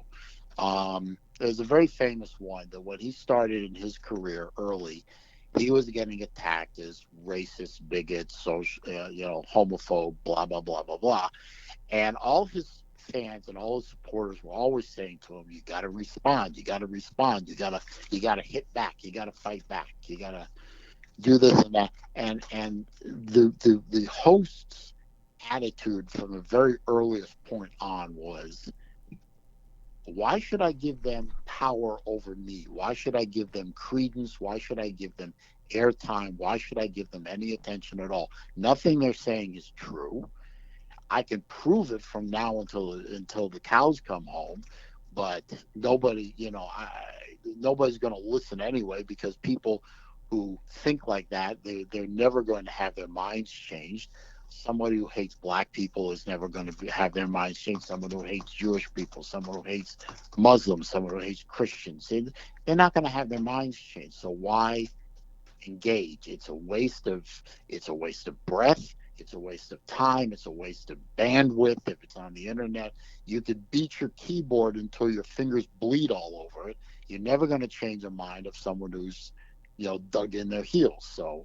There's a very famous one that when he started in his career early, he was getting attacked as racist, bigot, social, homophobe, blah, blah, blah, blah, blah. And all his fans and all his supporters were always saying to him, you got to respond. You got to respond. You got to hit back. You got to fight back. You got to do this and that, and the host's attitude from the very earliest point on was, why should I give them power over me? Why should I give them credence? Why should I give them airtime? Why should I give them any attention at all? Nothing they're saying is true. I can prove it from now until the cows come home, but nobody, nobody's going to listen anyway, because people who think like that, they're never going to have their minds changed. Somebody who hates black people is never going to have their minds changed. Someone who hates Jewish people, someone who hates Muslims, someone who hates Christians, they're not going to have their minds changed. So why engage? It's a waste of breath. It's a waste of time. It's a waste of bandwidth. If it's on the internet, you could beat your keyboard until your fingers bleed all over it. You're never going to change the mind of someone who's dug in their heels. So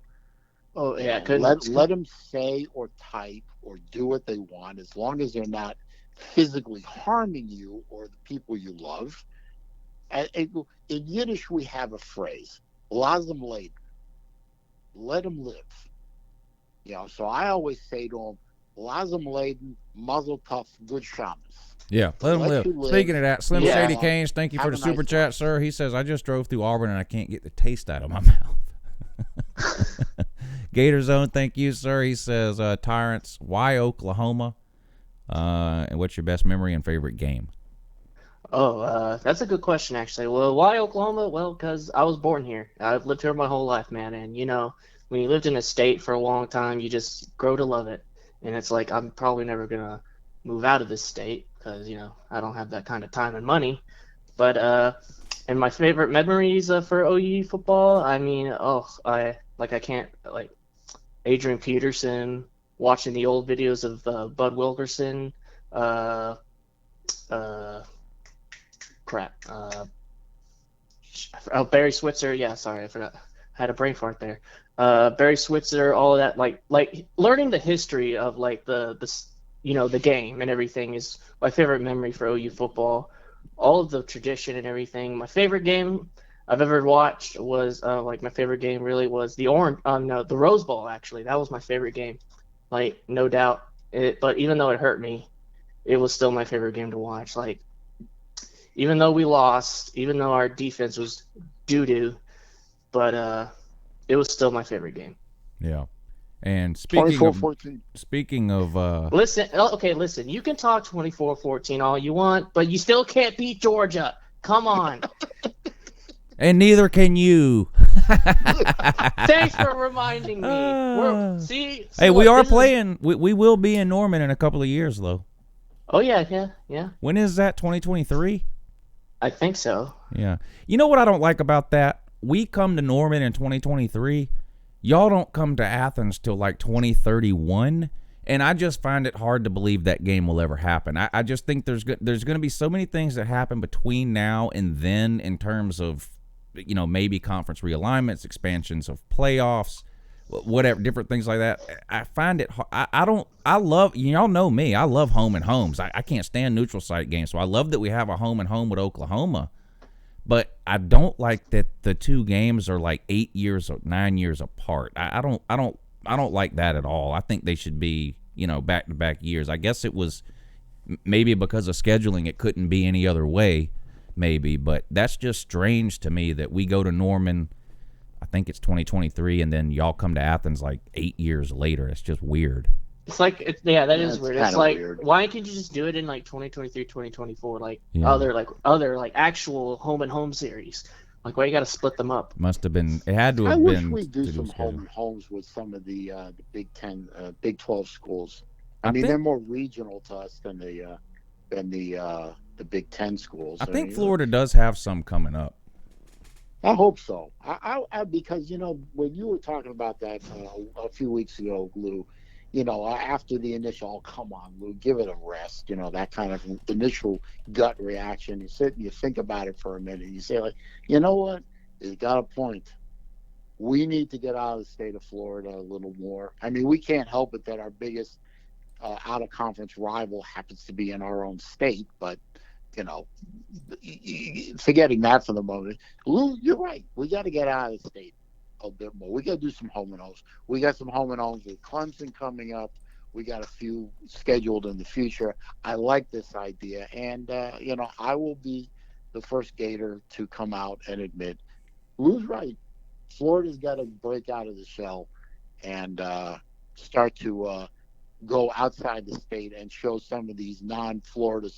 let them say or type or do what they want, as long as they're not physically harming you or the people you love. In Yiddish, we have a phrase, "Lass 'em leben," let them live. So I always say to them, "Lass 'em leben, mazel tov, good Shabbos." Yeah, let them live. Speaking of that, Slim Shady Canes, thank you for the super chat, sir. He says, I just drove through Auburn and I can't get the taste out of my mouth. Gator Zone, thank you, sir. He says, Tyrants, why Oklahoma? And what's your best memory and favorite game? Oh, that's a good question, actually. Well, why Oklahoma? Well, because I was born here. I've lived here my whole life, man. And, when you lived in a state for a long time, you just grow to love it. And it's like, I'm probably never going to move out of this state because, I don't have that kind of time and money. But, and my favorite memories for OU football, I mean, Adrian Peterson, watching the old videos of Bud Wilkerson, Barry Switzer. Yeah, sorry, I forgot. I had a brain fart there. Barry Switzer, all of that, like learning the history of the game and everything is my favorite memory for OU football. All of the tradition and everything. My favorite game I've ever watched was my favorite game really was the Rose Bowl. Actually, that was my favorite game, no doubt. But even though it hurt me, it was still my favorite game to watch. Even though we lost, even though our defense was doo-doo, but it was still my favorite game. Yeah. And speaking of listen, you can talk 24-14 all you want, but you still can't beat Georgia. Come on. And neither can you. Thanks for reminding me. We are playing. We will be in Norman in a couple of years, though. Oh, yeah. When is that, 2023? I think so. Yeah. You know what I don't like about that? We come to Norman in 2023. Y'all don't come to Athens till 2031. And I just find it hard to believe that game will ever happen. I just think there's going to be so many things that happen between now and then in terms of, maybe conference realignments, expansions of playoffs, whatever, different things like that. I find it I love, y'all know me, I love home and homes. I can't stand neutral site games, so I love that we have a home and home with Oklahoma. But I don't like that the two games are 8 years or 9 years apart. I don't like that at all. I think they should be, back to back years. I guess it was maybe because of scheduling it couldn't be any other way, maybe, but that's just strange to me that we go to Norman, I think it's 2023, and then y'all come to Athens 8 years later. It's just weird. It's that is weird. It's weird. Why can't you just do it in 2023, 2024, other actual home and home series? Why you got to split them up? Must have been. It had to have been. I wish we do some home and homes with some of the Big 10, Big 12 schools. I mean, they're more regional to us than the Big 10 schools. I think Florida does have some coming up. I hope so. I because when you were talking about that a few weeks ago, Lou, after the initial, oh, come on, Lou, give it a rest, that kind of initial gut reaction. You sit and you think about it for a minute. You say, you know what? He's got a point. We need to get out of the state of Florida a little more. I mean, we can't help it that our biggest out-of-conference rival happens to be in our own state, but, forgetting that for the moment, Lou, you're right. We got to get out of the state a bit more. We got to do some home and homes. We got some home and homes with Clemson coming up. We got a few scheduled in the future. I like this idea, and I will be the first Gator to come out and admit Lou's right. Florida's got to break out of the shell and start to go outside the state and show some of these non-Florida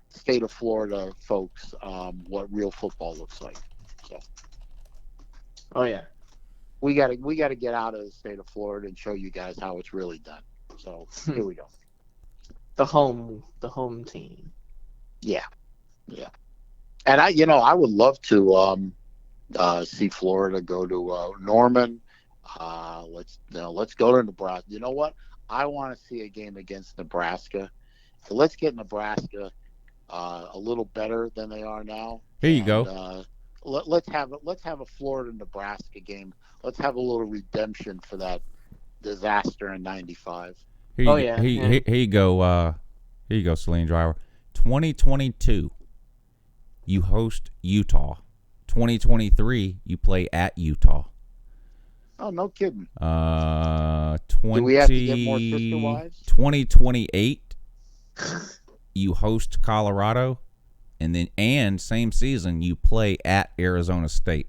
state of Florida folks what real football looks like. So. Oh yeah. We got to get out of the state of Florida and show you guys how it's really done. So here we go. The home team. Yeah. And I would love to see Florida go to Norman. Let's go to Nebraska. You know what? I want to see a game against Nebraska. So let's get Nebraska a little better than they are now. Here you go. Let's have a Florida Nebraska game. Let's have a little redemption for that disaster in '95. Here you go. Here Here you go, SaleenDriver. 2022, you host Utah. 2023, you play at Utah. Oh, no kidding. 20, Do we have to get more sister wives? 2028, you host Colorado, and same season you play at Arizona State.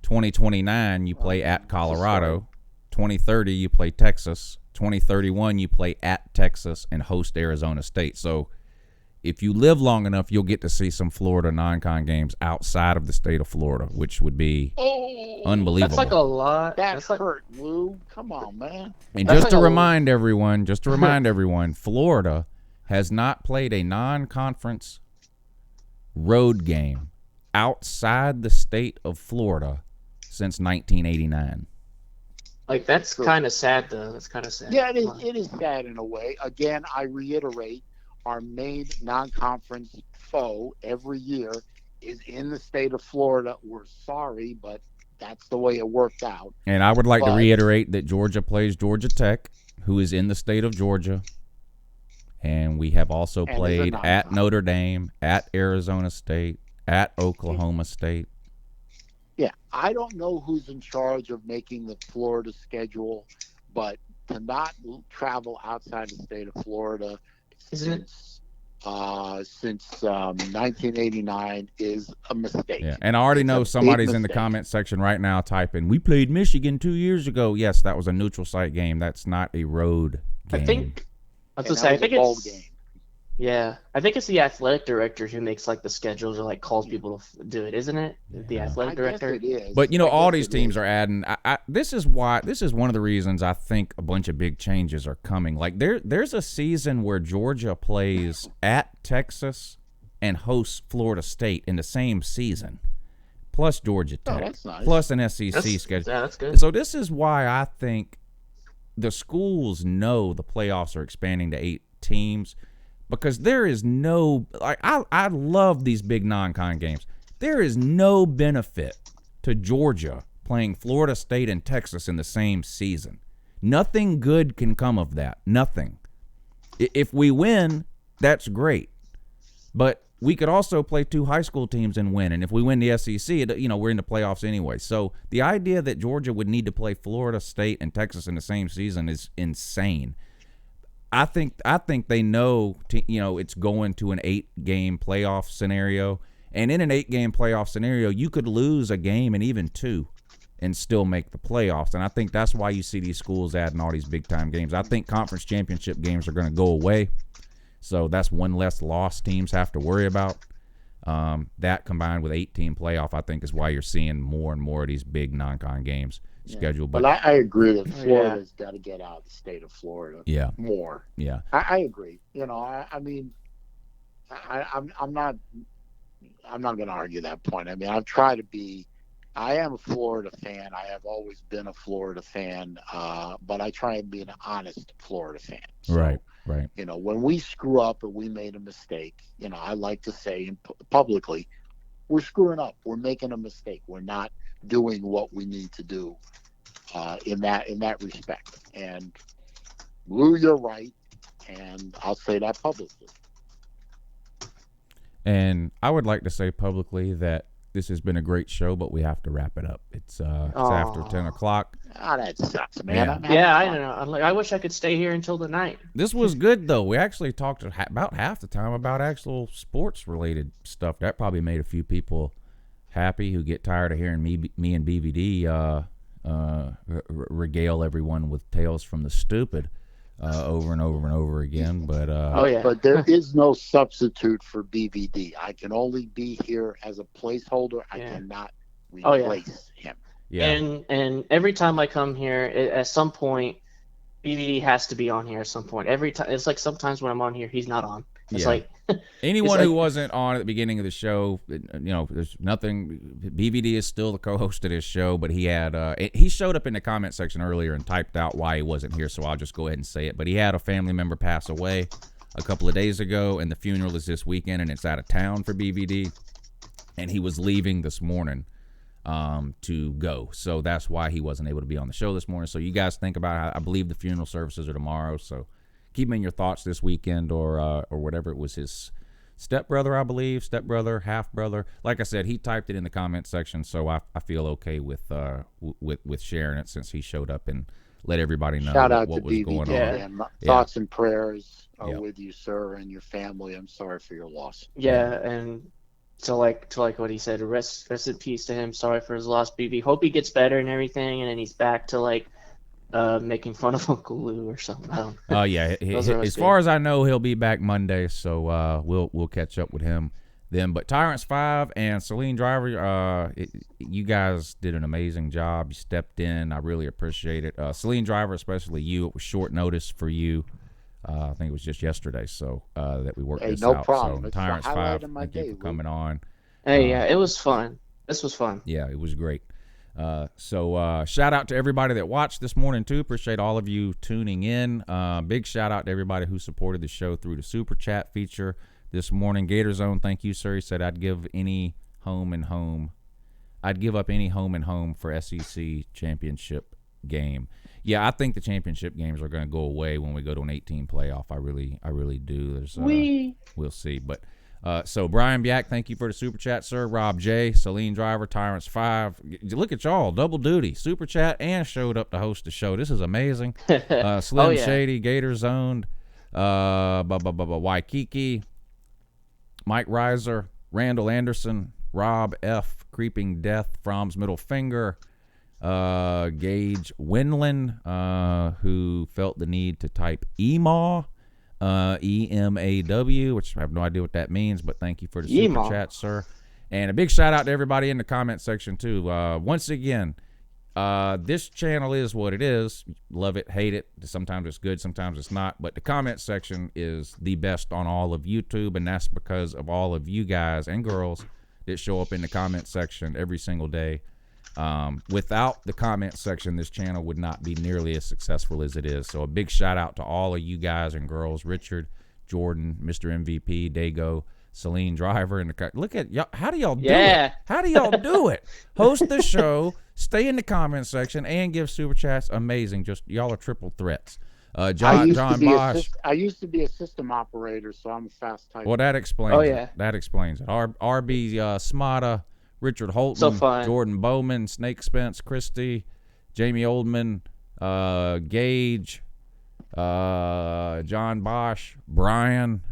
2029, you play at Colorado. 2030, you play Texas. 2031, you play at Texas and host Arizona State. So if you live long enough, you'll get to see some Florida non-con games outside of the state of Florida, which would be unbelievable. That's like a lot. That's hurt, Lou. Come on, man. And That's just to like remind everyone, Florida has not played a non-conference road game outside the state of Florida since 1989. Like, that's kind of sad, though. That's kind of sad. Yeah, it is sad in a way. Again, I reiterate, our main non-conference foe every year is in the state of Florida. We're sorry, but that's the way it worked out. And I would like to reiterate that Georgia plays Georgia Tech, who is in the state of Georgia. And we have also played at Notre Dame, at Arizona State, at Oklahoma State. Yeah, I don't know who's in charge of making the Florida schedule, but to not travel outside the state of Florida since 1989 is a mistake. Yeah, and I already know somebody's in the comment section right now typing, "We played Michigan 2 years ago." Yes, that was a neutral site game. That's not a road game. I think it's yeah. I think it's the athletic director who makes like the schedules or like calls people to do it, isn't it? The athletic director. It is. But all these teams are adding. This is one of the reasons I think a bunch of big changes are coming. Like there's a season where Georgia plays at Texas and hosts Florida State in the same season, plus Georgia Tech, that's nice. plus an SEC schedule. Yeah, that's good. So this is why I think the schools know the playoffs are expanding to 8 teams. Because there is no, I love these big non-con games. There is no benefit to Georgia playing Florida State and Texas in the same season. Nothing good can come of that. Nothing. If we win, that's great. But we could also play 2 high school teams and win. And if we win the SEC, we're in the playoffs anyway. So the idea that Georgia would need to play Florida State and Texas in the same season is insane. I think they know, it's going to an 8-game playoff scenario. And in an 8-game playoff scenario, you could lose a game and even 2 and still make the playoffs. And I think that's why you see these schools adding all these big-time games. I think conference championship games are going to go away. So that's one less loss teams have to worry about. That combined with 8-team playoff, I think, is why you're seeing more and more of these big non-con games scheduled. But I agree that Florida's got to get out of the state of Florida. Yeah. More. Yeah. I agree. I'm not going to argue that point. I mean, I am a Florida fan. I have always been a Florida fan, but I try and be an honest Florida fan. So, right. When we screw up or we made a mistake, I like to say publicly, we're screwing up. We're making a mistake. We're not doing what we need to do in that respect. And Lou, you're right, and I'll say that publicly. And I would like to say publicly that this has been a great show, but we have to wrap it up. It's after 10 o'clock. Oh, that sucks, man. Yeah, I don't know. I wish I could stay here until the night. This was good, though. We actually talked about half the time about actual sports-related stuff. That probably made a few people happy who get tired of hearing me and BVD regale everyone with tales from the stupid over and over and over again. But but there is no substitute for BVD. I can only be here as a placeholder. I cannot replace him. Yeah. And every time I come here, at some point, BVD has to be on here at some point. Every time, it's like sometimes when I'm on here, he's not on. It's like anyone who wasn't on at the beginning of the show, there's nothing. BVD is still the co-host of this show, but he had he showed up in the comment section earlier and typed out why he wasn't here, so I'll just go ahead and say it. But he had a family member pass away a couple of days ago, and the funeral is this weekend, and it's out of town for BVD, and he was leaving this morning to go, so that's why he wasn't able to be on the show this morning. So you guys think about how I believe the funeral services are tomorrow, so keep him in your thoughts this weekend, or whatever. It was his stepbrother, I believe, half brother. Like I said, he typed it in the comment section, so I feel okay with sharing it since he showed up and let everybody know what was going on. And thoughts and prayers are with you, sir, and your family. I'm sorry for your loss. Yeah, and to like what he said, rest in peace to him. Sorry for his loss, BB. Hope he gets better and everything, and then he's back to like making fun of Uncle Lou or something. Oh yeah, as far as I know, he'll be back Monday, so we'll catch up with him then. But Tyrance5 and SaleenDriver, you guys did an amazing job. You stepped in. I really appreciate it. SaleenDriver, especially you. It was short notice for you. I think it was just yesterday, so that we worked this out. No problem. So Tyrance5, thank you for coming on. Hey, yeah, it was fun. This was fun. Yeah, it was great. So shout out to everybody that watched this morning too. Appreciate all of you tuning in. Big shout out to everybody who supported the show through the super chat feature this morning. Gator Zone, thank you, sir. He said I'd give up any home and home for SEC championship game. Yeah, I think the championship games are going to go away when we go to an 18 playoff. I really do. We'll see. But so Brian Biak, thank you for the super chat, sir. Rob J, SaleenDriver, Tyrance5. Look at y'all, double duty, super chat and showed up to host the show. This is amazing. Slim Shady, Gator Zoned, Waikiki, Mike Reiser, Randall Anderson, Rob F, Creeping Death, From's Middle Finger, Gage Winland, who felt the need to type EMAW, EMAW, which I have no idea what that means, but thank you for the super chat, sir. And a big shout out to everybody in the comment section too. Once again, this channel is what it is. Love it, hate it. Sometimes it's good, sometimes it's not. But the comment section is the best on all of YouTube, and that's because of all of you guys and girls that show up in the comment section every single day. Without the comment section, this channel would not be nearly as successful as it is. So a big shout out to all of you guys and girls, Richard, Jordan, Mr. MVP, Dago, SaleenDriver, and look at y'all. How do y'all do it? How do y'all do it? Host the show, stay in the comment section, and give super chats. Amazing. Just y'all are triple threats. John Bosch. I used to be a system operator, so I'm a fast typer. Well, that explains it. That explains it. RB Smata, Richard Holton, Jordan Bowman, Snake Spence, Christie, Jamie Oldman, Gage, John Bosch, Brian.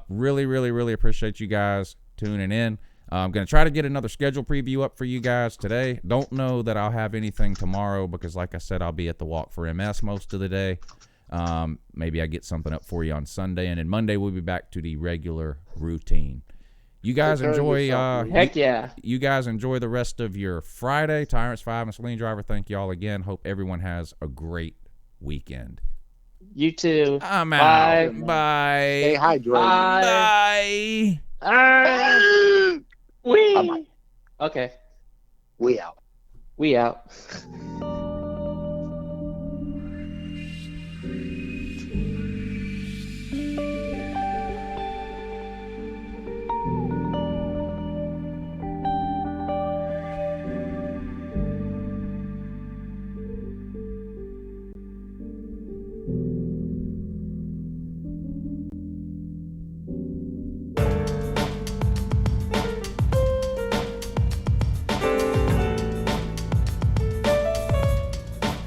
Really appreciate you guys tuning in. I'm going to try to get another schedule preview up for you guys today. Don't know that I'll have anything tomorrow because, like I said, I'll be at the Walk for MS most of the day. Maybe I get something up for you on Sunday, and then Monday we'll be back to the regular routine. You guys enjoy. You guys enjoy the rest of your Friday. Tyrance5 and SaleenDriver, thank you all again. Hope everyone has a great weekend. You too. I'm out. Bye. Stay hydrated. Bye. Okay. We out. We out.